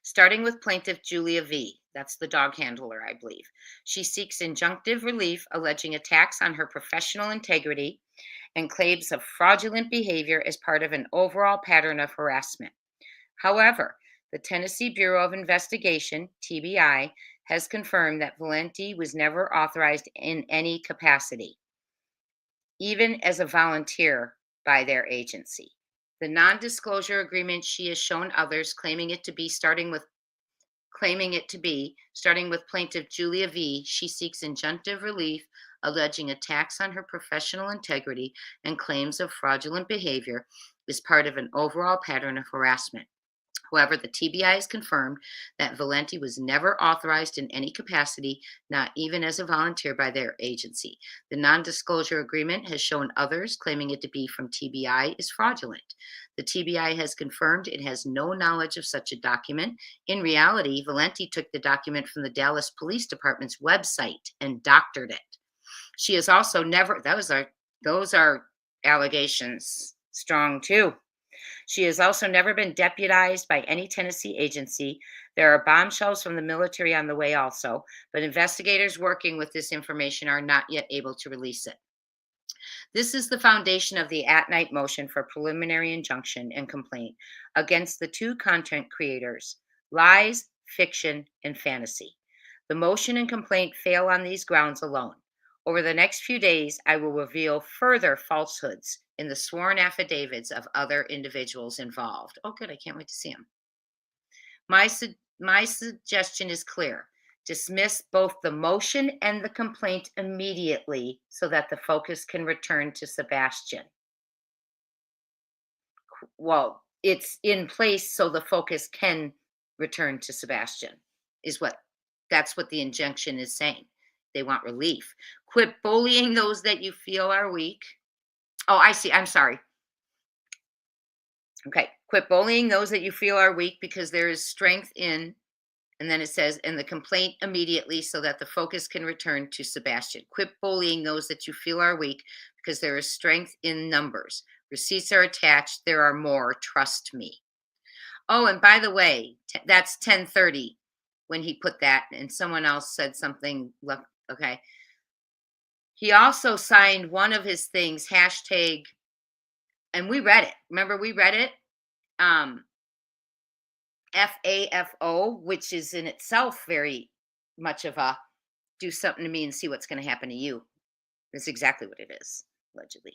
Starting with plaintiff Julia V., that's the dog handler, I believe. She seeks injunctive relief alleging attacks on her professional integrity and claims of fraudulent behavior as part of an overall pattern of harassment. However, the Tennessee Bureau of Investigation, TBI, has confirmed that Valenti was never authorized in any capacity, even as a volunteer by their agency. The non-disclosure agreement she has shown others claiming it to be, starting with plaintiff Julia V., she seeks injunctive relief alleging attacks on her professional integrity and claims of fraudulent behavior, is part of an overall pattern of harassment. However, the TBI has confirmed that Valenti was never authorized in any capacity, not even as a volunteer by their agency. The non-disclosure agreement has shown others claiming it to be from TBI is fraudulent. The TBI has confirmed it has no knowledge of such a document. In reality, Valenti took the document from the Dallas Police Department's website and doctored it. She has also never, those are allegations strong too. She has also never been deputized by any Tennessee agency. There are bombshells from the military on the way also, but investigators working with this information are not yet able to release it. This is the foundation of the at-night motion for preliminary injunction and complaint against the two content creators, lies, fiction, and fantasy. The motion and complaint fail on these grounds alone. Over the next few days, I will reveal further falsehoods in the sworn affidavits of other individuals involved. Oh, good. I can't wait to see them. My suggestion is clear. Dismiss both the motion and the complaint immediately so that the focus can return to Sebastian. Well, it's in place so the focus can return to Sebastian, that's what the injunction is saying. They want relief. Quit bullying those that you feel are weak. Oh, I see. I'm sorry. Okay. Quit bullying those that you feel are weak because there is strength in, and then it says, and the complaint immediately so that the focus can return to Sebastian. Quit bullying those that you feel are weak because there is strength in numbers. Receipts are attached. There are more. Trust me. Oh, and by the way, that's 10:30 when he put that, and someone else said something. Look, okay. He also signed one of his things, hashtag, and we read it. Remember, we read it. FAFO, which is in itself very much of a do something to me and see what's going to happen to you. That's exactly what it is, allegedly.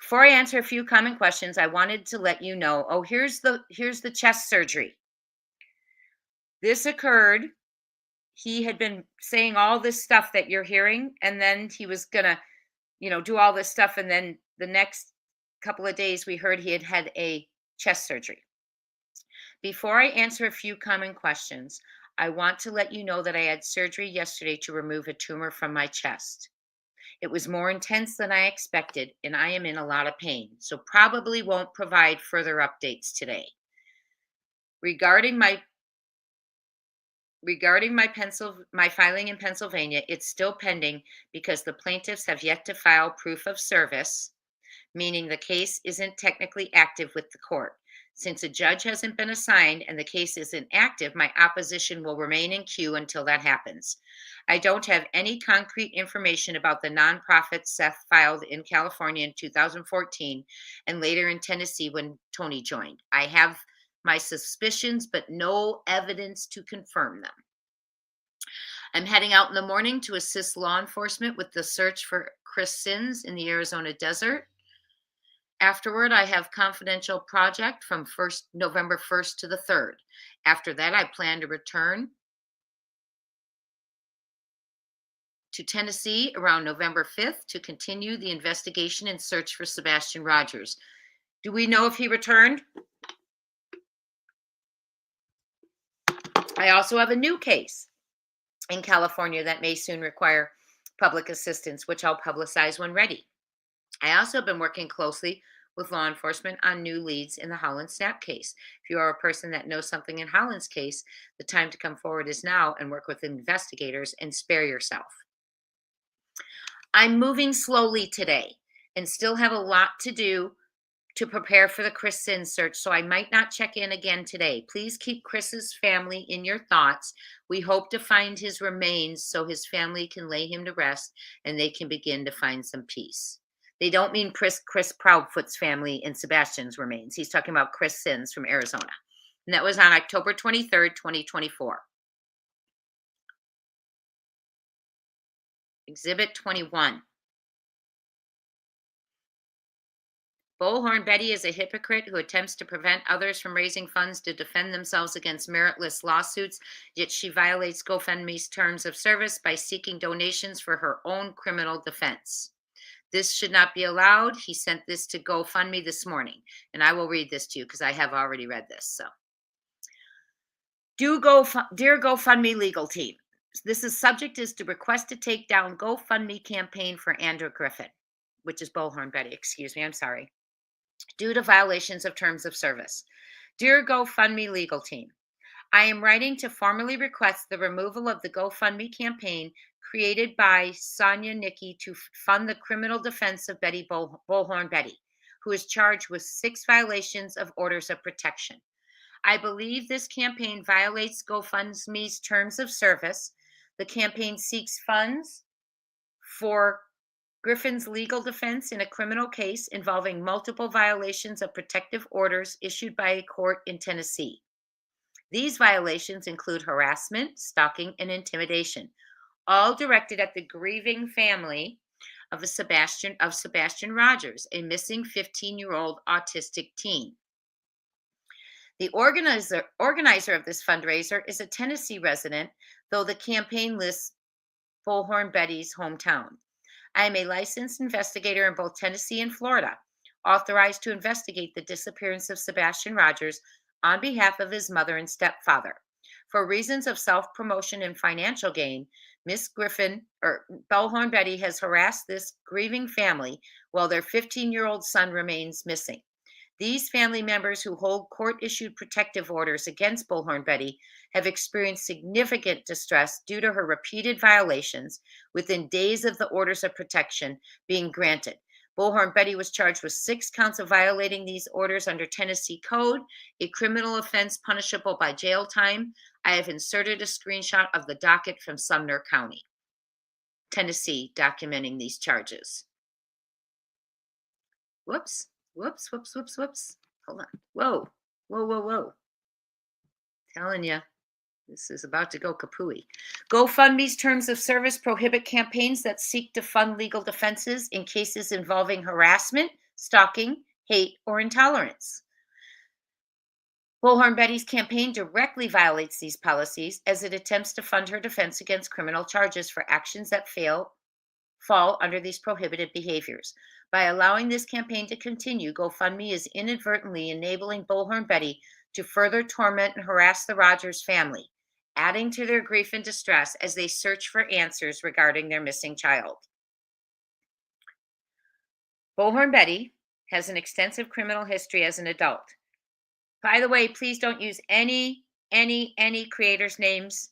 Before I answer a few common questions, I wanted to let you know, oh, here's the chest surgery. This occurred. He had been saying all this stuff that you're hearing, and then he was going to, do all this stuff. And then the next couple of days, we heard he had had a chest surgery. Before I answer a few common questions, I want to let you know that I had surgery yesterday to remove a tumor from my chest. It was more intense than I expected, and I am in a lot of pain, so probably won't provide further updates today. Regarding my filing in Pennsylvania, it's still pending because the plaintiffs have yet to file proof of service, meaning the case isn't technically active with the court. Since a judge hasn't been assigned and the case isn't active, my opposition will remain in queue until that happens. I don't have any concrete information about the nonprofit Seth filed in California in 2014 and later in Tennessee when Tony joined. I have my suspicions, but no evidence to confirm them. I'm heading out in the morning to assist law enforcement with the search for Chris Sins in the Arizona desert. Afterward, I have confidential project from November 1st to the 3rd. After that, I plan to return to Tennessee around November 5th to continue the investigation and search for Sebastian Rogers. Do we know if he returned? I also have a new case in California that may soon require public assistance, which I'll publicize when ready. I also have been working closely with law enforcement on new leads in the Holland Snap case. If you are a person that knows something in Holland's case, the time to come forward is now and work with investigators and spare yourself. I'm moving slowly today and still have a lot to do to prepare for the Chris Sins search, so I might not check in again today. Please keep Chris's family in your thoughts. We hope to find his remains so his family can lay him to rest and they can begin to find some peace. They don't mean Chris Proudfoot's family and Sebastian's remains. He's talking about Chris Sins from Arizona. And that was on October 23rd, 2024. Exhibit 21. Bullhorn Betty is a hypocrite who attempts to prevent others from raising funds to defend themselves against meritless lawsuits, yet she violates GoFundMe's terms of service by seeking donations for her own criminal defense. This should not be allowed. He sent this to GoFundMe this morning, and I will read this to you because I have already read this. So, Dear GoFundMe legal team, subject is to request to take down GoFundMe campaign for Andrew Griffin, which is Bullhorn Betty, excuse me, I'm sorry, due to violations of terms of service. Dear GoFundMe legal team, I am writing to formally request the removal of the GoFundMe campaign created by Sonia Nicky to fund the criminal defense of Bullhorn Betty, who is charged with 6 violations of orders of protection. I believe this campaign violates GoFundMe's terms of service. The campaign seeks funds for Griffin's legal defense in a criminal case involving multiple violations of protective orders issued by a court in Tennessee. These violations include harassment, stalking, and intimidation, all directed at the grieving family of Sebastian Rogers, a missing 15-year-old autistic teen. The organizer of this fundraiser is a Tennessee resident, though the campaign lists Bullhorn Betty's hometown. I am a licensed investigator in both Tennessee and Florida, authorized to investigate the disappearance of Sebastian Rogers on behalf of his mother and stepfather. For reasons of self-promotion and financial gain, Miss Griffin, or Bullhorn Betty, has harassed this grieving family while their 15-year-old son remains missing. These family members who hold court-issued protective orders against Bullhorn Betty have experienced significant distress due to her repeated violations within days of the orders of protection being granted. Bullhorn Betty was charged with 6 counts of violating these orders under Tennessee Code, a criminal offense punishable by jail time. I have inserted a screenshot of the docket from Sumner County, Tennessee, documenting these charges. Whoops. Hold on. Whoa. Telling you, this is about to go kapooey. GoFundMe's terms of service prohibit campaigns that seek to fund legal defenses in cases involving harassment, stalking, hate, or intolerance. Bullhorn Betty's campaign directly violates these policies as it attempts to fund her defense against criminal charges for actions that fall under these prohibited behaviors. By allowing this campaign to continue, GoFundMe is inadvertently enabling Bullhorn Betty to further torment and harass the Rogers family, adding to their grief and distress as they search for answers regarding their missing child. Bullhorn Betty has an extensive criminal history as an adult. By the way, please don't use any creators' names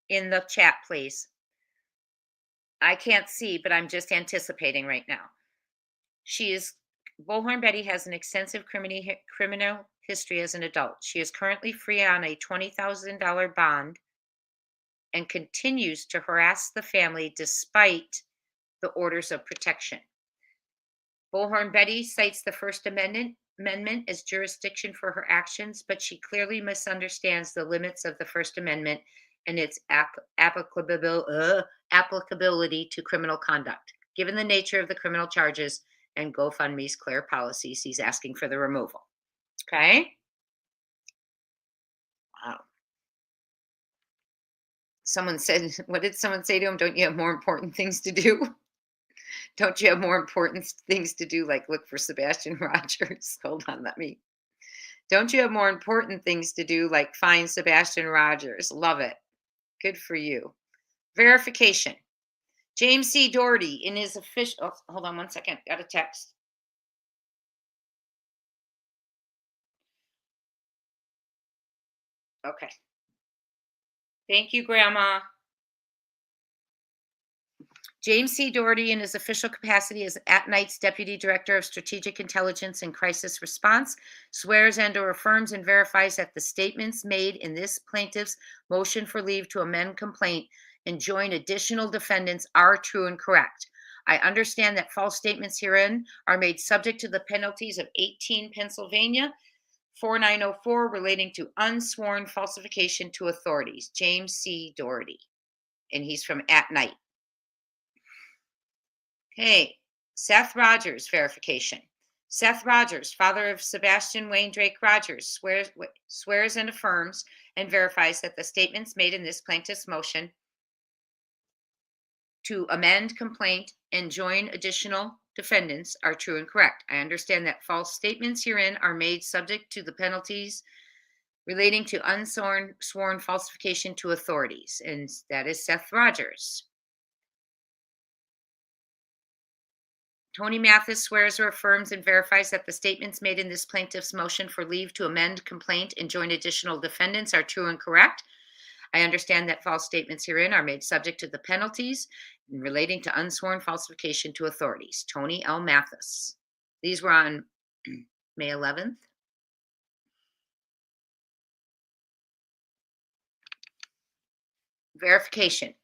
in the chat, please. I can't see, but I'm just anticipating right now. Bullhorn Betty has an extensive criminal history as an adult. She is currently free on a $20,000 bond and continues to harass the family despite the orders of protection. Bullhorn Betty cites the First Amendment as jurisdiction for her actions, but she clearly misunderstands the limits of the First Amendment and its applicability to criminal conduct. Given the nature of the criminal charges and GoFundMe's clear policies, he's asking for the removal. Okay? Wow. Someone said, what did someone say to him? Don't you have more important things to do? Don't you have more important things to do, like look for Sebastian Rogers? Hold on, don't you have more important things to do, like find Sebastian Rogers? Love it. Good for you. Verification. James C. Doherty in his official, hold on one second, got a text. Okay. Thank you, Grandma. James C. Doherty, in his official capacity as ATNIGHT'S Deputy Director of Strategic Intelligence and Crisis Response, swears and/or affirms and verifies that the statements made in this plaintiff's motion for leave to amend complaint and join additional defendants are true and correct. I understand that false statements herein are made subject to the penalties of 18 Pennsylvania 4904 relating to unsworn falsification to authorities. James C. Doherty, and he's from ATNIGHT. Okay, Seth Rogers verification. Seth Rogers, father of Sebastian Wayne Drake Rogers, swears and affirms and verifies that the statements made in this plaintiff's motion to amend complaint and join additional defendants are true and correct. I understand that false statements herein are made subject to the penalties relating to sworn falsification to authorities, and that is Seth Rogers. Tony Mathis swears or affirms and verifies that the statements made in this plaintiff's motion for leave to amend complaint and join additional defendants are true and correct. I understand that false statements herein are made subject to the penalties relating to unsworn falsification to authorities. Tony L. Mathis. These were on May 11th. Verification.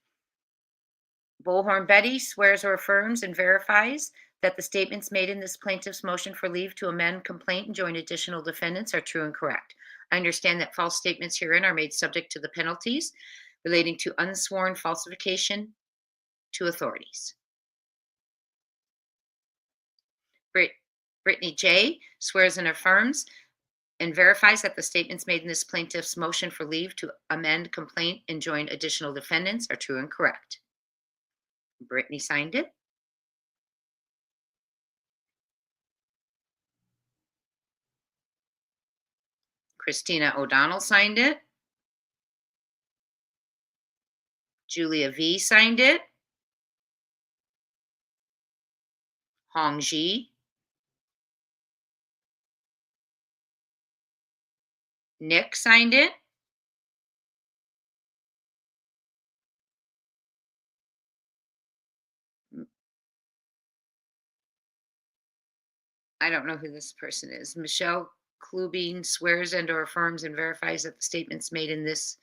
Bullhorn Betty swears or affirms and verifies that the statements made in this plaintiff's motion for leave to amend complaint and join additional defendants are true and correct. I understand that false statements herein are made subject to the penalties relating to unsworn falsification to authorities. Brittany J. swears and affirms and verifies that the statements made in this plaintiff's motion for leave to amend complaint and join additional defendants are true and correct. Brittany signed it. Christina O'Donnell signed it. Julia V signed it. Hong Ji. Nick signed it. I don't know who this person is. Michelle Klubin swears and or affirms and verifies that the statements made in this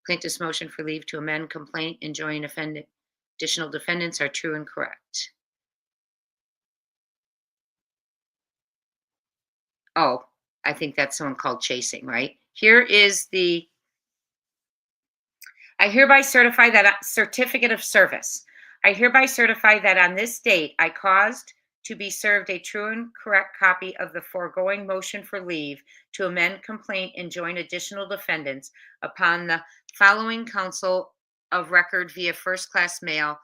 plaintiff's motion for leave to amend complaint and join additional defendants are true and correct. Oh, I think that's someone called Chasing, right? Here is I hereby certify that certificate of service. I hereby certify that on this date, I caused to be served a true and correct copy of the foregoing motion for leave to amend complaint and join additional defendants upon the following counsel of record via first-class mail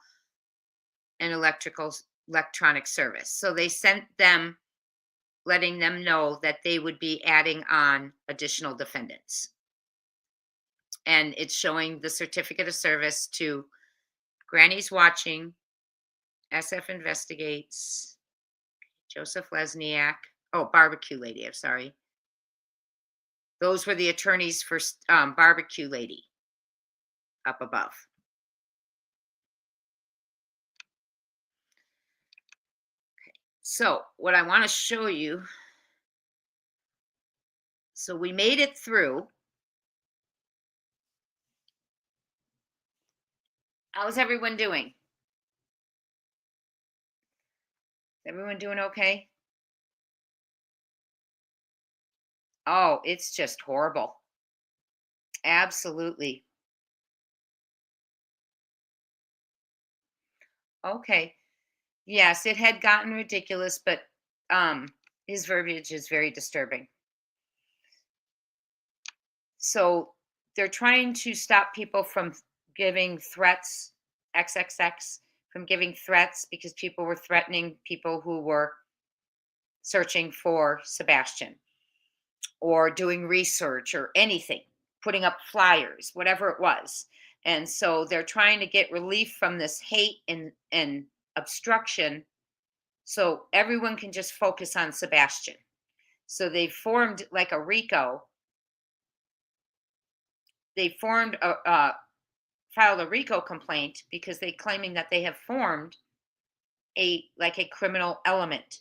and electronic service. So they sent them, letting them know that they would be adding on additional defendants. And it's showing the certificate of service to Granny's Watching, SF Investigates, Joseph Lesniak. Oh, Barbecue Lady, I'm sorry. Those were the attorneys for Barbecue Lady up above. Okay. So what I want to show you, so we made it through. How's everyone doing? Is everyone doing okay? Oh, it's just horrible. Absolutely. Okay. Yes, it had gotten ridiculous, but his verbiage is very disturbing. So they're trying to stop people from giving threats, XXX, from giving threats because people were threatening people who were searching for Sebastian or doing research or anything, putting up flyers, whatever it was. And so they're trying to get relief from this hate and obstruction so everyone can just focus on Sebastian. So they formed like a RICO. They formed filed a RICO complaint because they're claiming that they have formed a criminal element.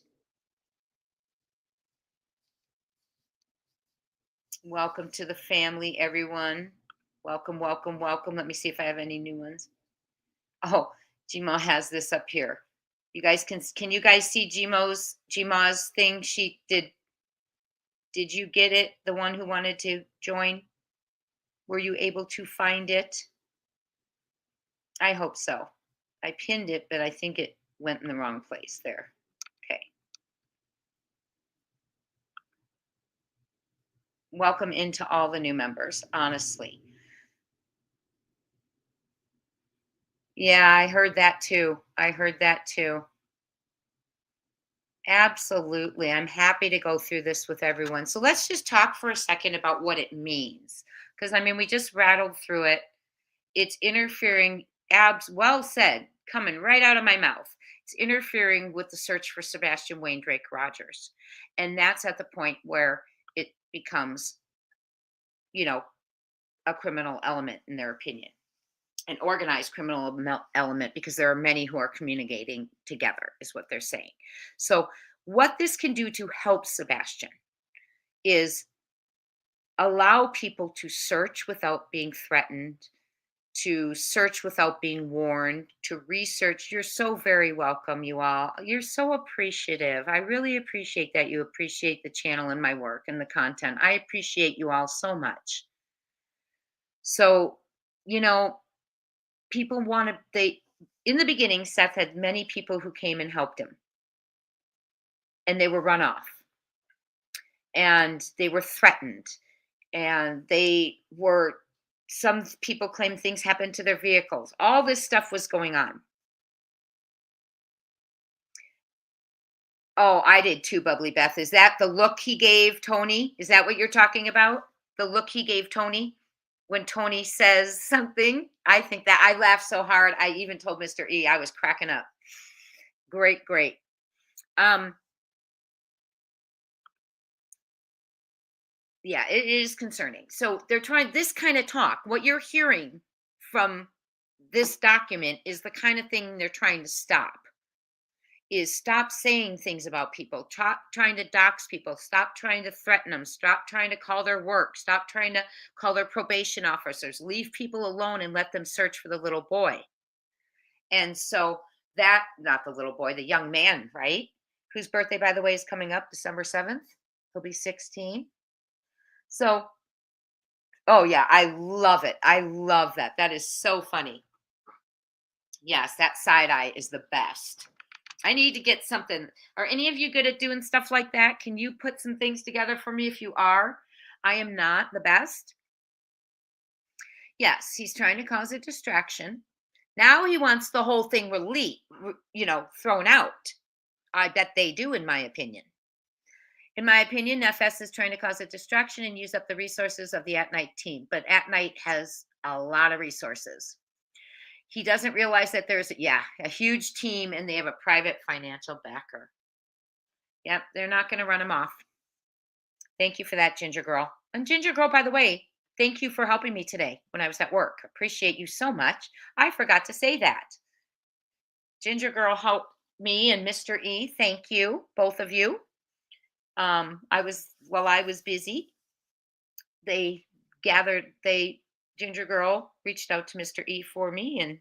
Welcome to the family, everyone. Welcome, welcome, welcome. Let me see if I have any new ones. Oh, Gma has this up here. You guys can you guys see Gma's thing? She did you get it? The one who wanted to join? Were you able to find it? I hope so. I pinned it, but I think it went in the wrong place there. Okay. Welcome into all the new members, honestly. Yeah, I heard that too. Absolutely. I'm happy to go through this with everyone. So let's just talk for a second about what it means. Because I mean, we just rattled through it. It's interfering, well said, coming right out of my mouth. It's interfering with the search for Sebastian Wayne Drake Rogers. And that's at the point where it becomes, you know, a criminal element in their opinion, an organized criminal element, because there are many who are communicating together, is what they're saying. So, what this can do to help Sebastian is allow people to search without being threatened, to search without being warned, to research. You're so very welcome, you all. You're so appreciative. I really appreciate that you appreciate the channel and my work and the content. I appreciate you all so much. So, you know, people want to, in the beginning, Seth had many people who came and helped him, and they were run off, and they were threatened, and some people claim things happened to their vehicles. All this stuff was going on. Oh, I did too, Bubbly Beth. Is that the look he gave Tony? Is that what you're talking about? The look he gave Tony when Tony says something? I think that I laughed so hard. I even told Mr. E I was cracking up. Great, great. Yeah, it is concerning. So they're trying this kind of talk. What you're hearing from this document is the kind of thing they're trying to stop. Is stop saying things about people, stop trying to dox people, stop trying to threaten them, stop trying to call their work, stop trying to call their probation officers, leave people alone and let them search for the little boy. And so that, not the little boy, the young man, right? Whose birthday, by the way, is coming up December 7th. He'll be 16. So, oh yeah, I love it. I love that. That is so funny. Yes, that side eye is the best. I need to get something. Are any of you good at doing stuff like that? Can you put some things together for me if you are? I am not the best. Yes, he's trying to cause a distraction. Now he wants the whole thing thrown out. I bet they do, in my opinion. In my opinion, FS is trying to cause a distraction and use up the resources of the At Night team. But At Night has a lot of resources. He doesn't realize that there's, a huge team and they have a private financial backer. Yep, they're not going to run him off. Thank you for that, Ginger Girl. And Ginger Girl, by the way, thank you for helping me today when I was at work. Appreciate you so much. I forgot to say that. Ginger Girl helped me and Mr. E. Thank you, both of you. While I was busy, Ginger Girl reached out to Mr. E for me, and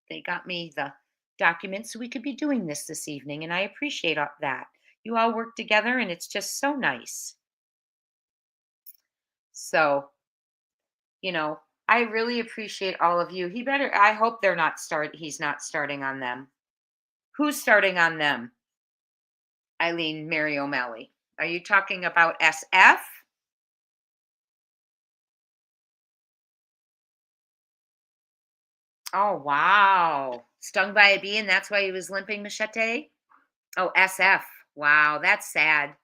they got me the documents so we could be doing this evening. And I appreciate that. You all work together, and it's just so nice. So, I really appreciate all of you. I hope he's not starting on them. Who's starting on them? Eileen Mary O'Malley. Are you talking about SF? Oh, wow. Stung by a bee, and that's why he was limping, Machete? Oh, SF. Wow, that's sad.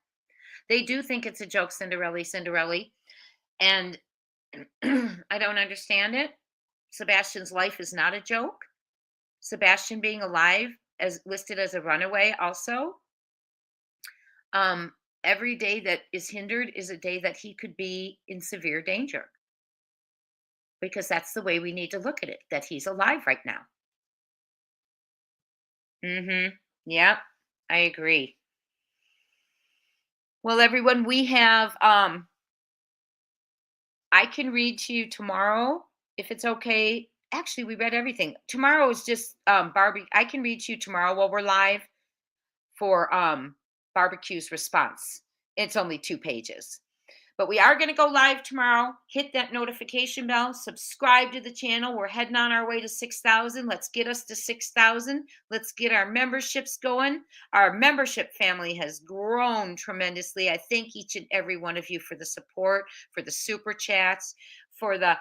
They do think it's a joke, Cinderella. And I don't understand it. Sebastian's life is not a joke. Sebastian being alive, as listed as a runaway, also. Every day that is hindered is a day that he could be in severe danger. Because that's the way we need to look at it, that he's alive right now. Yep, I agree. Well, everyone, we have I can read to you tomorrow if it's okay. Actually, we read everything. Tomorrow is just Barbie. I can read to you tomorrow while we're live for Barbecue's response. It's only 2 pages. But we are going to go live tomorrow. Hit that notification bell. Subscribe to the channel. We're heading on our way to 6,000. Let's get us to 6,000. Let's get our memberships going. Our membership family has grown tremendously. I thank each and every one of you for the support, for the super chats, for the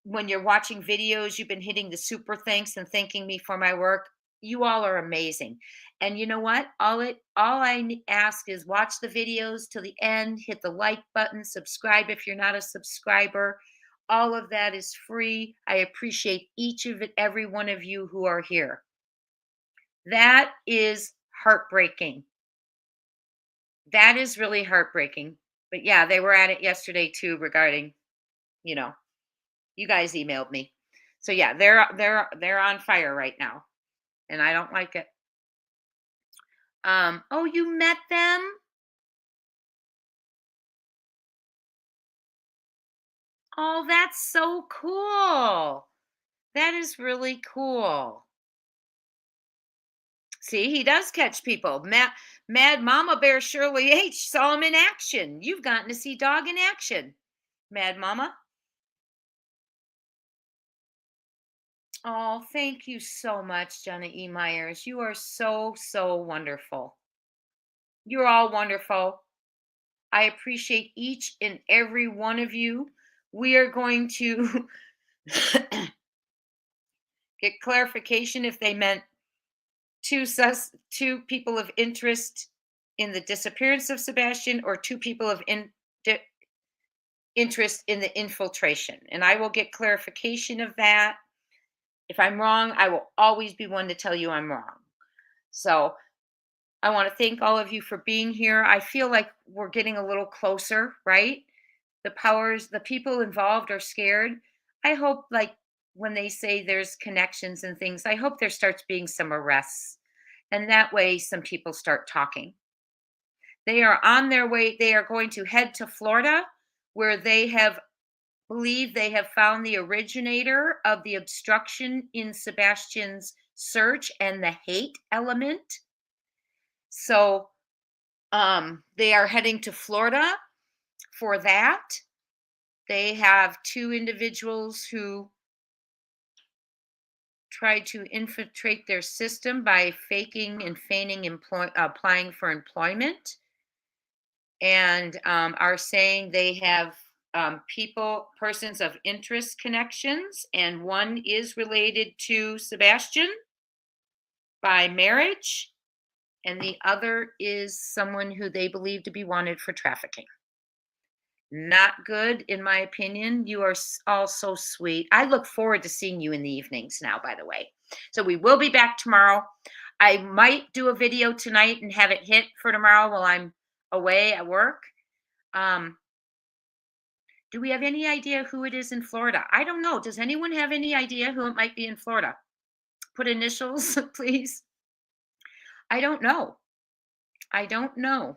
when you're watching videos, you've been hitting the super thanks and thanking me for my work. You all are amazing. And you know what? All I ask is watch the videos till the end, hit the like button, subscribe if you're not a subscriber. All of that is free. I appreciate each of it, every one of you who are here. That is heartbreaking. That is really heartbreaking. But yeah, they were at it yesterday too regarding, you know, you guys emailed me. So yeah, they're on fire right now and I don't like it. Oh, you met them? Oh, that's so cool. That is really cool. See, he does catch people. Mad Mama Bear Shirley H saw him in action. You've gotten to see dog in action, Mad Mama. Oh, thank you so much, Jenna E. Myers. You are so, so wonderful. You're all wonderful. I appreciate each and every one of you. We are going to get clarification if they meant two people of interest in the disappearance of Sebastian or two people of interest in the infiltration. And I will get clarification of that. If I'm wrong, I will always be one to tell you I'm wrong. So I want to thank all of you for being here. I feel like we're getting a little closer, right? The people involved are scared. I hope, like, when they say there's connections and things, I hope there starts being some arrests. And that way, some people start talking. They are on their way. They are going to head to Florida, where believe they have found the originator of the obstruction in Sebastian's search and the hate element. So they are heading to Florida for that. They have two individuals who tried to infiltrate their system by faking and feigning applying for employment, and are saying they have persons of interest connections, and one is related to Sebastian by marriage, and the other is someone who they believe to be wanted for trafficking. Not good, in my opinion. You are all so sweet. I look forward to seeing you in the evenings now, by the way. So we will be back tomorrow. I might do a video tonight and have it hit for tomorrow while I'm away at work. Do we have any idea who it is in Florida? I don't know. Does anyone have any idea who it might be in Florida? Put initials, please. I don't know. I don't know.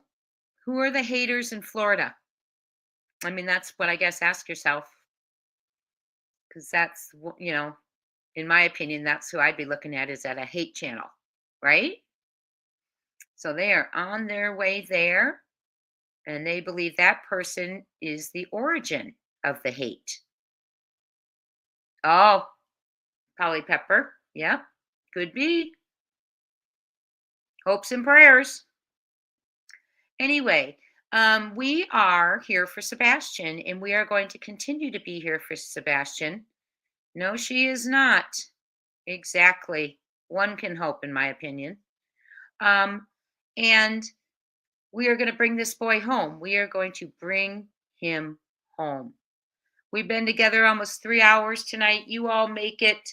Who are the haters in Florida? I mean, that's what I guess ask yourself. Because that's, in my opinion, that's who I'd be looking at is at a hate channel, right? So they are on their way there, and they believe that person is the origin of the hate. Oh, Polly Pepper. Yep, could be. Hopes and prayers. Anyway, we are here for Sebastian, and we are going to continue to be here for Sebastian. No, she is not. Exactly. One can hope, in my opinion. And we are going to bring this boy home. We are going to bring him home. We've been together almost 3 hours tonight. You all make it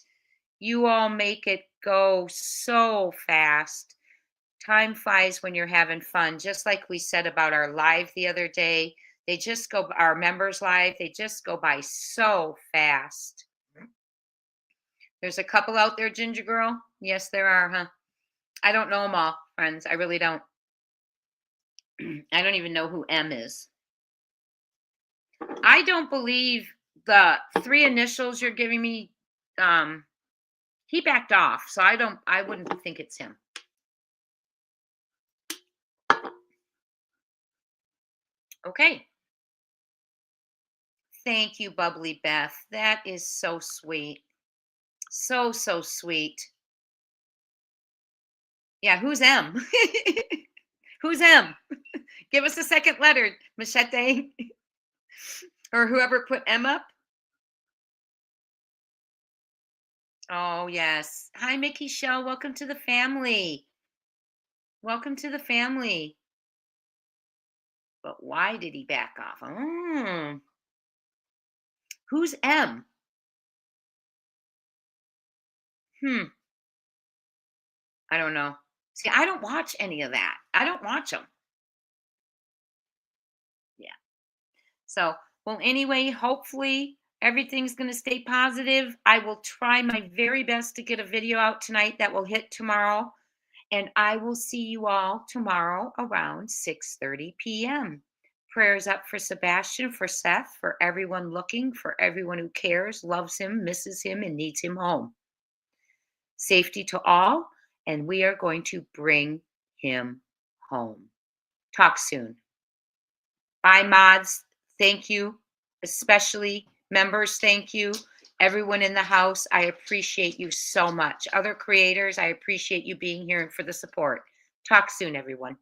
go so fast. Time flies when you're having fun. Just like we said about our live the other day, our members live, they just go by so fast. There's a couple out there, Ginger Girl. Yes, there are, huh? I don't know them all, friends. I really don't. I don't even know who M is. I don't believe the 3 initials you're giving me. He backed off, so I wouldn't think it's him. Okay. Thank you, Bubbly Beth. That is so sweet. So, so sweet. Yeah, who's M? Who's M? Give us a second letter, Machete. Or whoever put M up. Oh, yes. Hi, Mickey Shell. Welcome to the family. Welcome to the family. But why did he back off? Who's M? Hmm. I don't know. See, I don't watch any of that. I don't watch them. Yeah. So, well, anyway, hopefully everything's going to stay positive. I will try my very best to get a video out tonight that will hit tomorrow. And I will see you all tomorrow around 6:30 p.m. Prayers up for Sebastian, for Seth, for everyone looking, for everyone who cares, loves him, misses him, and needs him home. Safety to all, and we are going to bring him home. Talk soon. Bye, mods. Thank you. Especially members, thank you. Everyone in the house, I appreciate you so much. Other creators, I appreciate you being here and for the support. Talk soon, everyone.